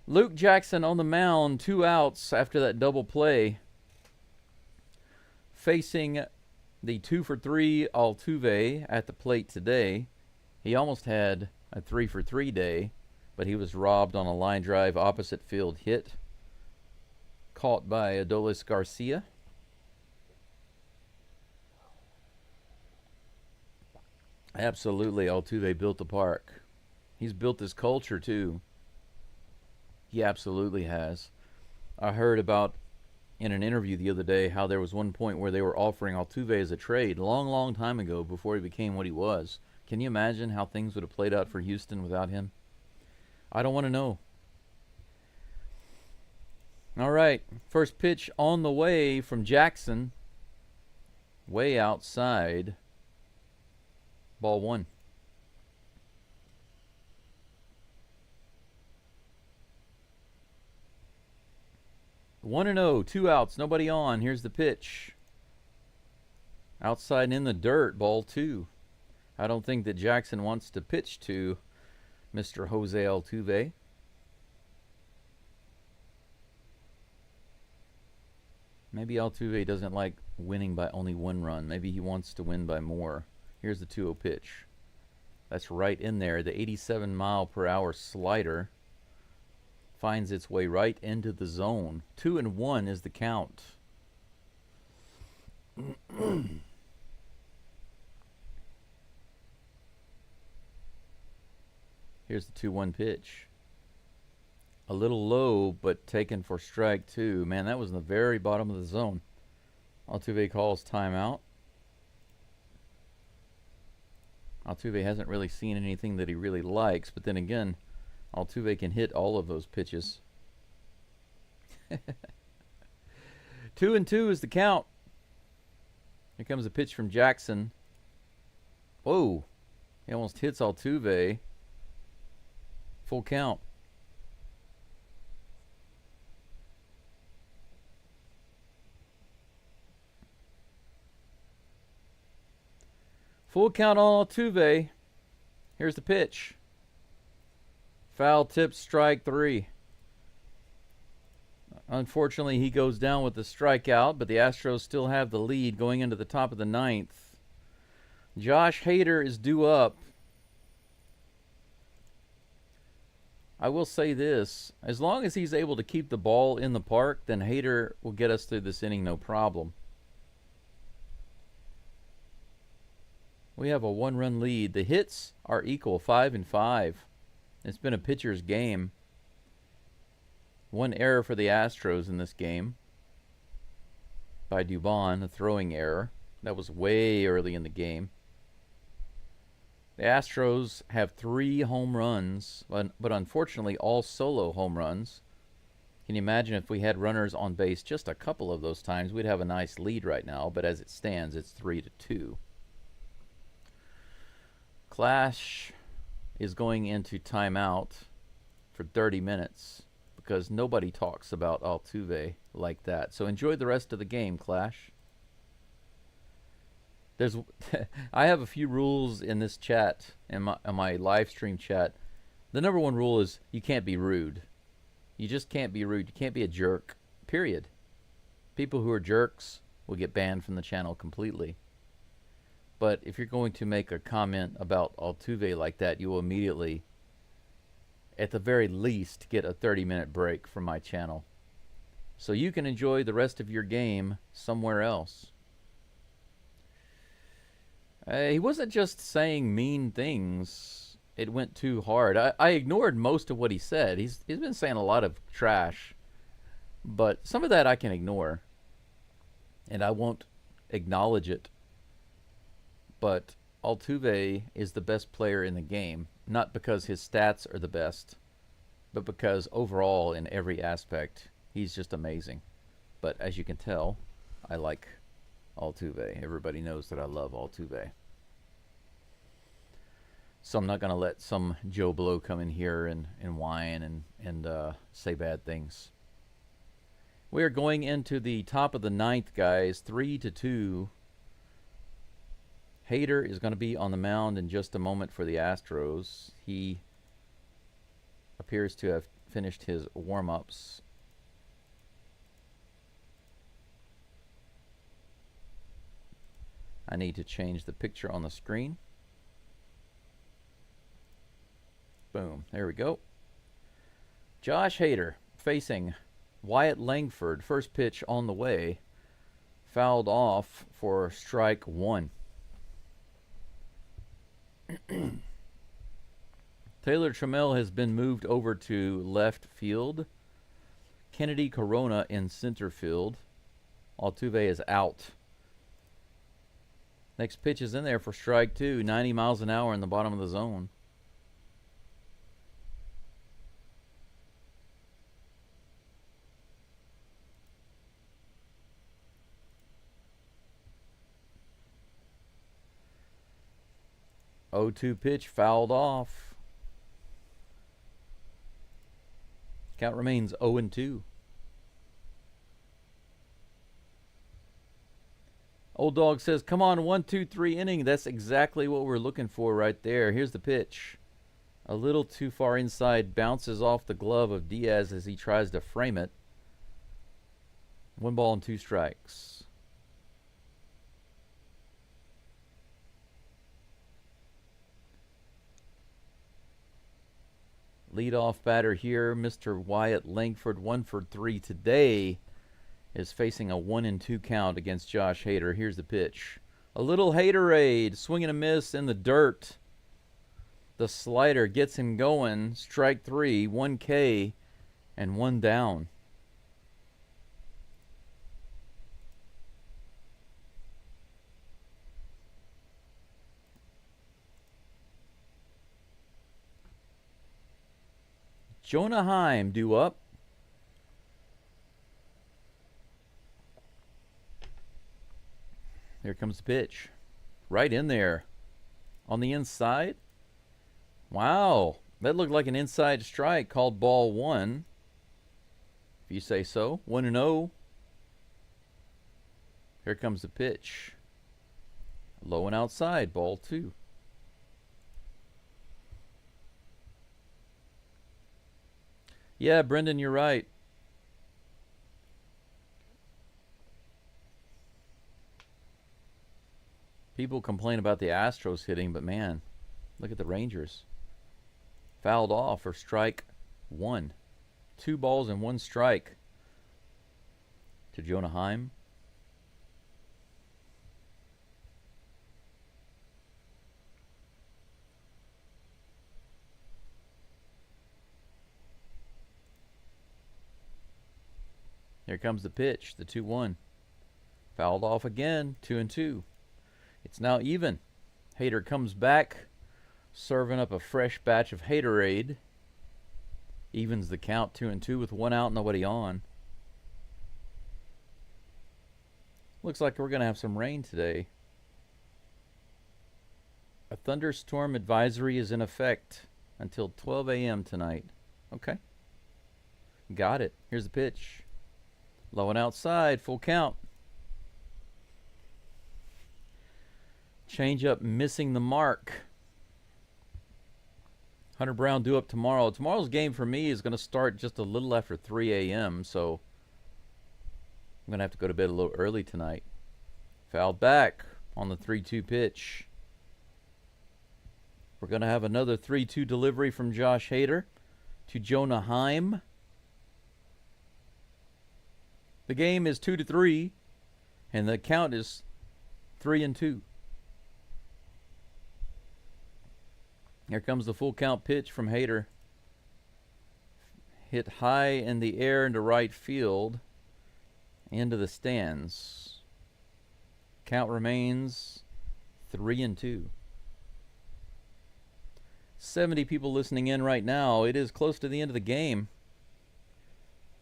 Luke Jackson on the mound, 2 outs after that double play. Facing the 2-for-3 Altuve at the plate today. He almost had a 3-for-3 day, but he was robbed on a line drive opposite field hit. Caught by Adolis Garcia. Absolutely, Altuve built the park. He's built this culture too. He absolutely has. I heard about in an interview the other day how there was one point where they were offering Altuve as a trade long time ago before he became what he was. Can you imagine how things would have played out for Houston without him? I don't want to know. All right, first pitch on the way from Jackson. Way outside. Ball 1. 1-0, 2 outs, nobody on. Here's the pitch. Outside and in the dirt, ball 2. I don't think that Jackson wants to pitch to Mr. Jose Altuve. Maybe Altuve doesn't like winning by only 1 run. Maybe he wants to win by more. Here's the 2-0 pitch. That's right in there. The 87-mile-per-hour slider finds its way right into the zone. 2-1 is the count. Here's the 2-1 pitch. A little low, but taken for strike 2. Man, that was in the very bottom of the zone. Altuve calls timeout. Altuve hasn't really seen anything that he really likes, but then again, Altuve can hit all of those pitches. 2-2 is the count. Here comes a pitch from Jackson. Whoa. He almost hits Altuve. Full count. Full count on Altuve. Here's the pitch. Foul tip, strike 3. Unfortunately, he goes down with the strikeout, but the Astros still have the lead going into the top of the 9th. Josh Hader is due up. I will say this. As long as he's able to keep the ball in the park, then Hader will get us through this inning no problem. We have a 1-run lead. The hits are equal, 5-5. It's been a pitcher's game. 1 error for the Astros in this game by Dubon, a throwing error. That was way early in the game. The Astros have 3 home runs, but unfortunately all solo home runs. Can you imagine if we had runners on base just a couple of those times, we'd have a nice lead right now, but as it stands, it's 3-2. Clash is going into timeout for 30 minutes because nobody talks about Altuve like that. So enjoy the rest of the game, Clash. There's I have a few rules in this chat, in my live stream chat. The number 1 rule is you can't be rude. You just can't be rude. You can't be a jerk, period. People who are jerks will get banned from the channel completely. But if you're going to make a comment about Altuve like that, you will immediately, at the very least, get a 30-minute break from my channel. So you can enjoy the rest of your game somewhere else. He wasn't just saying mean things. It went too hard. I ignored most of what he said. He's been saying a lot of trash. But some of that I can ignore. And I won't acknowledge it. But Altuve is the best player in the game, not because his stats are the best, but because overall in every aspect, he's just amazing. But as you can tell, I like Altuve. Everybody knows that I love Altuve. So I'm not going to let some Joe Blow come in here and whine and say bad things. We are going into the top of the ninth, guys. 3-2. Hader is going to be on the mound in just a moment for the Astros. He appears to have finished his warm-ups. I need to change the picture on the screen. Boom. There we go. Josh Hader facing Wyatt Langford. First pitch on the way. Fouled off for strike one. Taylor Trammell has been moved over to left field. Kennedy Corona in center field. Altuve is out. Next pitch is in there for strike two. 90 miles an hour in the bottom of the zone. Oh-2 pitch fouled off. Count remains 0-2. Old Dog says, come on, 1, 2, 3 inning. That's exactly what we're looking for right there. Here's the pitch. A little too far inside. Bounces off the glove of Diaz as he tries to frame it. 1 ball and 2 strikes. Leadoff batter here, Mr. Wyatt Langford, 1 for 3 today, is facing a 1-2 count against Josh Hader. Here's the pitch. A little Haderade, swing and a miss in the dirt. The slider gets him going. Strike 3, 1 K, and 1 down. Jonah Heim due up. Here comes the pitch. Right in there. On the inside. Wow. That looked like an inside strike called ball 1. If you say so. 1-0. Here comes the pitch. Low and outside. Ball 2. Yeah, Brendan, you're right. People complain about the Astros hitting, but man, look at the Rangers. Fouled off for strike 1. 2 balls and 1 strike to Jonah Heim. Here comes the pitch, the 2-1. Fouled off again, 2-2. It's now even. Hader comes back, serving up a fresh batch of Haderade. Evens the count, 2-2 with 1 out, nobody on. Looks like we're going to have some rain today. A thunderstorm advisory is in effect until 12 a.m. tonight. Okay. Got it. Here's the pitch. Low and outside, full count. Change up missing the mark. Hunter Brown due up tomorrow. Tomorrow's game for me is going to start just a little after 3 a.m. So I'm going to have to go to bed a little early tonight. Fouled back on the 3-2 pitch. We're going to have another 3-2 delivery from Josh Hader to Jonah Heim. The game is 2-3, and the count is 3-2. Here comes the full count pitch from Hader. Hit high in the air into right field, into the stands. Count remains 3-2. 70 people listening in right now. It is close to the end of the game.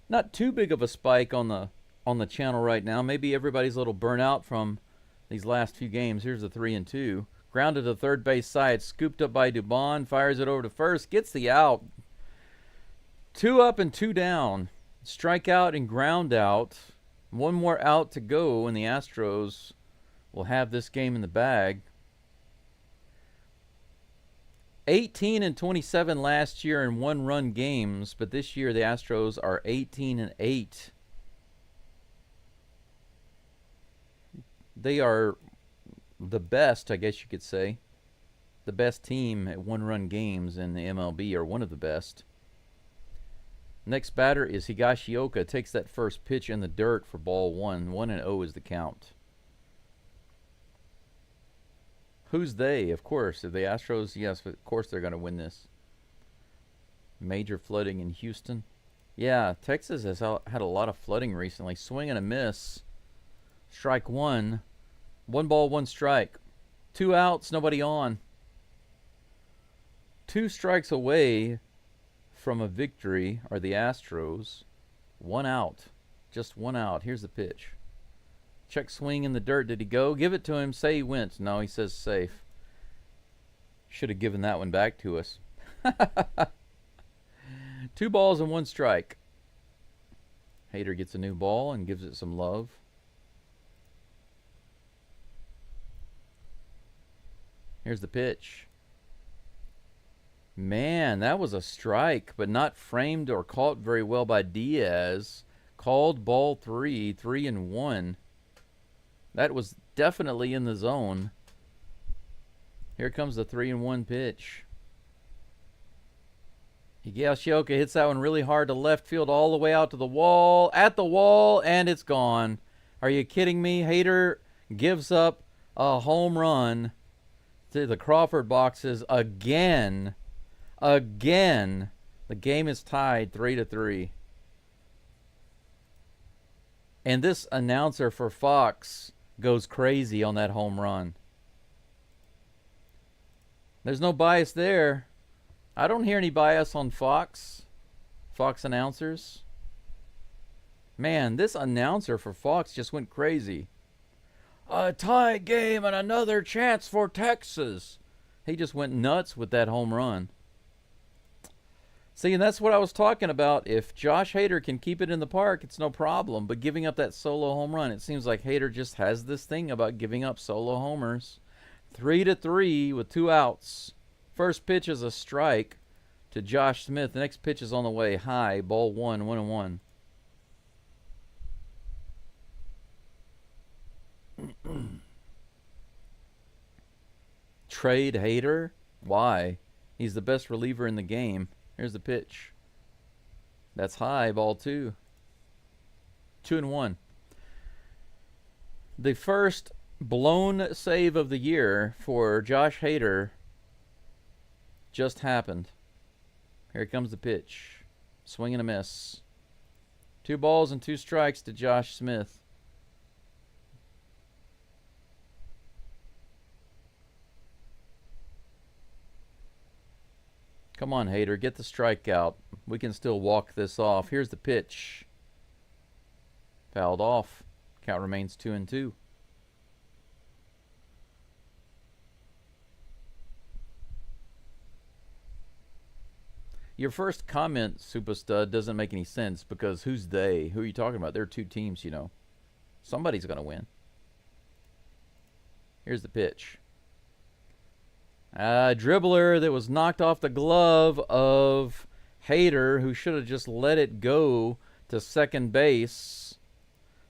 Not too big of a spike on the channel right now. Maybe everybody's a little burnt out from these last few games. Here's the 3-2. Grounded to third base side. Scooped up by Dubon. Fires it over to first. Gets the out. 2 up and 2 down. Strikeout and ground out. One more out to go, and the Astros will have this game in the bag. 18-27 last year in one-run games, but this year the Astros are 18-8. They are the best, I guess you could say. The best team at one-run games in the MLB, or one of the best. Next batter is Higashioka. Takes that first pitch in the dirt for ball 1. 1-0 is the count. Who's they? Of course. Are the Astros? Yes, of course they're going to win this. Major flooding in Houston. Yeah, Texas has had a lot of flooding recently. Swing and a miss. Strike 1. 1 ball, 1 strike. 2 outs, nobody on. 2 strikes away from a victory are the Astros. 1 out. Just 1 out. Here's the pitch. Check swing in the dirt. Did he go? Give it to him. Say he went. No, he says safe. Should have given that one back to us. 2 balls and 1 strike. Hader gets a new ball and gives it some love. Here's the pitch. Man, that was a strike, but not framed or caught very well by Diaz. Called ball 3, 3-1. That was definitely in the zone. Here comes the 3-1 pitch. Higashioka hits that one really hard to left field, all the way out to the wall, at the wall, and it's gone. Are you kidding me? Hader gives up a home run to the Crawford boxes again. Again. The game is tied 3-3. And this announcer for Fox goes crazy on that home run. There's no bias there. I don't hear any bias on Fox announcers. Man, this announcer for Fox just went crazy. A tie game and another chance for Texas. He just went nuts with that home run. See, and that's what I was talking about. If Josh Hader can keep it in the park, it's no problem. But giving up that solo home run, it seems like Hader just has this thing about giving up solo homers. 3-3 with 2 outs. First pitch is a strike to Josh Smith. The next pitch is on the way. High, ball 1, 1-1. Trade Hader? Why? He's the best reliever in the game. Here's the pitch. That's high, ball 2. 2-1. The first blown save of the year for Josh Hader just happened. Here comes the pitch. Swing and a miss. 2 balls and 2 strikes to Josh Smith. Come on, Hader, get the strikeout. We can still walk this off. Here's the pitch. Fouled off. Count remains 2-2. Your first comment, Superstud, doesn't make any sense because who's they? Who are you talking about? There are 2 teams, you know. Somebody's going to win. Here's the pitch. A dribbler that was knocked off the glove of Hader, who should have just let it go to second base.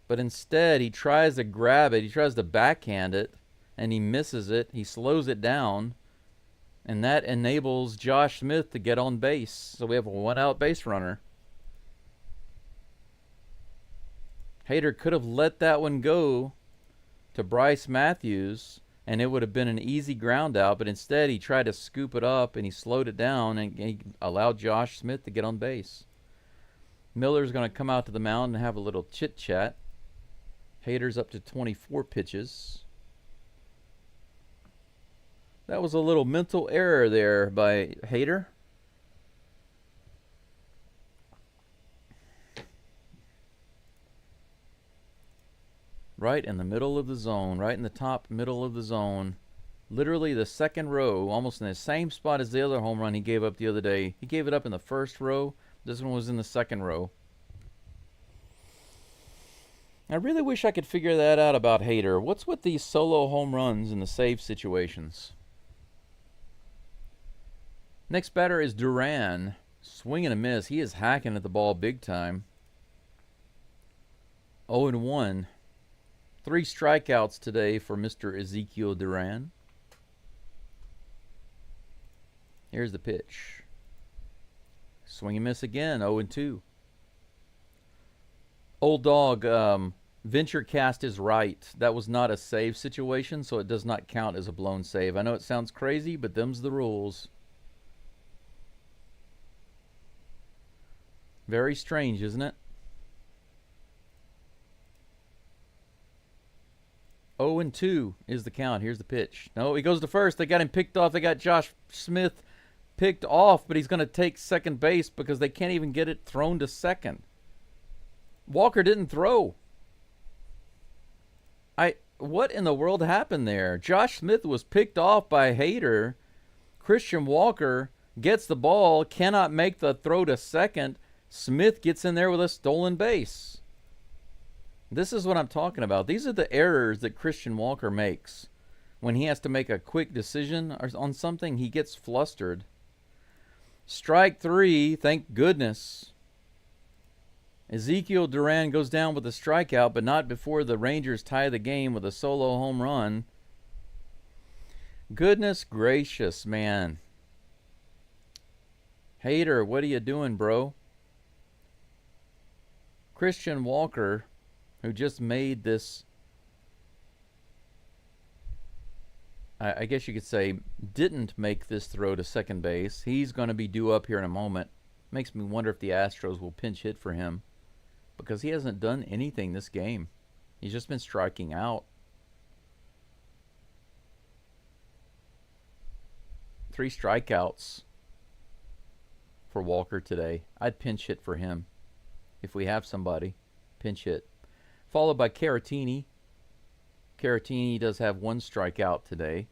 But instead, he tries to grab it. He tries to backhand it, and he misses it. He slows it down, and that enables Josh Smith to get on base. So we have a 1-out base runner. Hader could have let that one go to Bryce Matthews, and it would have been an easy ground out, but instead he tried to scoop it up, and he slowed it down, and he allowed Josh Smith to get on base. Miller's going to come out to the mound and have a little chit-chat. Hader's up to 24 pitches. That was a little mental error there by Hader. Right in the middle of the zone, right in the top middle of the zone. Literally the second row, almost in the same spot as the other home run he gave up the other day. He gave it up in the first row. This one was in the second row. I really wish I could figure that out about Hader. What's with these solo home runs in the save situations? Next batter is Duran. Swing and a miss. He is hacking at the ball big time. 0-1. 3 strikeouts today for Mr. Ezekiel Duran. Here's the pitch. Swing and miss again. 0-2. Old dog, VentureCast is right. That was not a save situation, so it does not count as a blown save. I know it sounds crazy, but them's the rules. Very strange, isn't it? 0-2 is the count. Here's the pitch. No, he goes to first. They got him picked off. They got Josh Smith picked off, but he's going to take second base because they can't even get it thrown to second. Walker didn't throw. What in the world happened there? Josh Smith was picked off by Hader. Christian Walker gets the ball, cannot make the throw to second. Smith gets in there with a stolen base. This is what I'm talking about. These are the errors that Christian Walker makes. When he has to make a quick decision on something, he gets flustered. Strike 3, thank goodness. Ezekiel Duran goes down with a strikeout, but not before the Rangers tie the game with a solo home run. Goodness gracious, man. Hader, what are you doing, bro? Christian Walker, who just made this, I guess you could say, didn't make this throw to second base. He's going to be due up here in a moment. Makes me wonder if the Astros will pinch hit for him, because he hasn't done anything this game. He's just been striking out. 3 strikeouts for Walker today. I'd pinch hit for him if we have somebody. Pinch hit. Followed by Caratini. Caratini does have 1 strikeout today.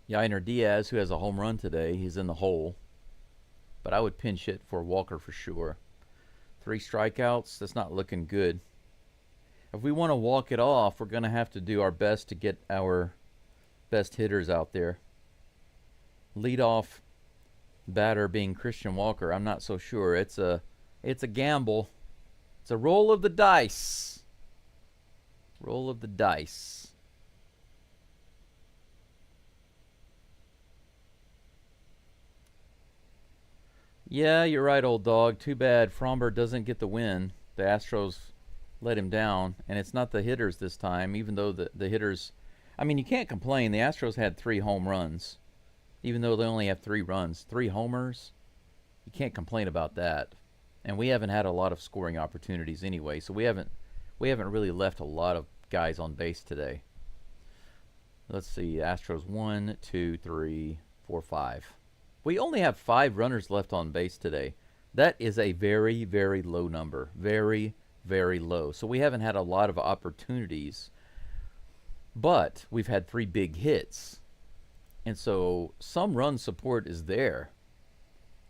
Yainer Diaz, who has a home run today, he's in the hole. But I would pinch hit for Walker for sure. 3 strikeouts, that's not looking good. If we want to walk it off, we're going to have to do our best to get our best hitters out there. Leadoff batter being Christian Walker, I'm not so sure. It's a gamble. It's a roll of the dice. Roll of the dice. Yeah, you're right, old dog. Too bad Fromber doesn't get the win. The Astros let him down, and it's not the hitters this time, even though the hitters... I mean, you can't complain. The Astros had 3 home runs, even though they only have 3 runs. 3 homers. You can't complain about that. And we haven't had a lot of scoring opportunities anyway, so we haven't really left a lot of guys on base today. Let's see, Astros 1, 2, 3, 4, 5. We only have 5 runners left on base today. That is a very, very low number. Very, very low. So we haven't had a lot of opportunities, but we've had 3 big hits. And so some run support is there.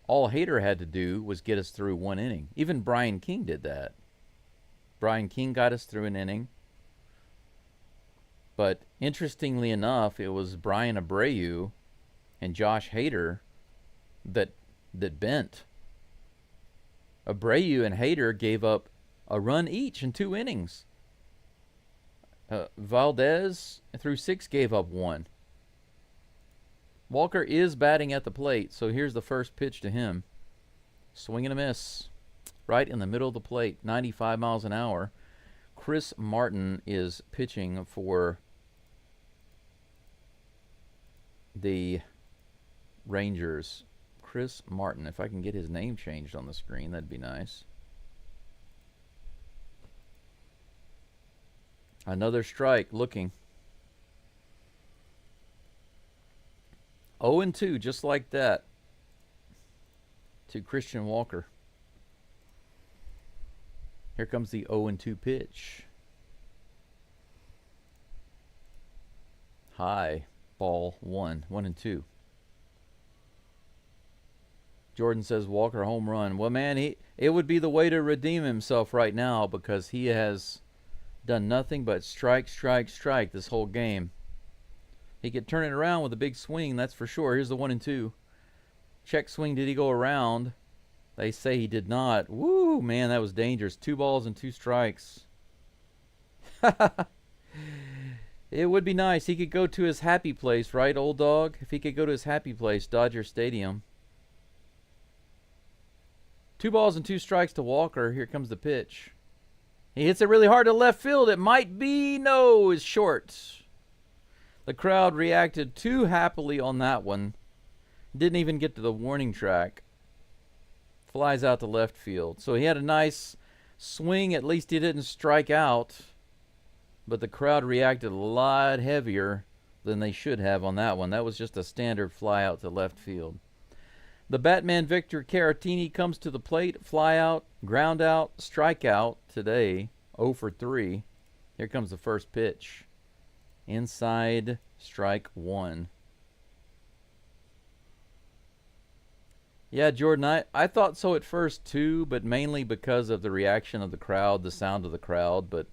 All Hader had to do was get us through 1 inning. Even Brian King did that. Brian King got us through an inning. But interestingly enough, it was Brian Abreu and Josh Hader that bent. Abreu and Hader gave up a run each in 2 innings. Valdez through 6 gave up 1. Walker is batting at the plate, so here's the first pitch to him. Swing and a miss. Right in the middle of the plate, 95 miles an hour. Chris Martin is pitching for the Rangers. Chris Martin. If I can get his name changed on the screen, that'd be nice. Another strike looking. 0-2, just like that, to Christian Walker. Here comes the 0-2 pitch. High, ball 1, 1-2. Jordan says Walker home run. Well, man, it would be the way to redeem himself right now, because he has done nothing but strike, strike, strike this whole game. He could turn it around with a big swing, that's for sure. Here's the 1-2. Check swing. Did he go around? They say he did not. Woo, man, that was dangerous. 2 balls and 2 strikes. It would be nice. He could go to his happy place, right, old dog? If he could go to his happy place, Dodger Stadium. 2 balls and 2 strikes to Walker. Here comes the pitch. He hits it really hard to left field. It might be, no, it's short. The crowd reacted too happily on that one. Didn't even get to the warning track. Flies out to left field. So he had a nice swing. At least he didn't strike out. But the crowd reacted a lot heavier than they should have on that one. That was just a standard fly out to left field. The Batman Victor Caratini comes to the plate. Fly out, ground out, strikeout today. 0 for 3. Here comes the first pitch. Inside, strike 1. Yeah, Jordan, I thought so at first too, but mainly because of the reaction of the crowd, the sound of the crowd, but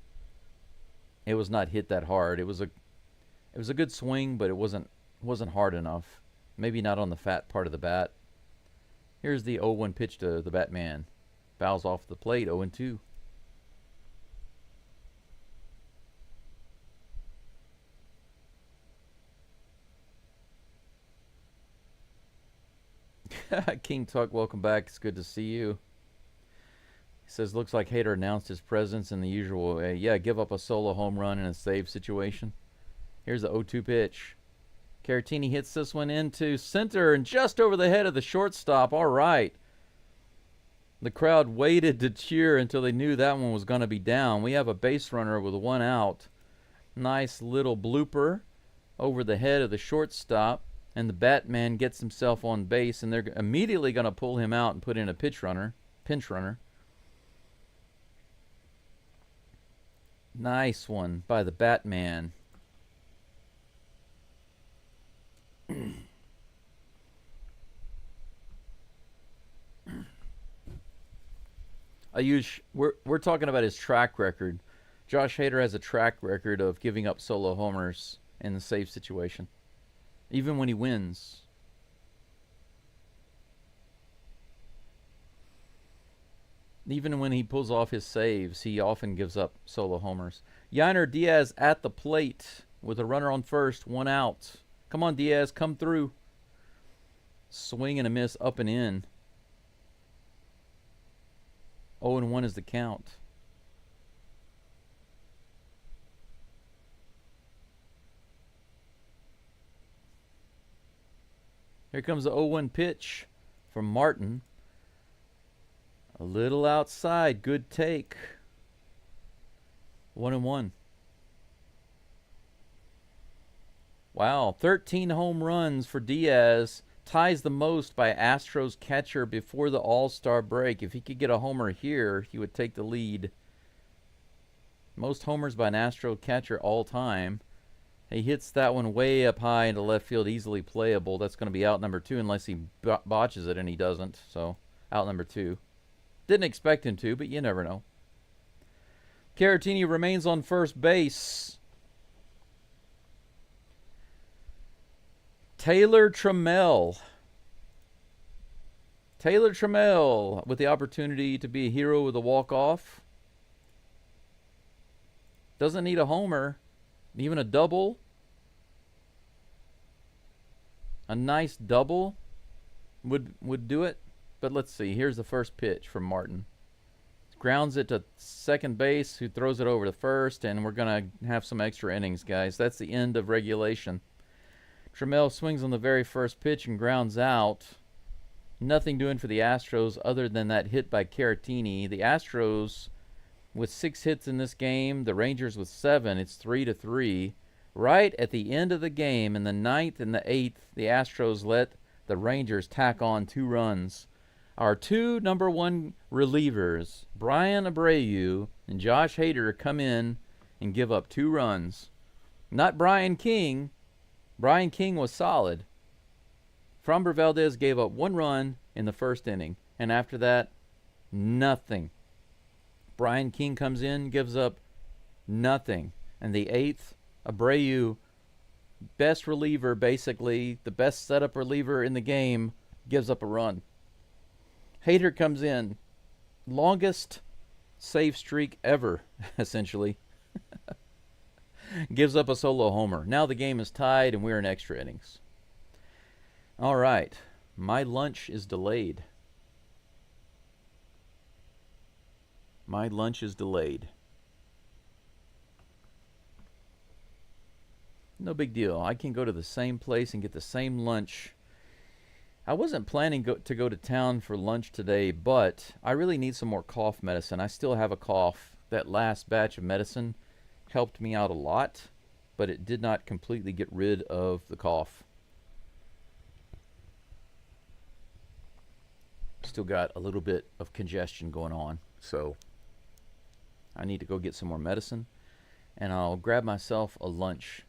it was not hit that hard. It was a good swing, but it wasn't hard enough. Maybe not on the fat part of the bat. Here's the 0-1 pitch to the Batman. Fouls off the plate, 0-2. King Tuck, welcome back. It's good to see you. He says, looks like Hader announced his presence in the usual way. Yeah, give up a solo home run in a save situation. Here's the 0-2 pitch. Caratini hits this one into center and just over the head of the shortstop. All right. The crowd waited to cheer until they knew that one was going to be down. We have a base runner with 1 out. Nice little blooper over the head of the shortstop. And the Batman gets himself on base, and they're immediately going to pull him out and put in a pinch runner. Nice one by the Batman. We're talking about his track record. Josh Hader has a track record of giving up solo homers in the save situation. Even when he wins. Even when he pulls off his saves, he often gives up solo homers. Yainer Diaz at the plate with a runner on first, 1 out. Come on, Diaz, come through. Swing and a miss, up and in. 0-1 is the count. Here comes the 0-1 pitch from Martin. A little outside. Good take. 1-1. Wow. 13 home runs for Diaz. Ties the most by Astros catcher before the All-Star break. If he could get a homer here, he would take the lead. Most homers by an Astro catcher all time. He hits that one way up high into left field, easily playable. That's going to be out number 2 unless he botches it, and he doesn't. So, out number 2. Didn't expect him to, but you never know. Caratini remains on first base. Taylor Trammell. Taylor Trammell with the opportunity to be a hero with a walk-off. Doesn't need a homer. Even a double. A nice double would do it. But let's see. Here's the first pitch from Martin. Grounds it to second base, who throws it over to first, and we're going to have some extra innings, guys. That's the end of regulation. Trammell swings on the very first pitch and grounds out. Nothing doing for the Astros other than that hit by Caratini. The Astros with 6 hits in this game. The Rangers with 7. It's 3-3. Right at the end of the game, in the 9th and the 8th, the Astros let the Rangers tack on 2 runs. Our 2 number 1 relievers, Brian Abreu and Josh Hader, come in and give up 2 runs. Not Brian King. Brian King was solid. Framber Valdez gave up 1 run in the first inning, and after that, nothing. Brian King comes in, gives up nothing. And the 8th, Abreu, best reliever, basically, the best setup reliever in the game, gives up a run. Hader comes in, longest save streak ever, essentially. Gives up a solo homer. Now the game is tied and we're in extra innings. All right, my lunch is delayed. My lunch is delayed. No big deal. I can go to the same place and get the same lunch. I wasn't planning to go to town for lunch today, but I really need some more cough medicine. I still have a cough. That last batch of medicine helped me out a lot, but it did not completely get rid of the cough. Still got a little bit of congestion going on, so I need to go get some more medicine, and I'll grab myself a lunch.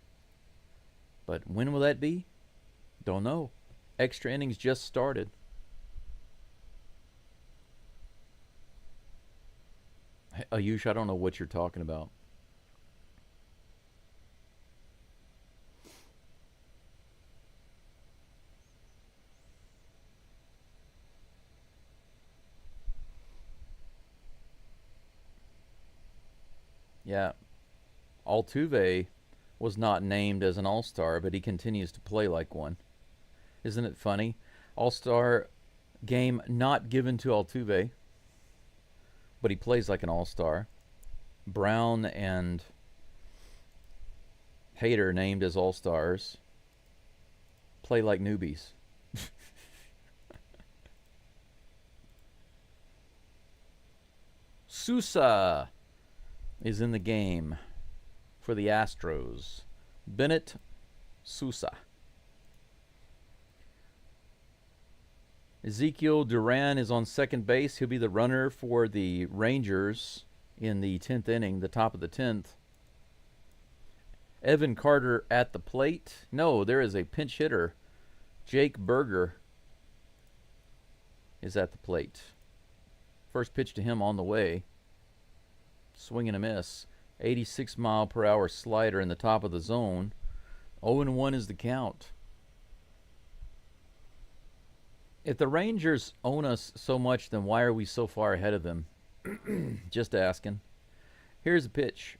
But when will that be? Don't know. Extra innings just started. Ayush, I don't know what you're talking about. Yeah. Altuve was not named as an all-star, but he continues to play like one. Isn't it funny? All-star game not given to Altuve, but he plays like an all-star. Brown and Hader named as all-stars. Play like newbies. Sousa is in the game for the Astros. Bennett Sousa. Ezekiel Duran is on second base. He'll be the runner for the Rangers in the 10th inning, the top of the 10th. Evan Carter at the plate. No, there is a pinch hitter. Jake Berger is at the plate. First pitch to him on the way. Swing and a miss. 86-mile-per-hour slider in the top of the zone. 0-1 is the count. If the Rangers own us so much, then why are we so far ahead of them? Just asking. Here's a pitch.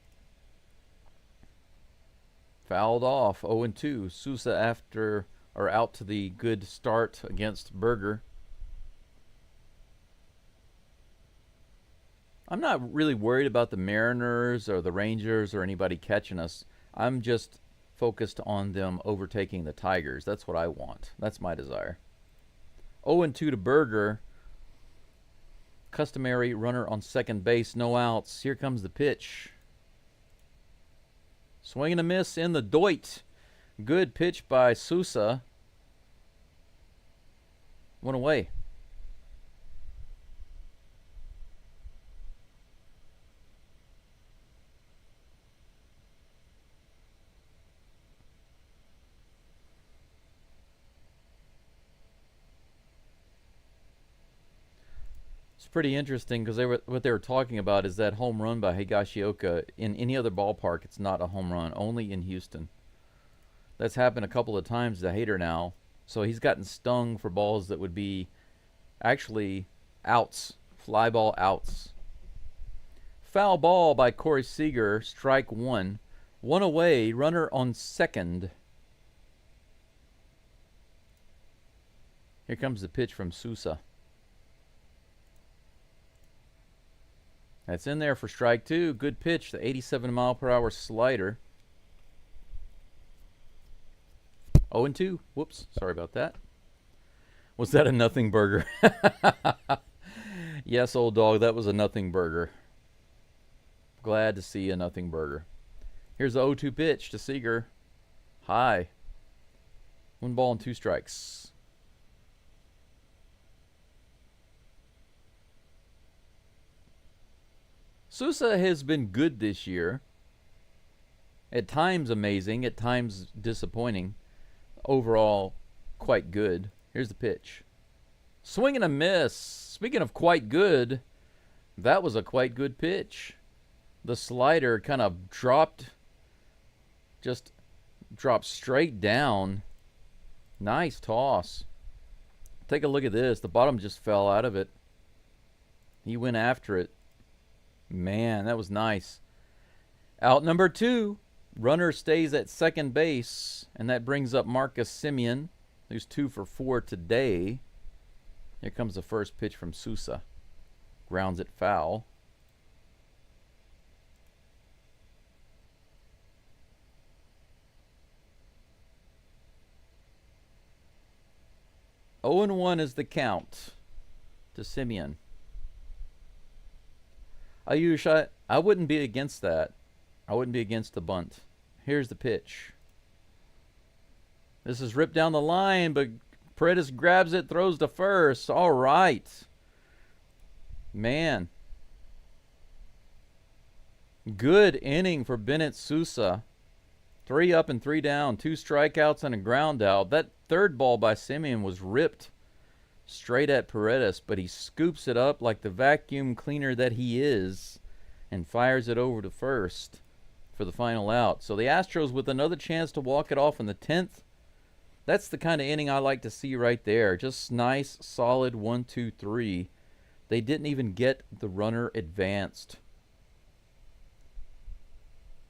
Fouled off. 0-2. Sousa after or out to the good start against Berger. I'm not really worried about the Mariners or the Rangers or anybody catching us. I'm just focused on them overtaking the Tigers. That's what I want. That's my desire. 0-2 to Berger. Customary runner on second base. No outs. Here comes the pitch. Swing and a miss in the Doit. Good pitch by Sousa. One away. It's pretty interesting because what they were talking about is that home run by Higashioka. In any other ballpark, it's not a home run, only in Houston. That's happened a couple of times to Hader now. So he's gotten stung for balls that would be actually outs, fly ball outs. Foul ball by Corey Seager, strike one. One away, runner on second. Here comes the pitch from Sousa. That's in there for strike two. Good pitch, the 87-mile-per-hour slider. 0-2. Whoops, sorry about that. Was that a nothing burger? Yes, old dog, that was a nothing burger. Glad to see a nothing burger. Here's the 0-2 pitch to Seager. High. 1 ball and 2 strikes. Sousa has been good this year. At times amazing, at times disappointing. Overall, quite good. Here's the pitch. Swing and a miss. Speaking of quite good, that was a quite good pitch. The slider kind of dropped straight down. Nice toss. Take a look at this. The bottom just fell out of it. He went after it. Man, that was nice. Out number 2. Runner stays at second base, and that brings up Marcus Semien, who's 2 for 4 today. Here comes the first pitch from Sousa. Grounds it foul. Oh and 1 is the count to Semien. Ayush, I wouldn't be against that. I wouldn't be against the bunt. Here's the pitch. This is ripped down the line, but Paredes grabs it, throws to first. All right. Man. Good inning for Bennett Sousa. 3 up and 3 down, 2 strikeouts and a ground out. That third ball by Semien was ripped straight at Paredes, but he scoops it up like the vacuum cleaner that he is and fires it over to first for the final out. So the Astros with another chance to walk it off in the 10th. That's the kind of inning I like to see right there. Just nice, solid 1, 2, 3. They didn't even get the runner advanced.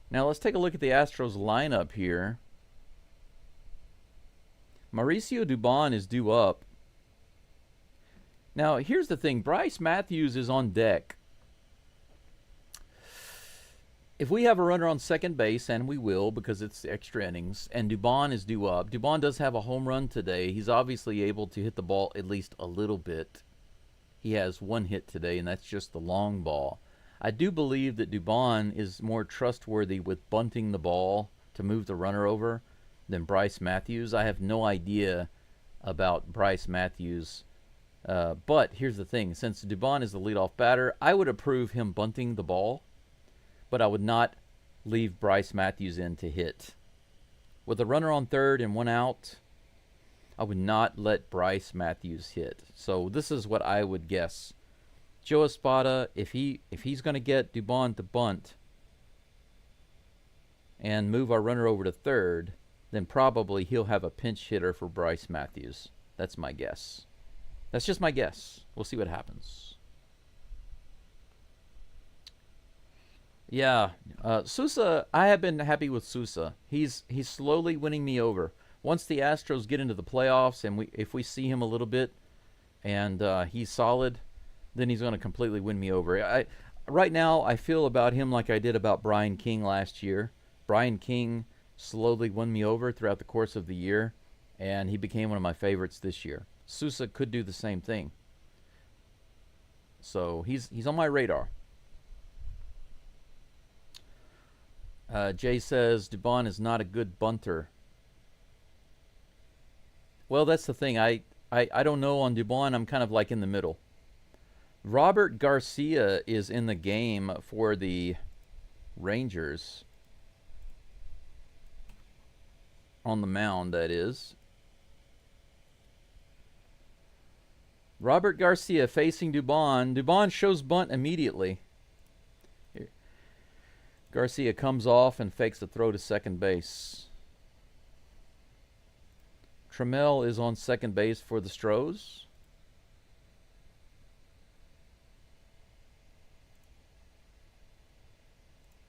Now let's take a look at the Astros lineup here. Mauricio Dubon is due up. Now here's the thing. Bryce Matthews is on deck. If we have a runner on second base, and we will because it's extra innings, and Dubon is due up, Dubon does have a home run today. He's obviously able to hit the ball at least a little bit. He has 1 hit today, and that's just the long ball. I do believe that Dubon is more trustworthy with bunting the ball to move the runner over than Bryce Matthews. I have no idea about Bryce Matthews. But here's the thing. Since Dubon is the leadoff batter, I would approve him bunting the ball, but I would not leave Bryce Matthews in to hit. With a runner on third and 1 out, I would not let Bryce Matthews hit. So this is what I would guess. Joe Espada, if he's going to get Dubon to bunt and move our runner over to third, then probably he'll have a pinch hitter for Bryce Matthews. That's my guess. That's just my guess. We'll see what happens. Yeah, Sousa, I have been happy with Sousa. He's slowly winning me over. Once the Astros get into the playoffs and if we see him a little bit and he's solid, then he's going to completely win me over. Right now, I feel about him like I did about Brian King last year. Brian King slowly won me over throughout the course of the year, and he became one of my favorites this year. Sousa could do the same thing. So he's on my radar. Jay says Dubon is not a good bunter. Well, that's the thing. I don't know on Dubon. I'm kind of like in the middle. Robert Garcia is in the game for the Rangers. On the mound, that is. Robert Garcia facing Dubon. Dubon shows bunt immediately. Here. Garcia comes off and fakes a throw to second base. Trammell is on second base for the Stros.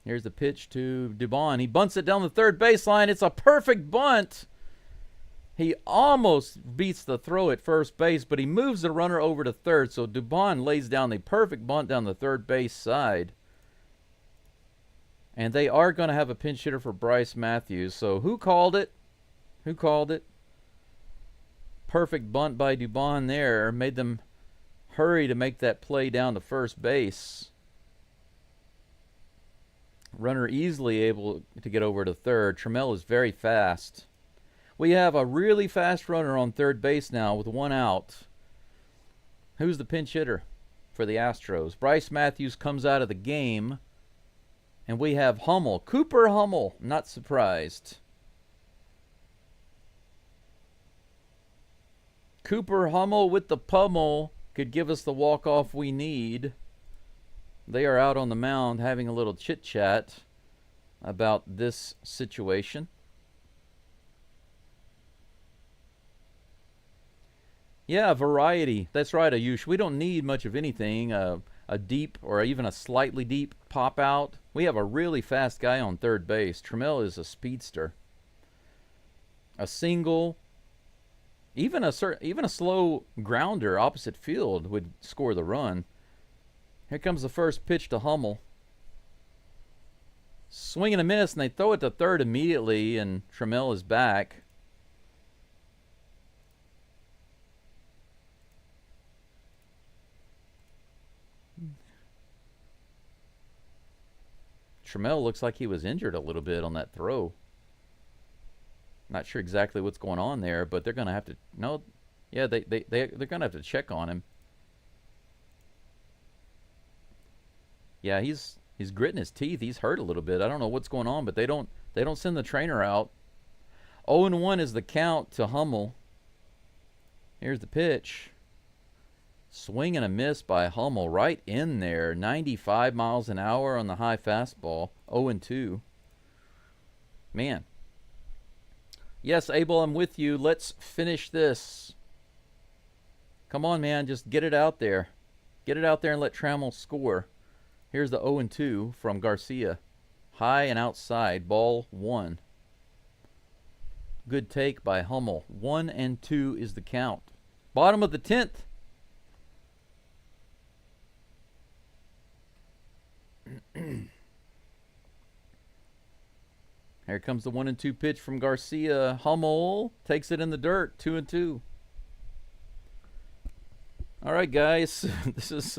Here's the pitch to Dubon. He bunts it down the third baseline. It's a perfect bunt. He almost beats the throw at first base, but he moves the runner over to third. So Dubon lays down the perfect bunt down the third base side. And they are going to have a pinch hitter for Bryce Matthews. So who called it? Who called it? Perfect bunt by Dubon there. Made them hurry to make that play down to first base. Runner easily able to get over to third. Trammell is very fast. We have a really fast runner on third base now with one out. Who's the pinch hitter for the Astros? Bryce Matthews comes out of the game. And we have Hummel. Cooper Hummel. Not surprised. Cooper Hummel with the pummel could give us the walk-off we need. They are out on the mound having a little chit-chat about this situation. Yeah, variety. That's right, Ayush. We don't need much of anything. A deep or even a slightly deep pop out. We have a really fast guy on third base. Trammell is a speedster. A single, even a slow grounder opposite field would score the run. Here comes the first pitch to Hummel. Swing and a miss, and they throw it to third immediately, and Trammell is back. Trammell looks like he was injured a little bit on that throw. Not sure exactly what's going on there, but they're going to have to... No, yeah, they're going to have to check on him. Yeah, he's gritting his teeth. He's hurt a little bit. I don't know what's going on, but they don't send the trainer out. 0-1 is the count to Hummel. Here's the pitch. Swing and a miss by Hummel right in there. 95 miles an hour on the high fastball. 0-2. Man. Yes, Abel, I'm with you. Let's finish this. Come on, man. Just get it out there. Get it out there and let Trammell score. Here's the 0-2 from Garcia. High and outside. Ball 1. Good take by Hummel. 1-2 is the count. Bottom of the 10th. Here comes the 1-2 pitch from Garcia. Hummel takes it in the dirt. 2-2. All right, guys. This is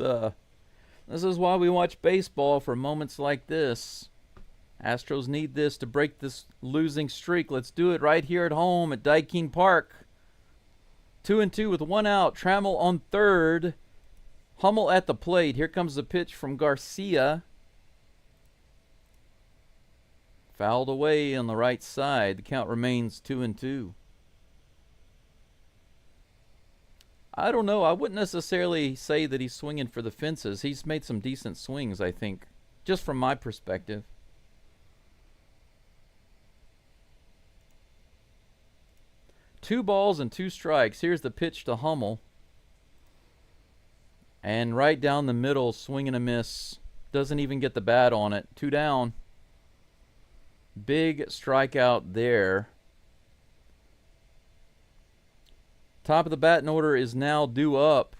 why we watch baseball, for moments like this. Astros need this to break this losing streak. Let's do it right here at home at Daikin Park. 2-2 with one out. Trammell on third. Hummel at the plate. Here comes the pitch from Garcia. Fouled away on the right side. The count remains 2-2. I don't know. I wouldn't necessarily say that he's swinging for the fences. He's made some decent swings, I think, just from my perspective. Two balls and 2 strikes. Here's the pitch to Hummel. And right down the middle, swing and a miss. Doesn't even get the bat on it. 2 down. Big strikeout there. Top of the batting order is now due up.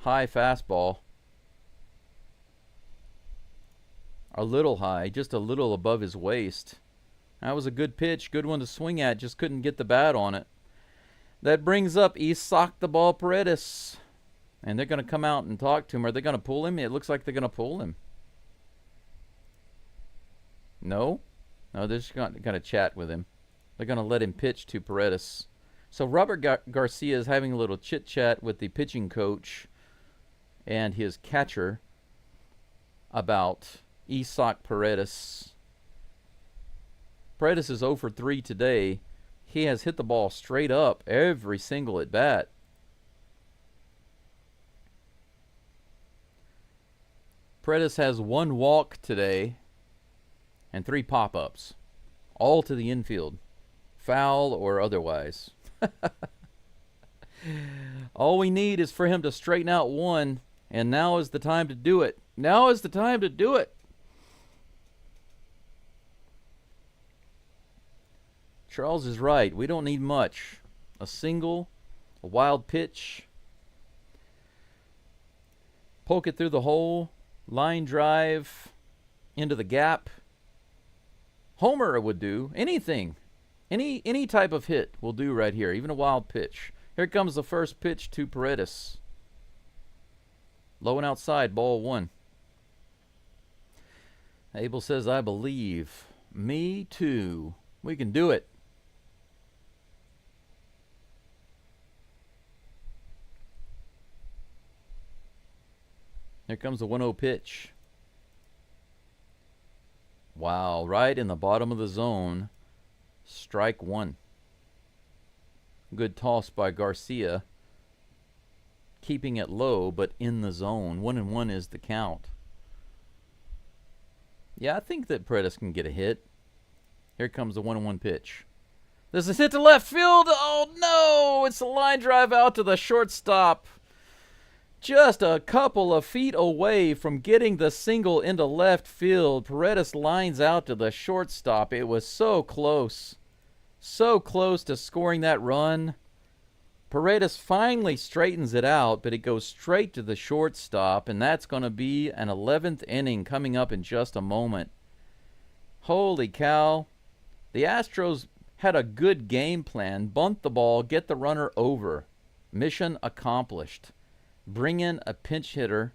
High fastball. A little high, just a little above his waist. That was a good pitch, good one to swing at, just couldn't get the bat on it. That brings up Isaac the Ball Paredes. And they're going to come out and talk to him. Are they going to pull him? It looks like they're going to pull him. No? No, they're just going to chat with him. They're going to let him pitch to Paredes. So Robert Garcia is having a little chit-chat with the pitching coach and his catcher about Isaac Paredes. Paredes is 0 for 3 today. He has hit the ball straight up every single at-bat. Paredes has 1 walk today and 3 pop-ups, all to the infield, foul or otherwise. All we need is for him to straighten out 1, and now is the time to do it. Now is the time to do it. Charles is right. We don't need much. A single, a wild pitch, poke it through the hole, line drive into the gap. Homer would do. Anything. Any type of hit will do right here. Even a wild pitch. Here comes the first pitch to Paredes. Low and outside, ball 1. Abel says, I believe. Me too. We can do it. Here comes the 1-0 pitch. Wow, right in the bottom of the zone. Strike 1. Good toss by Garcia. Keeping it low, but in the zone. 1-1 is the count. Yeah, I think that Paredes can get a hit. Here comes the 1-1 pitch. This is hit to left field. Oh, no! It's a line drive out to the shortstop. Just a couple of feet away from getting the single into left field. Paredes lines out to the shortstop. It was so close. So close to scoring that run. Paredes finally straightens it out, but it goes straight to the shortstop, and that's going to be an 11th inning coming up in just a moment. Holy cow. The Astros had a good game plan. Bunt the ball, get the runner over. Mission accomplished. Bring in a pinch hitter.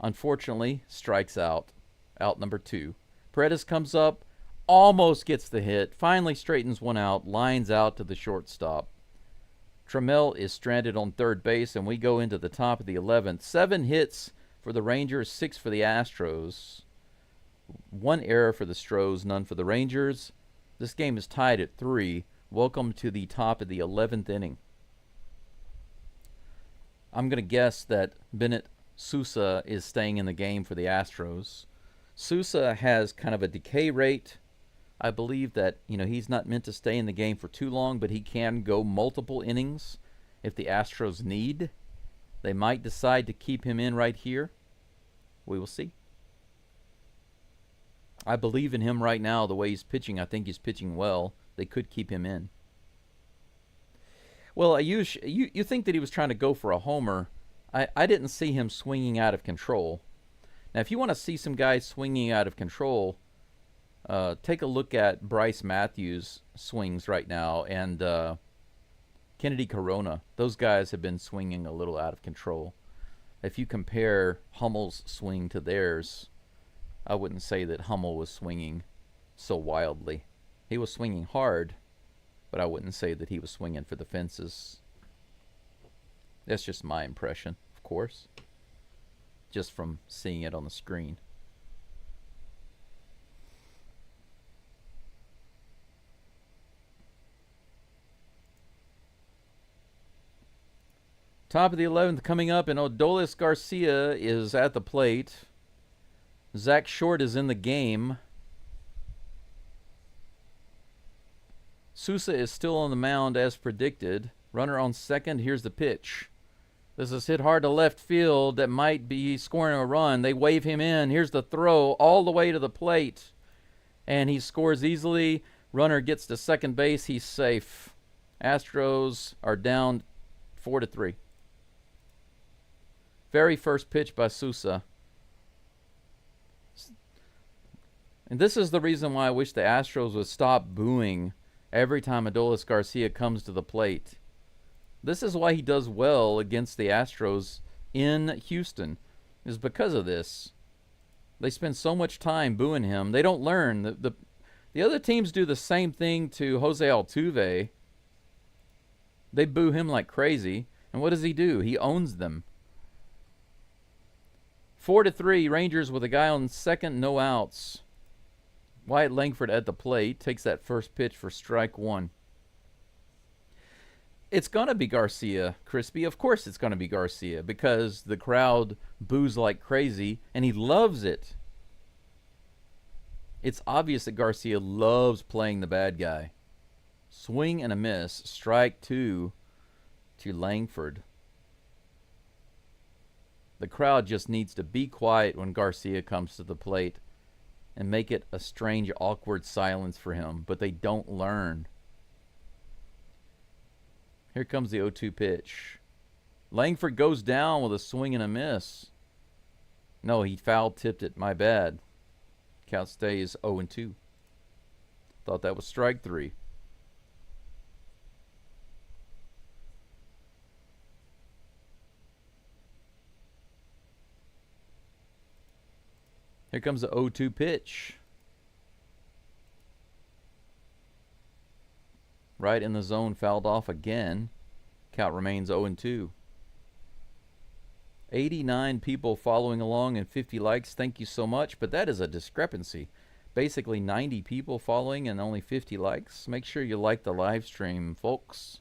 Unfortunately, strikes out. Out number 2. Paredes comes up, almost gets the hit, finally straightens one out, lines out to the shortstop. Trammell is stranded on third base, and we go into the top of the 11th. 7 hits for the Rangers, 6 for the Astros. 1 error for the Stros, none for the Rangers. This game is tied at 3. Welcome to the top of the 11th inning. I'm going to guess that Bennett Sousa is staying in the game for the Astros. Sousa has kind of a decay rate. I believe that, he's not meant to stay in the game for too long, but he can go multiple innings if the Astros need. They might decide to keep him in right here. We will see. I believe in him right now, the way he's pitching. I think he's pitching well. They could keep him in. Well, you think that he was trying to go for a homer. I didn't see him swinging out of control. Now, if you want to see some guys swinging out of control, take a look at Bryce Matthews' swings right now and Kennedy Corona. Those guys have been swinging a little out of control. If you compare Hummel's swing to theirs, I wouldn't say that Hummel was swinging so wildly. He was swinging hard, but I wouldn't say that he was swinging for the fences. That's just my impression, of course, just from seeing it on the screen. Top of the 11th coming up, and Odolis Garcia is at the plate. Zach Short is in the game. Sousa is still on the mound as predicted. Runner on second. Here's the pitch. This is hit hard to left field. That might be scoring a run. They wave him in. Here's the throw all the way to the plate. And he scores easily. Runner gets to second base. He's safe. Astros are down 4-3. Very first pitch by Sousa. And this is the reason why I wish the Astros would stop booing every time Adolis Garcia comes to the plate. This is why he does well against the Astros in Houston, is because of this. They spend so much time booing him. They don't learn. The other teams do the same thing to Jose Altuve. They boo him like crazy. And what does he do? He owns them. 4-3, Rangers with a guy on second, no outs. Wyatt Langford at the plate takes that first pitch for strike 1. It's going to be Garcia, Crispy. Of course it's going to be Garcia because the crowd boos like crazy, and he loves it. It's obvious that Garcia loves playing the bad guy. Swing and a miss. Strike 2 to Langford. The crowd just needs to be quiet when Garcia comes to the plate and make it a strange, awkward silence for him, but they don't learn. Here comes the 0-2 pitch. Langford goes down with a swing and a miss. No, he foul-tipped it. My bad. Count stays 0-2. Thought that was strike 3. Here comes the 0-2 pitch. Right in the zone, fouled off again. Count remains 0-2. 89 people following along and 50 likes. Thank you so much. But that is a discrepancy. Basically 90 people following and only 50 likes. Make sure you like the live stream, folks.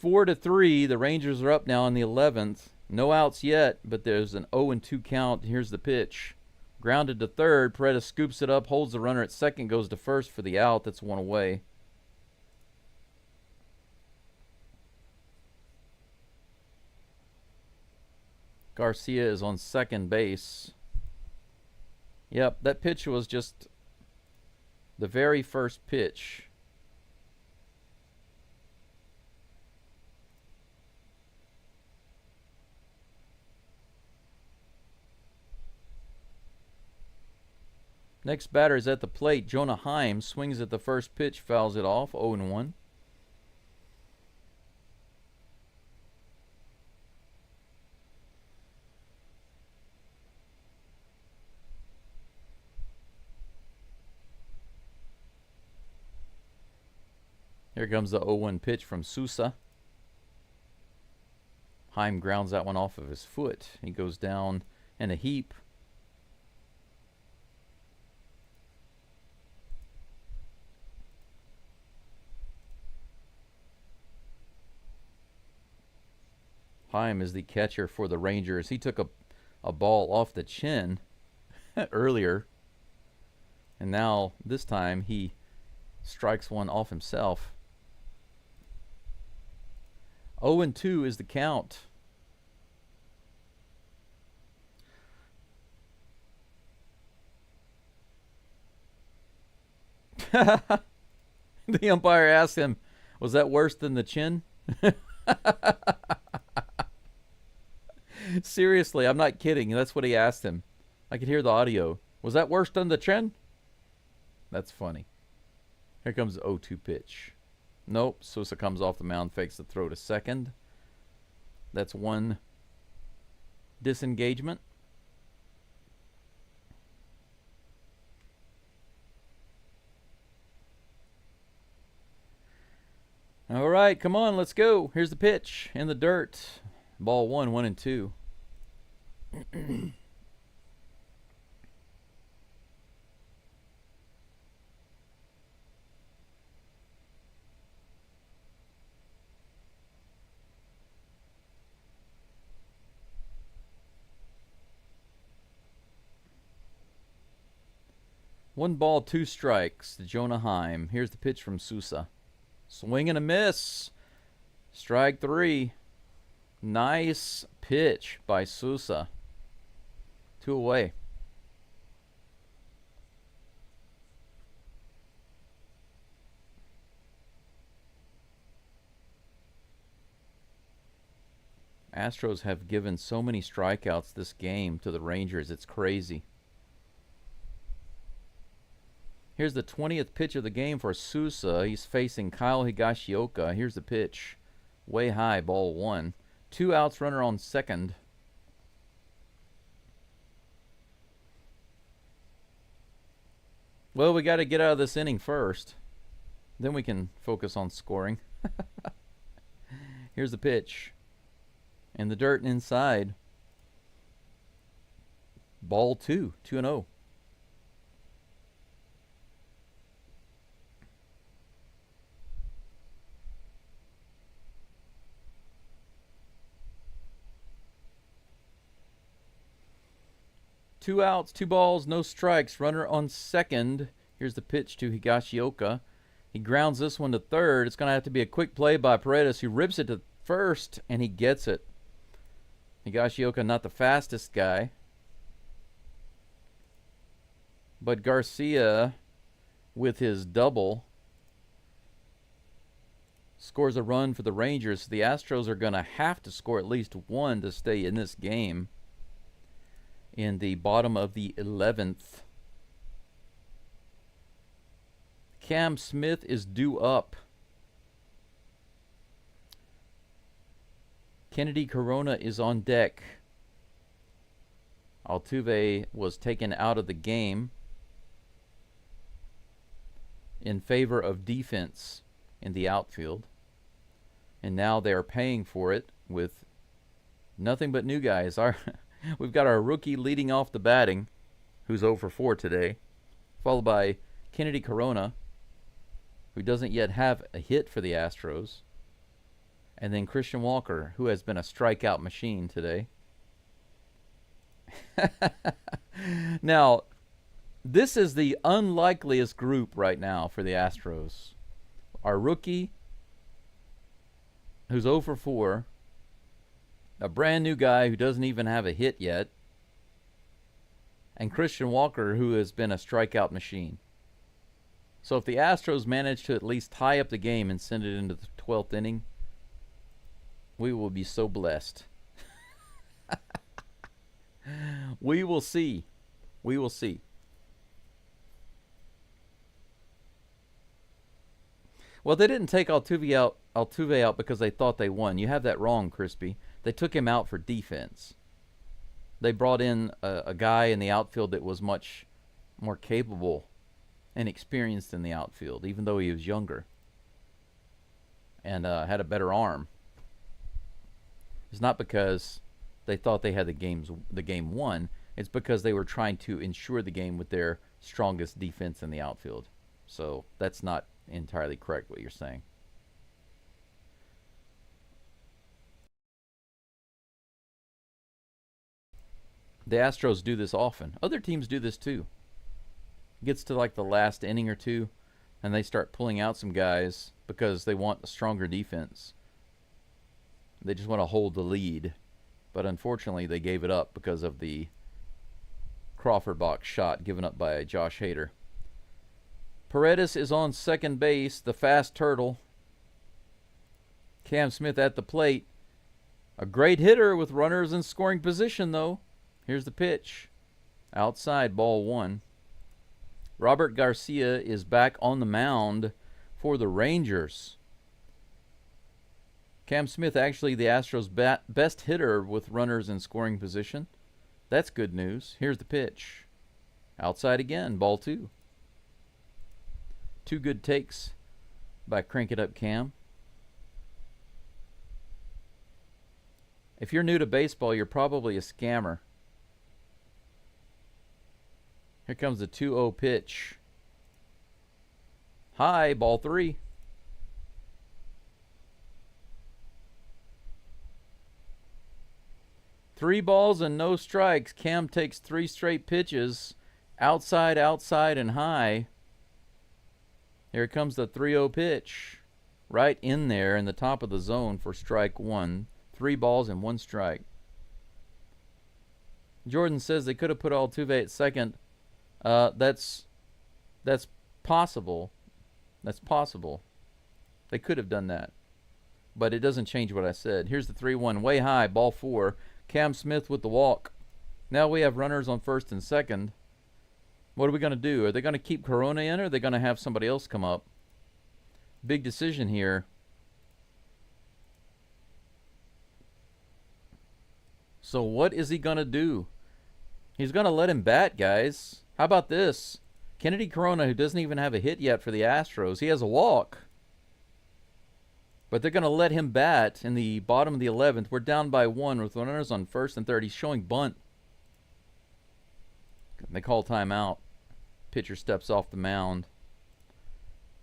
4-3. The Rangers are up now in the 11th. No outs yet, but there's an 0-2 count. Here's the pitch. Grounded to third. Paredes scoops it up, holds the runner at second, goes to first for the out. That's one away. Garcia is on second base. Yep, that pitch was just the very first pitch. Next batter is at the plate. Jonah Heim swings at the first pitch, fouls it off, 0-1. Here comes the 0-1 pitch from Sousa. Heim grounds that one off of his foot. He goes down in a heap. Heim is the catcher for the Rangers. He took a ball off the chin earlier. And now, this time, he strikes one off himself. 0-2 is the count. The umpire asked him, was that worse than the chin? Seriously, I'm not kidding. That's what he asked him. I could hear the audio. Was that worse than the chin? That's funny. Here comes the 0-2 pitch. Nope. Sosa comes off the mound, fakes the throw to second. That's one disengagement. All right, come on, let's go. Here's the pitch in the dirt. Ball 1, 1-2. One ball, two strikes to Jonah Heim. Here's the pitch from Sousa. Swing and a miss. Strike three. Nice pitch by Sousa. 2 away. Astros have given so many strikeouts this game to the Rangers. It's crazy. Here's the 20th pitch of the game for Sousa. He's facing Kyle Higashioka. Here's the pitch. Way high, ball 1. 2 outs, runner on second. Well, we got to get out of this inning first. Then we can focus on scoring. Here's the pitch. In the dirt and inside. Ball 2. 2-0. Two outs, 2 balls, no strikes. Runner on second. Here's the pitch to Higashioka. He grounds this one to third. It's going to have to be a quick play by Paredes, who rips it to first, and he gets it. Higashioka, not the fastest guy. But Garcia, with his double, scores a run for the Rangers. The Astros are going to have to score at least one to stay in this game. In the bottom of the 11th. Cam Smith is due up. Kennedy Corona is on deck. Altuve was taken out of the game in favor of defense in the outfield. And now they're paying for it with nothing but new guys. We've got our rookie leading off the batting, who's 0 for 4 today, followed by Kennedy Corona, who doesn't yet have a hit for the Astros, and then Christian Walker, who has been a strikeout machine today. Now, this is the unlikeliest group right now for the Astros. Our rookie, who's 0 for 4, a brand new guy who doesn't even have a hit yet, and Christian Walker, who has been a strikeout machine. So if the Astros manage to at least tie up the game and send it into the 12th inning, we will be so blessed. We will see. We will see. Well, they didn't take Altuve out because they thought they won. You have that wrong, Crispy. They took him out for defense. They brought in a guy in the outfield that was much more capable and experienced in the outfield, even though he was younger and had a better arm. It's not because they thought they had the game won. It's because they were trying to ensure the game with their strongest defense in the outfield. So that's not entirely correct what you're saying. The Astros do this often. Other teams do this too. It gets to like the last inning or two, and they start pulling out some guys because they want a stronger defense. They just want to hold the lead. But unfortunately, they gave it up because of the Crawford box shot given up by Josh Hader. Paredes is on second base, the fast turtle. Cam Smith at the plate. A great hitter with runners in scoring position, though. Here's the pitch. Outside, ball 1. Robert Garcia is back on the mound for the Rangers. Cam Smith, actually the Astros' best hitter with runners in scoring position. That's good news. Here's the pitch. Outside again, ball 2. 2 good takes by Crank It Up Cam. If you're new to baseball, you're probably a scammer. Here comes the 2-0 pitch. High, ball 3. Three balls and no strikes. Cam takes 3 straight pitches. Outside, outside, and high. Here comes the 3-0 pitch. Right in there in the top of the zone for strike 1. 3 balls and 1 strike. Jordan says they could have put Altuve at second. That's possible. That's possible. They could have done that. But it doesn't change what I said. Here's the 3-1. Way high, ball 4. Cam Smith with the walk. Now we have runners on first and second. What are we going to do? Are they going to keep Corona in, or are they going to have somebody else come up? Big decision here. So what is he going to do? He's going to let him bat, guys. How about this? Kennedy Corona, who doesn't even have a hit yet for the Astros, he has a walk. But they're going to let him bat in the bottom of the 11th. We're down by 1 with runners on first and third. He's showing bunt. They call timeout. Pitcher steps off the mound.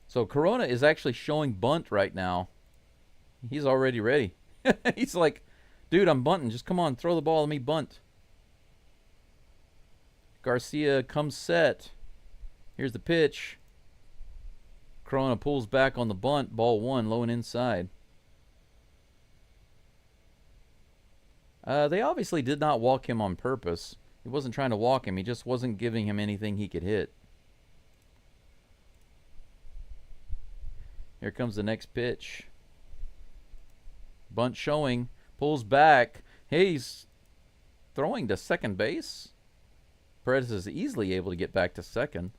So Corona is actually showing bunt right now. He's already ready. He's like, dude, I'm bunting. Just come on, throw the ball, let me bunt. Garcia comes set. Here's the pitch. Corona pulls back on the bunt. Ball 1, low and inside. They obviously did not walk him on purpose. He wasn't trying to walk him. He just wasn't giving him anything he could hit. Here comes the next pitch. Bunt showing. Pulls back. Hey, he's throwing to second base. Paredes is easily able to get back to second.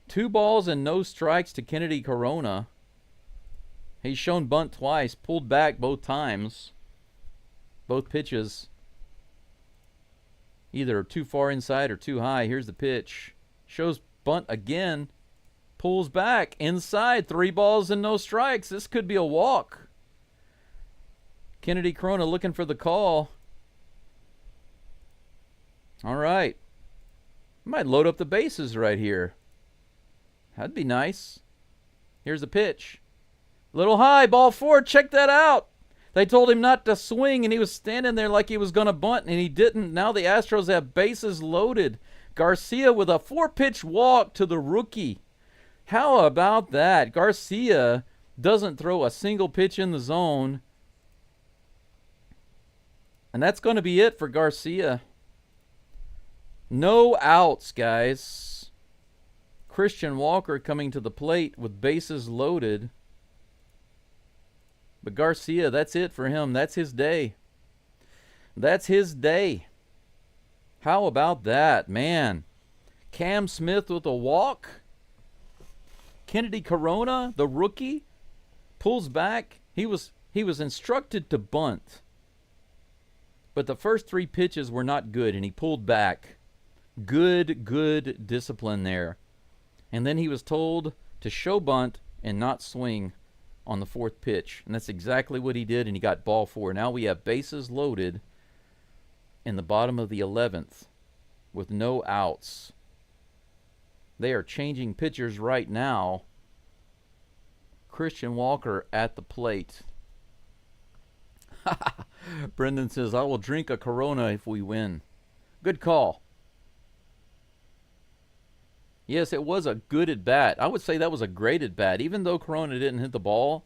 2 balls and no strikes to Kennedy Corona. He's shown bunt twice. Pulled back both times. Both pitches. Either too far inside or too high. Here's the pitch. Shows bunt again. Pulls back. Inside. 3 balls and no strikes. This could be a walk. Kennedy Corona looking for the call. All right. Might load up the bases right here. That'd be nice. Here's the pitch. Little high. Ball 4. Check that out. They told him not to swing, and he was standing there like he was going to bunt, and he didn't. Now the Astros have bases loaded. Garcia with a 4-pitch walk to the rookie. How about that? Garcia doesn't throw a single pitch in the zone. And that's going to be it for Garcia. No outs, guys. Christian Walker coming to the plate with bases loaded. But Garcia, that's it for him. That's his day. That's his day. How about that, man? Cam Smith with a walk. Kennedy Corona, the rookie, pulls back. He was instructed to bunt. But the first 3 pitches were not good, and he pulled back. Good discipline there. And then he was told to show bunt and not swing on the 4th pitch. And that's exactly what he did, and he got ball 4. Now we have bases loaded in the bottom of the 11th with no outs. They are changing pitchers right now. Christian Walker at the plate. Brendan says, I will drink a Corona if we win. Good call. Yes, it was a good at bat. I would say that was a great at bat. Even though Corona didn't hit the ball,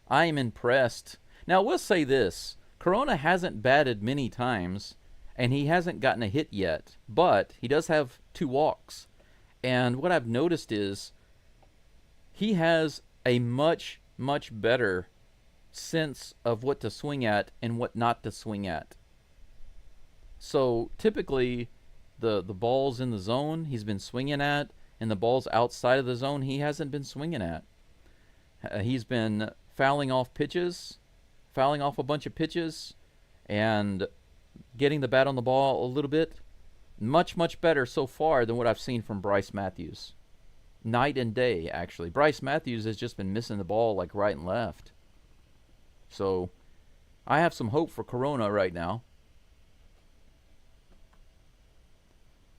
I am impressed. Now, we'll say this. Corona hasn't batted many times, and he hasn't gotten a hit yet. But he does have 2 walks. And what I've noticed is he has a much better sense of what to swing at and what not to swing at. So typically the balls in the zone he's been swinging at, and the balls outside of the zone he hasn't been swinging at. He's been fouling off a bunch of pitches, and getting the bat on the ball a little bit. Much better so far than what I've seen from Bryce Matthews. Night and day, actually. Bryce Matthews has just been missing the ball like right and left. So I have some hope for Corona right now.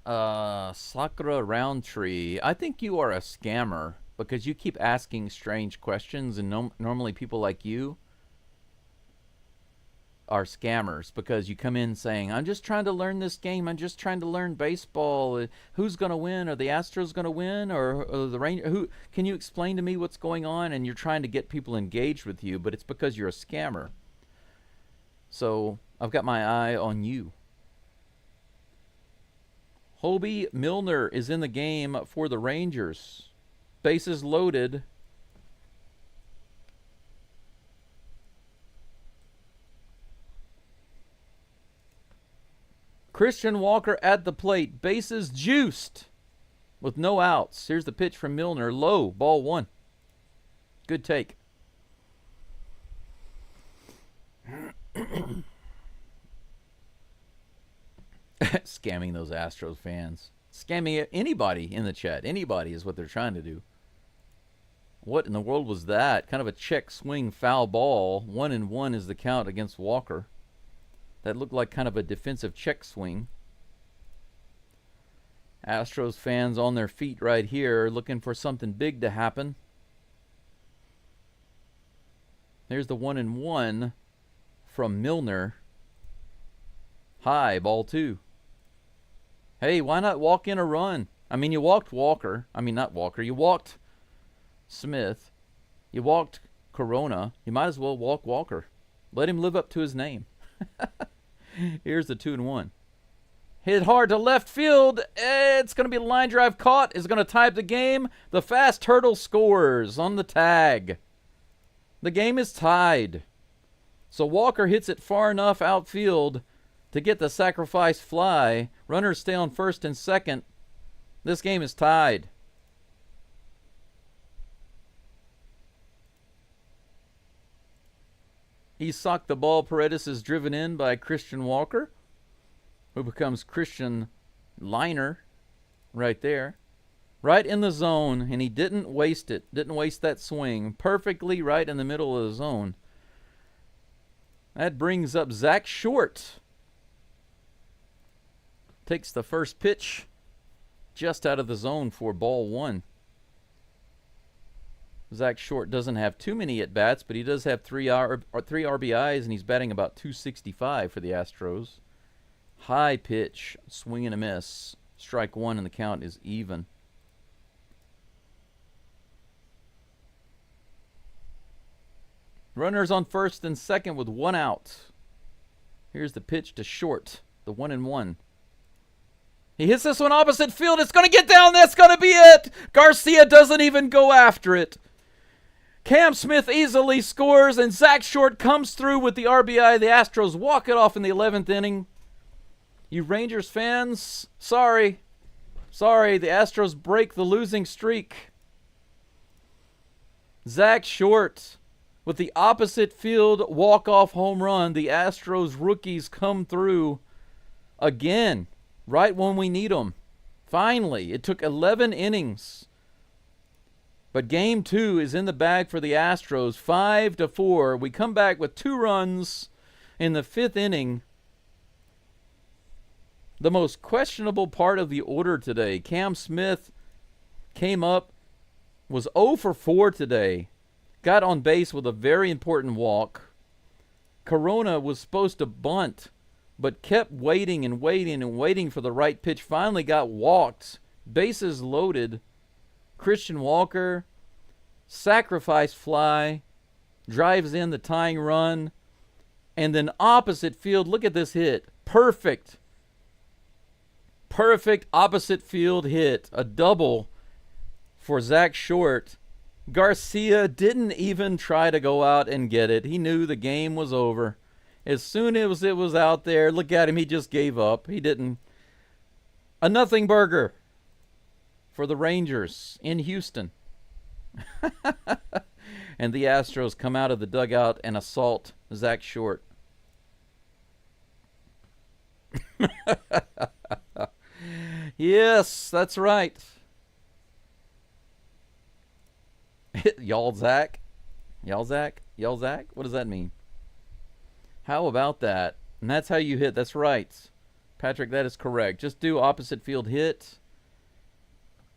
Sakura Roundtree, I think you are a scammer because you keep asking strange questions, and normally people like you are scammers because you come in saying, I'm just trying to learn this game. I'm just trying to learn baseball. Who's going to win? Are the Astros going to win? Or the Rangers? Who? Can you explain to me what's going on? And you're trying to get people engaged with you, but it's because you're a scammer. So I've got my eye on you. Hobie Milner is in the game for the Rangers. Bases loaded. Christian Walker at the plate. Bases juiced with no outs. Here's the pitch from Milner. Low. Ball 1. Good take. Scamming those Astros fans. Scamming anybody in the chat. Anybody is what they're trying to do. What in the world was that? Kind of a check swing foul ball. 1-1 is the count against Walker. That looked like kind of a defensive check swing. Astros fans on their feet right here, looking for something big to happen. There's the 1-1 from Milner. High, ball 2. Hey, why not walk in a run? I mean, you walked Walker. I mean, not Walker. You walked Smith. You walked Corona. You might as well walk Walker. Let him live up to his name. Here's the 2-1. Hit hard to left field. It's going to be a line drive caught. It's going to tie up the game. The fast turtle scores on the tag. The game is tied. So Walker hits it far enough outfield to get the sacrifice fly. Runners stay on first and second. This game is tied. He socked the ball. Paredes is driven in by Christian Walker. who becomes Christian Liner right there. Right in the zone, and he didn't waste it. Didn't waste that swing. Perfectly right in the middle of the zone. That brings up Zach Short. Takes the first pitch just out of the zone for ball one. Zach Short doesn't have too many at-bats, but he does have three RBIs, and he's batting about 265 for the Astros. High pitch, swing and a miss. Strike one, and the count is even. Runners on first and second with one out. Here's the pitch to Short, the 1-1. He hits this one opposite field. It's going to get down. That's going to be it. Garcia doesn't even go after it. Cam Smith easily scores, and Zach Short comes through with the RBI. The Astros walk it off in the 11th inning. You Rangers fans, sorry. Sorry, the Astros break the losing streak. Zach Short with the opposite field walk-off home run. The Astros rookies come through again, right when we need them. Finally, it took 11 innings. But game 2 is in the bag for the Astros, 5-4. We come back with 2 runs in the 5th inning. The most questionable part of the order today. Cam Smith came up, was 0 for 4 today. Got on base with a very important walk. Corona was supposed to bunt, but kept waiting and waiting and waiting for the right pitch. Finally got walked. Bases loaded. Christian Walker, sacrifice fly, drives in the tying run, and then opposite field, look at this hit. Perfect. Perfect opposite field hit. A double for Zach Short. Garcia didn't even try to go out and get it. He knew the game was over. As soon as it was out there, look at him, he just gave up. He didn't. A nothing burger for the Rangers in Houston. And the Astros come out of the dugout and assault Zach Short. Yes, that's right. Y'all Zach? Y'all Zach? Y'all Zach? What does that mean? How about that? And that's how you hit. That's right. Patrick, that is correct. Just do opposite field hit.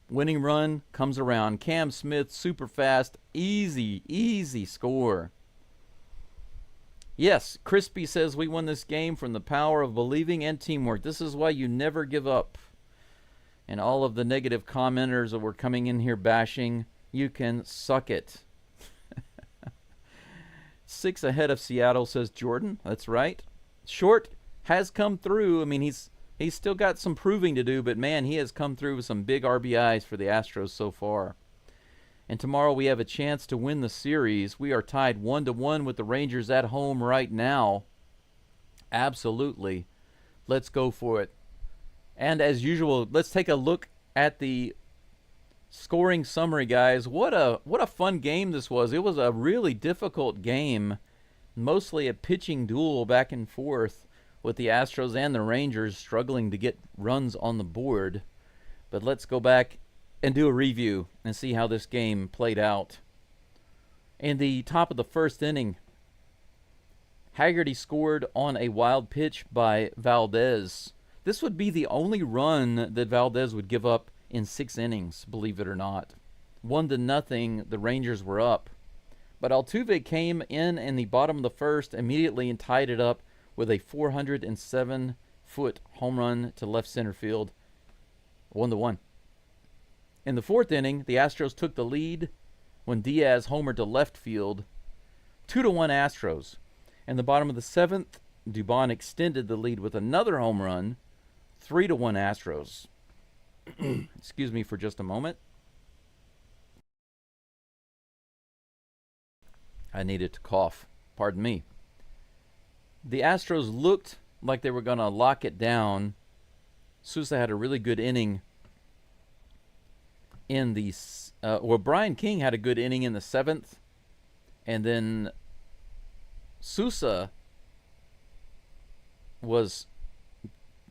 Winning run comes around. Cam Smith, super fast. Easy, easy score. Yes, Crispy says we won this game from the power of believing and teamwork. This is why you never give up. And all of the negative commenters that were coming in here bashing, you can suck it. 6 ahead of Seattle, says Jordan. That's right. Short has come through. I mean, he's still got some proving to do, but man, he has come through with some big RBIs for the Astros so far. And tomorrow we have a chance to win the series. We are tied 1-1 with the Rangers at home right now. Absolutely. Let's go for it. And as usual, let's take a look at the scoring summary, guys. What a fun game this was. It was a really difficult game. Mostly a pitching duel back and forth with the Astros and the Rangers struggling to get runs on the board. But let's go back and do a review and see how this game played out. In the top of the first inning, Haggerty scored on a wild pitch by Valdez. This would be the only run that Valdez would give up in 6 innings, believe it or not. 1-0, the Rangers were up. But Altuve came in the bottom of the first immediately and tied it up with a 407-foot home run to left center field. 1-1. In the 4th inning, the Astros took the lead when Diaz homered to left field. 2-1 Astros. In the bottom of the 7th, Dubon extended the lead with another home run. 3-1 Astros. Excuse me for just a moment. I needed to cough. Pardon me. The Astros looked like they were going to lock it down. Sousa had a really good inning in the Brian King had a good inning in the 7th, and then Sousa was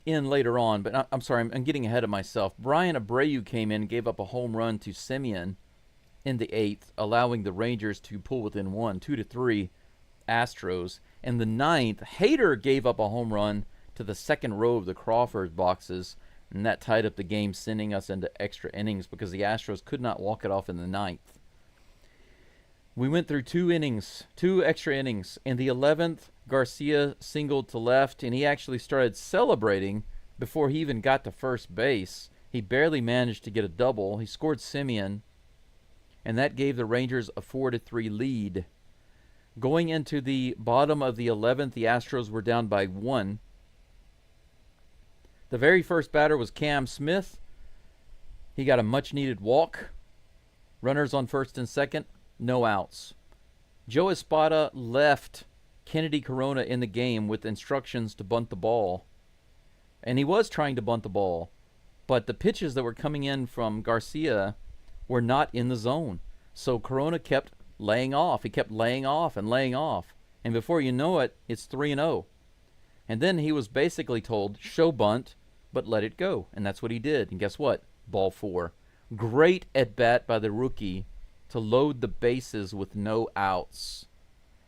in later on, but I'm sorry, I'm getting ahead of myself. Brian Abreu came in and gave up a home run to Simeon in the 8th, allowing the Rangers to pull within 1, 2-3 Astros. In the 9th, Hader gave up a home run to the second row of the Crawford boxes, and that tied up the game, sending us into extra innings because the Astros could not walk it off in the 9th. We went through 2 extra innings. In the 11th, Garcia singled to left, and he actually started celebrating before he even got to first base. He barely managed to get a double. He scored Simeon, and that gave the Rangers a 4-3 lead. Going into the bottom of the 11th, the Astros were down by 1. The very first batter was Cam Smith. He got a much-needed walk. Runners on first and second, no outs. Joe Espada left Kennedy Corona in the game with instructions to bunt the ball. And he was trying to bunt the ball, but the pitches that were coming in from Garcia were not in the zone. So Corona kept laying off. He kept laying off and laying off. And before you know it, it's 3-0. And then he was basically told, show bunt, but let it go. And that's what he did. And guess what? Ball 4. Great at-bat by the rookie to load the bases with no outs.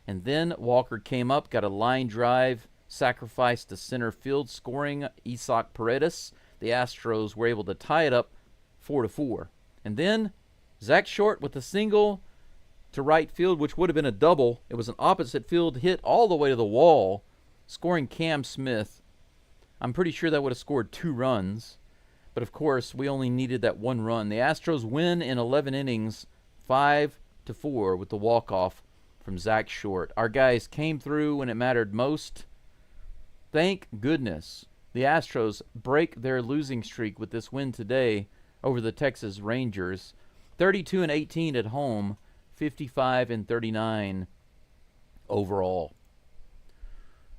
And then Walker came up, got a line drive, sacrificed to center field, scoring Isaac Paredes. The Astros were able to tie it up 4-4. And then Zach Short with a single to right field, which would have been a double. It was an opposite field hit all the way to the wall, scoring Cam Smith. I'm pretty sure that would have scored 2 runs. But, of course, we only needed that 1 run. The Astros win in 11 innings, 5-4 with the walk-off from Zach Short. Our guys came through when it mattered most. Thank goodness the Astros break their losing streak with this win today over the Texas Rangers. 32-18 at home, 55-39 overall.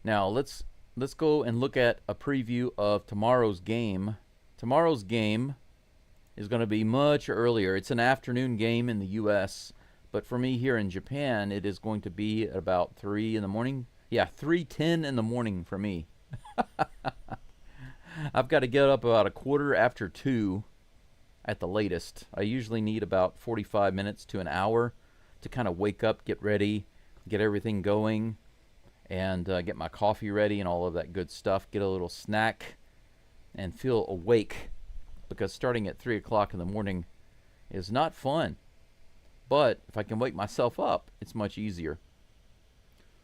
Now let's go and look at a preview of tomorrow's game. Tomorrow's game is going to be much earlier. It's an afternoon game in the U.S., but for me here in Japan, it is going to be at about 3 in the morning. Yeah, 3:10 in the morning for me. I've got to get up about 2:15 at the latest. I usually need about 45 minutes to an hour to kind of wake up, get ready, get everything going, and get my coffee ready and all of that good stuff, get a little snack, and feel awake, because starting at 3 o'clock in the morning is not fun. But if I can wake myself up, it's much easier.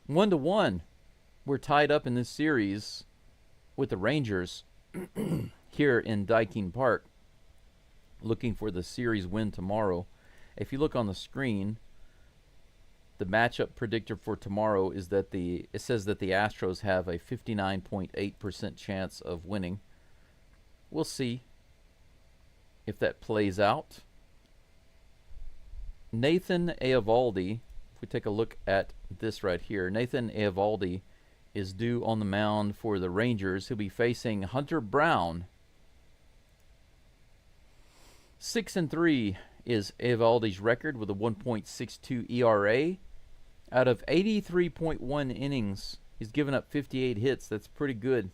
1-1. We're tied up in this series with the Rangers here in Daikin Park, looking for the series win tomorrow. If you look on the screen, the matchup predictor for tomorrow is that it says that the Astros have a 59.8% chance of winning. We'll see if that plays out. Nathan Eovaldi, if we take a look at this right here, Nathan Eovaldi is due on the mound for the Rangers. He'll be facing Hunter Brown. 6-3 is Eovaldi's record with a 1.62 ERA. Out of 83.1 innings, he's given up 58 hits. That's pretty good.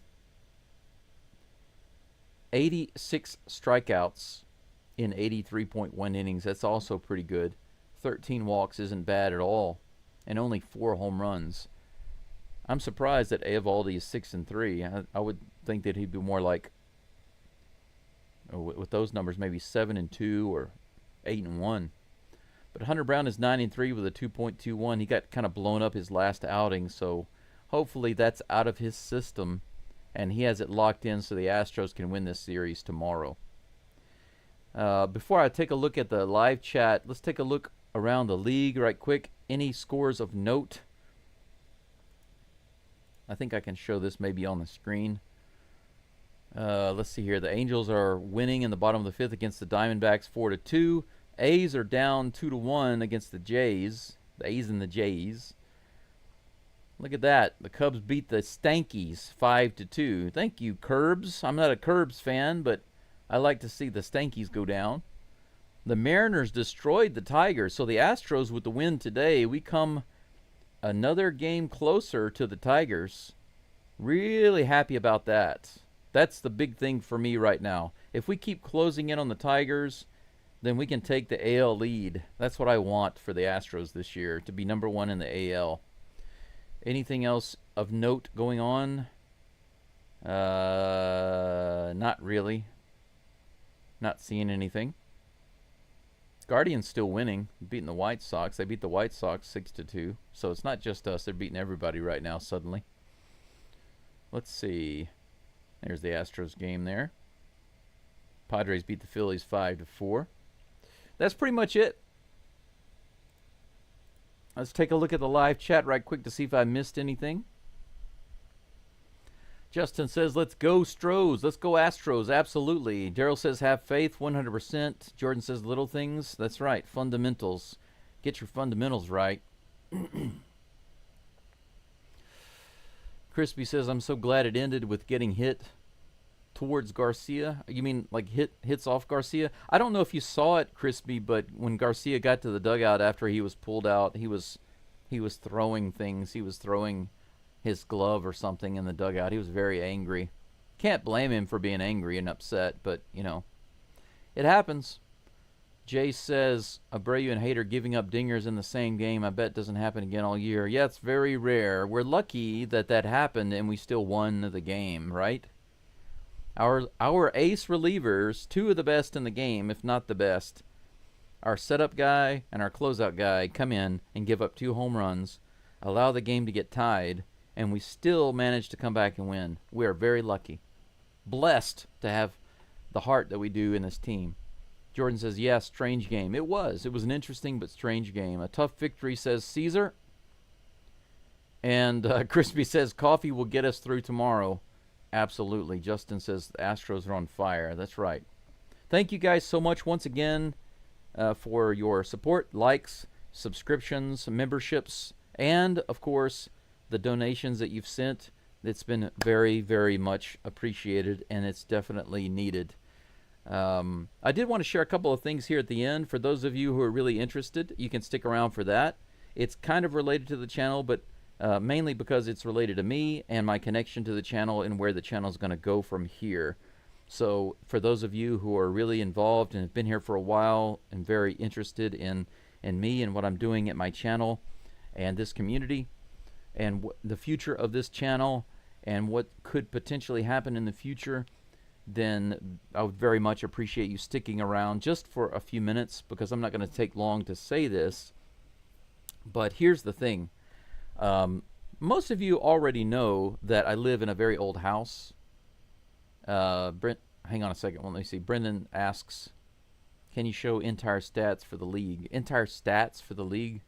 86 strikeouts in 83.1 innings. That's also pretty good. 13 walks isn't bad at all. And only 4 home runs. I'm surprised that Eovaldi is 6-3. I would think that he'd be more like, with those numbers, maybe 7-2 or 8-1. But Hunter Brown is 9-3 with a 2.21. He got kind of blown up his last outing, so hopefully that's out of his system, and he has it locked in so the Astros can win this series tomorrow. Before I take a look at the live chat, let's take a look around the league right quick. Any scores of note? I think I can show this maybe on the screen. Let's see here. The Angels are winning in the bottom of the 5th against the Diamondbacks 4-2. A's are down 2-1 against the Jays. The A's and the Jays. Look at that. The Cubs beat the Stankies 5-2. Thank you, Curbs. I'm not a Curbs fan, but I like to see the Stankies go down. The Mariners destroyed the Tigers, so the Astros with the win today, we come another game closer to the Tigers. Really happy about that. That's the big thing for me right now. If we keep closing in on the Tigers, then we can take the AL lead. That's what I want for the Astros this year, to be number one in the AL. Anything else of note going on? Not really. Not seeing anything. Guardians still winning, beating the White Sox. They beat the White Sox 6-2. So it's not just us. They're beating everybody right now suddenly. Let's see. There's the Astros game there. Padres beat the Phillies 5-4. That's pretty much it. Let's take a look at the live chat right quick to see if I missed anything. Justin says, let's go Stros. Let's go Astros. Absolutely. Daryl says, have faith. 100%. Jordan says, little things. That's right. Fundamentals. Get your fundamentals right. Crispy says, I'm so glad it ended with getting hit towards Garcia. You mean like hits off Garcia? I don't know if you saw it, Crispy, but when Garcia got to the dugout after he was pulled out, he was throwing things. He was throwing his glove or something in the dugout. He was very angry. Can't blame him for being angry and upset, but, you know, it happens. Jay says, Abreu and Hader giving up dingers in the same game. I bet doesn't happen again all year. Yeah, it's very rare. We're lucky that that happened and we still won the game, right? Our ace relievers, two of the best in the game, if not the best, our setup guy and our closeout guy come in and give up 2 home runs, allow the game to get tied, and we still manage to come back and win. We are very lucky. Blessed to have the heart that we do in this team. Jordan says, yeah, strange game. It was. It was an interesting but strange game. A tough victory, says Caesar. And Crispy says, coffee will get us through tomorrow. Absolutely. Justin says, the Astros are on fire. That's right. Thank you guys so much once again for your support, likes, subscriptions, memberships, and, of course, the donations that you've sent. It's been very, very much appreciated, and it's definitely needed. I did want to share a couple of things here at the end. For those of you who are really interested, you can stick around for that. It's kind of related to the channel, but mainly because it's related to me and my connection to the channel and where the channel is going to go from here. So for those of you who are really involved and have been here for a while and very interested in me and what I'm doing at my channel and this community, and the future of this channel and what could potentially happen in the future, then I would very much appreciate you sticking around just for a few minutes, because I'm not going to take long to say this. But here's the thing. Most of you already know that I live in a very old house. Brent, hang on a second. Let me see. Brendan asks, can you show entire stats for the league? Entire stats for the league?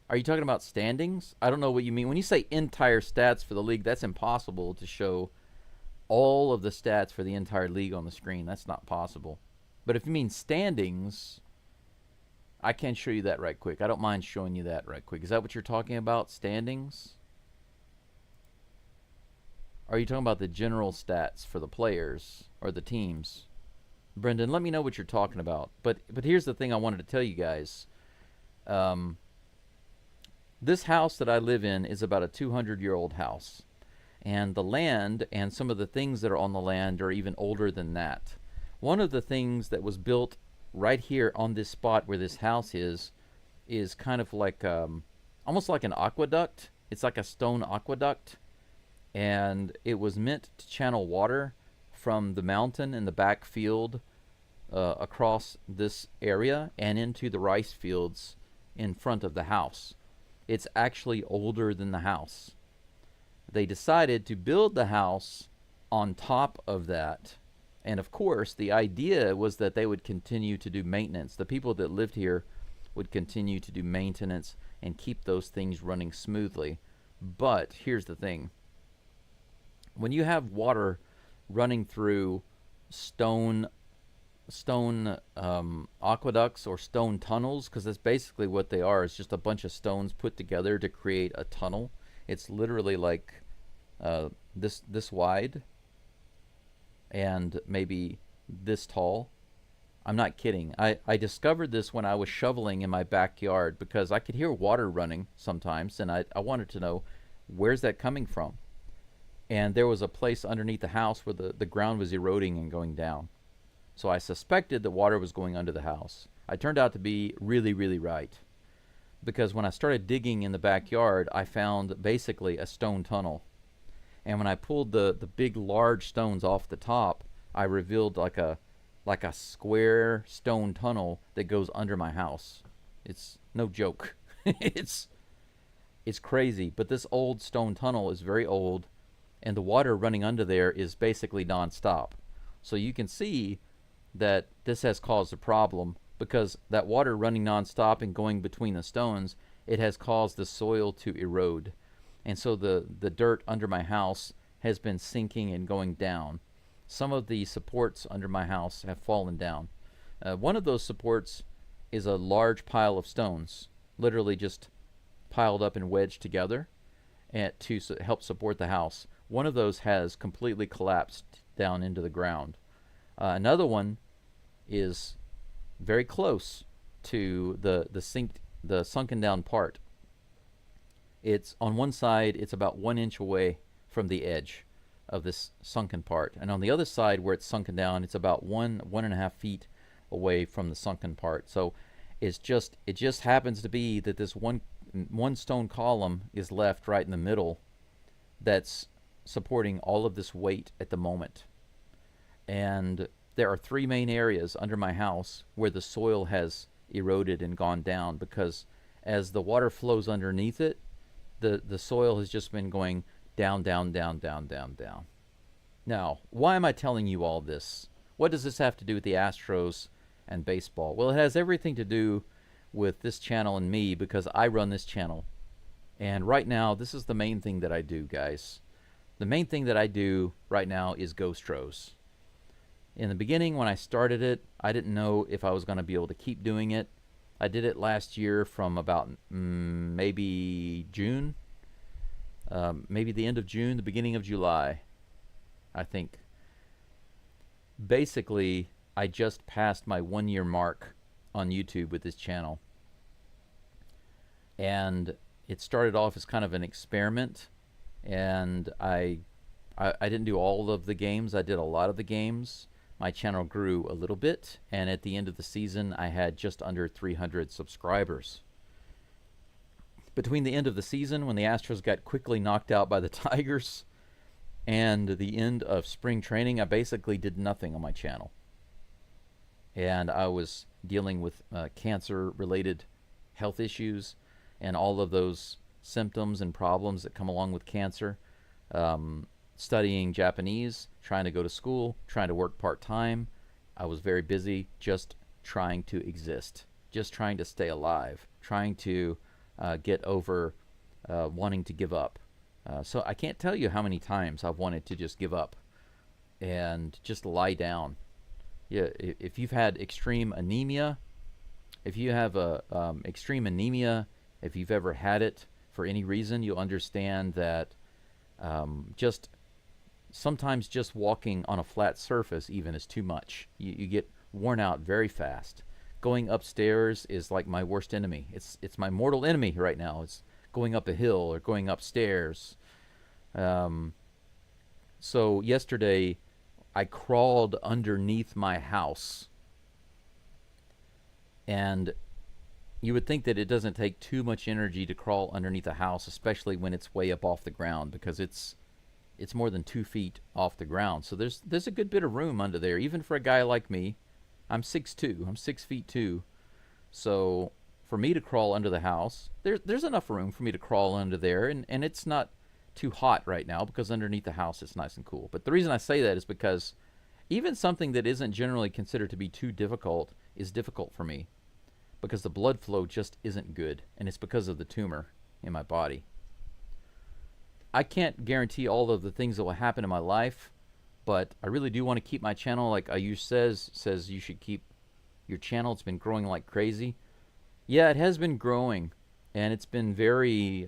Are you talking about standings? I don't know what you mean. When you say entire stats for the league, that's impossible to show all of the stats for the entire league on the screen. That's not possible. But if you mean standings, I can show you that right quick. I don't mind showing you that right quick. Is that what you're talking about, standings? Are you talking about the general stats for the players or the teams? Brendan, let me know what you're talking about. But here's the thing I wanted to tell you guys. This house that I live in is about a 200-year-old house. And the land and some of the things that are on the land are even older than that. One of the things that was built right here on this spot where this house is kind of like almost like an aqueduct. It's like a stone aqueduct, and it was meant to channel water from the mountain in the back field across this area and into the rice fields in front of the house. It's actually older than the house. They decided to build the house on top of that. And of course, the idea was that they would continue to do maintenance. The people that lived here would continue to do maintenance and keep those things running smoothly. But here's the thing. When you have water running through stone aqueducts or stone tunnels, because that's basically what they are. It's just a bunch of stones put together to create a tunnel. It's literally like this wide and maybe this tall. I'm not kidding. I discovered this when I was shoveling in my backyard because I could hear water running sometimes, and I wanted to know, where's that coming from? and there was a place underneath the house where the ground was eroding and going down. So I suspected that water was going under the house. I turned out to be really, really right. Because when I started digging in the backyard, I found basically a stone tunnel. And when I pulled the big, large stones off the top, I revealed like a square stone tunnel that goes under my house. It's no joke. it's crazy. But this old stone tunnel is very old, and the water running under there is basically nonstop. So you can see that this has caused a problem, because that water running nonstop and going between the stones, it has caused the soil to erode. And so the dirt under my house has been sinking and going down. Some of the supports under my house have fallen down. One of those supports is a large pile of stones, literally just piled up and wedged together to help support the house. One of those has completely collapsed down into the ground. Another one is very close to the sunken down part. It's on one side, it's about 1 inch away from the edge of this sunken part, and on the other side where it's sunken down, it's about 1.5 feet away from the sunken part. So it just happens to be that this one stone column is left right in the middle that's supporting all of this weight at the moment. And there are 3 main areas under my house where the soil has eroded and gone down, because as the water flows underneath it, the soil has just been going down, down, down, down, down, down. Now, why am I telling you all this? What does this have to do with the Astros and baseball? Well, it has everything to do with this channel and me, because I run this channel. And right now, this is the main thing that I do, guys. The main thing that I do right now is Geaux Stros. In the beginning, when I started it, I didn't know if I was going to be able to keep doing it. I did it last year from about maybe June. Maybe the end of June, the beginning of July, I think. Basically, I just passed my 1-year mark on YouTube with this channel. And it started off as kind of an experiment. And I didn't do all of the games. I did a lot of the games. My channel grew a little bit, and at the end of the season, I had just under 300 subscribers. Between the end of the season, when the Astros got quickly knocked out by the Tigers, and the end of spring training, I basically did nothing on my channel. And I was dealing with cancer-related health issues and all of those symptoms and problems that come along with cancer. Studying Japanese, trying to go to school, trying to work part-time. I was very busy just trying to exist, just trying to stay alive, trying to get over wanting to give up. So I can't tell you how many times I've wanted to just give up and just lie down. Yeah, if you've had extreme anemia, if you have extreme anemia, if you've ever had it for any reason, you'll understand that sometimes just walking on a flat surface even is too much. You get worn out very fast. Going upstairs is like my worst enemy. It's my mortal enemy right now. It's going up a hill or going upstairs. So yesterday I crawled underneath my house. And you would think that it doesn't take too much energy to crawl underneath a house, especially when it's way up off the ground, because it's more than 2 feet off the ground. So there's a good bit of room under there, even for a guy like me. I'm 6'2". I'm 6 feet 2. So for me to crawl under the house, there's enough room for me to crawl under there, and it's not too hot right now because underneath the house it's nice and cool. But the reason I say that is because even something that isn't generally considered to be too difficult is difficult for me, because the blood flow just isn't good, and it's because of the tumor in my body. I can't guarantee all of the things that will happen in my life, but I really do want to keep my channel. Like Ayush says you should keep your channel. It's been growing like crazy. Yeah, it has been growing, and it's been very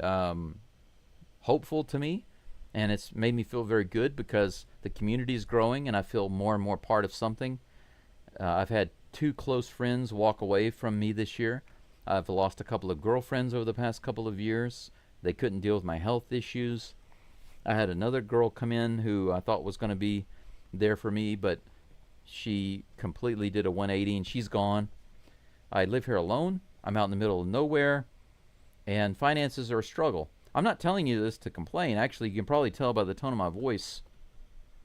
hopeful to me, and it's made me feel very good because the community is growing, and I feel more and more part of something. I've had 2 close friends walk away from me this year. I've lost a couple of girlfriends over the past couple of years. They couldn't deal with my health issues. I had another girl come in who I thought was going to be there for me, but she completely did a 180 and she's gone. I live here alone. I'm out in the middle of nowhere, and finances are a struggle. I'm not telling you this to complain. Actually, you can probably tell by the tone of my voice,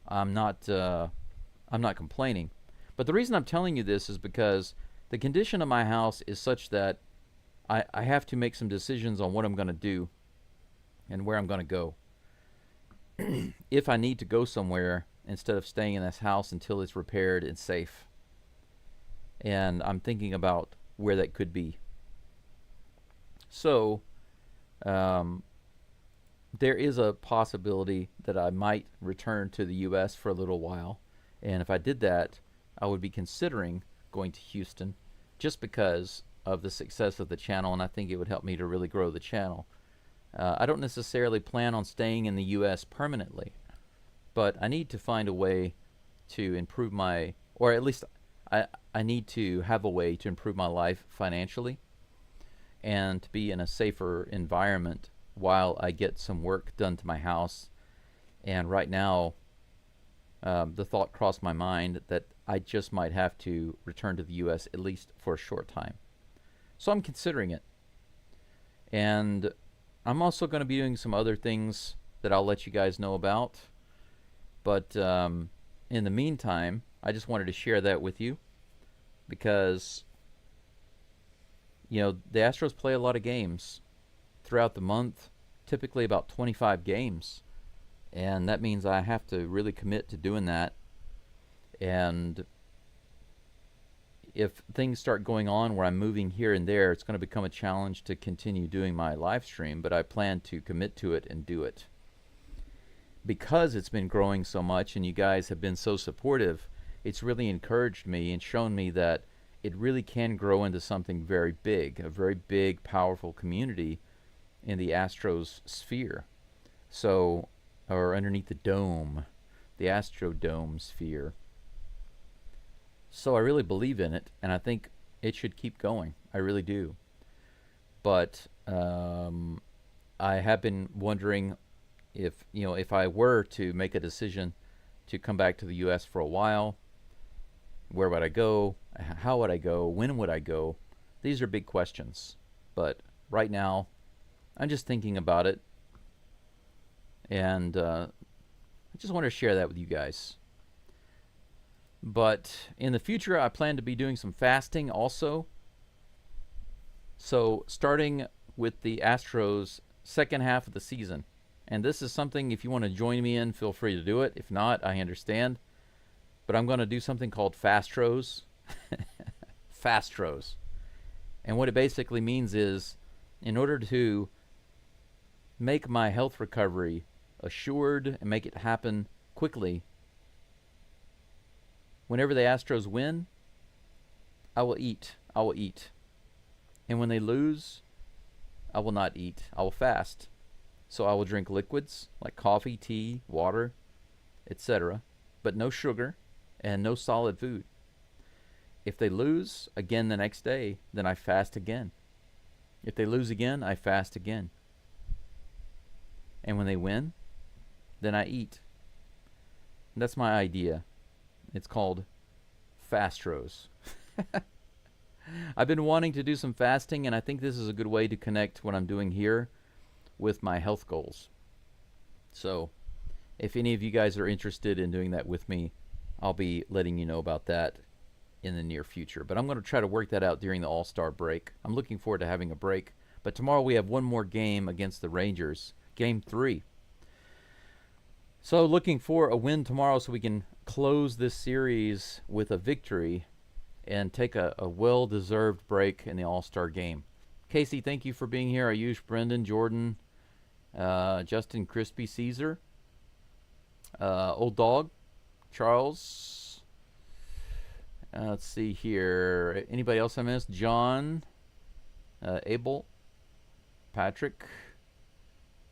I'm not complaining. But the reason I'm telling you this is because the condition of my house is such that I have to make some decisions on what I'm going to do and where I'm going to go. If I need to go somewhere instead of staying in this house until it's repaired and safe. And I'm thinking about where that could be. So, there is a possibility that I might return to the U.S. for a little while. And if I did that, I would be considering going to Houston just because of the success of the channel, and I think it would help me to really grow the channel. I don't necessarily plan on staying in the U.S. permanently, but I need to find a way to improve my, or at least I need to have a way to improve my life financially and to be in a safer environment while I get some work done to my house. And right now, the thought crossed my mind that I just might have to return to the U.S. at least for a short time. So I'm considering it. And I'm also going to be doing some other things that I'll let you guys know about. But in the meantime, I just wanted to share that with you because, you know, the Astros play a lot of games throughout the month, typically about 25 games. And that means I have to really commit to doing that. And if things start going on where I'm moving here and there, it's going to become a challenge to continue doing my live stream, but I plan to commit to it and do it. Because it's been growing so much and you guys have been so supportive, it's really encouraged me and shown me that it really can grow into something very big, a very big, powerful community in the Astros sphere. So, or underneath the dome, the Astrodome sphere. So I really believe in it, and I think it should keep going. I really do. But I have been wondering if, you know, if I were to make a decision to come back to the U.S. for a while, where would I go? How would I go? When would I go? These are big questions. But right now, I'm just thinking about it. And I just want to share that with you guys. But in the future, I plan to be doing some fasting also. So starting with the Astros second half of the season. And this is something, if you want to join me in, feel free to do it. If not, I understand. But I'm going to do something called Fastros. Fastros. And what it basically means is, in order to make my health recovery assured and make it happen quickly, whenever the Astros win, I will eat. I will eat. And when they lose, I will not eat. I will fast. So I will drink liquids like coffee, tea, water, etc., but no sugar and no solid food. If they lose again the next day, then I fast again. If they lose again, I fast again. And when they win, then I eat. And that's my idea. It's called Fastros. I've been wanting to do some fasting, and I think this is a good way to connect what I'm doing here with my health goals. So, if any of you guys are interested in doing that with me, I'll be letting you know about that in the near future. But I'm going to try to work that out during the All-Star break. I'm looking forward to having a break. But tomorrow we have one more game against the Rangers, Game 3. So looking for a win tomorrow so we can close this series with a victory and take a well-deserved break in the All-Star game. Casey, thank you for being here. Ayush, Brendan, Jordan, Justin, Crispy, Caesar, Old Dog, Charles. Let's see here. Anybody else I missed? John, Abel, Patrick,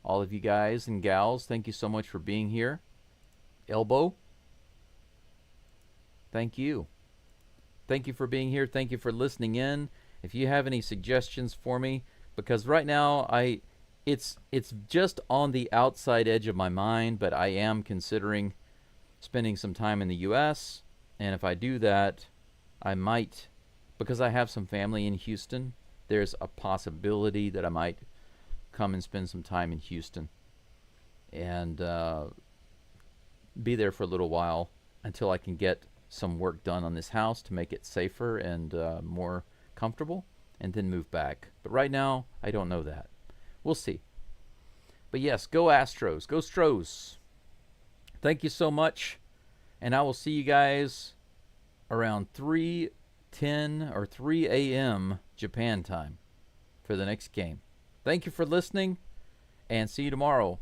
all of you guys and gals, thank you so much for being here. Elbow, thank you. Thank you for being here. Thank you for listening in. If you have any suggestions for me, because right now it's just on the outside edge of my mind, but I am considering spending some time in the U.S. And if I do that, I might, because I have some family in Houston, there's a possibility that I might come and spend some time in Houston and be there for a little while until I can get some work done on this house to make it safer and more comfortable, and then move back. But right now, I don't know that. We'll see. But yes, go Astros. Go Stros. Thank you so much. And I will see you guys around 3:10 or 3 a.m. Japan time for the next game. Thank you for listening, and see you tomorrow.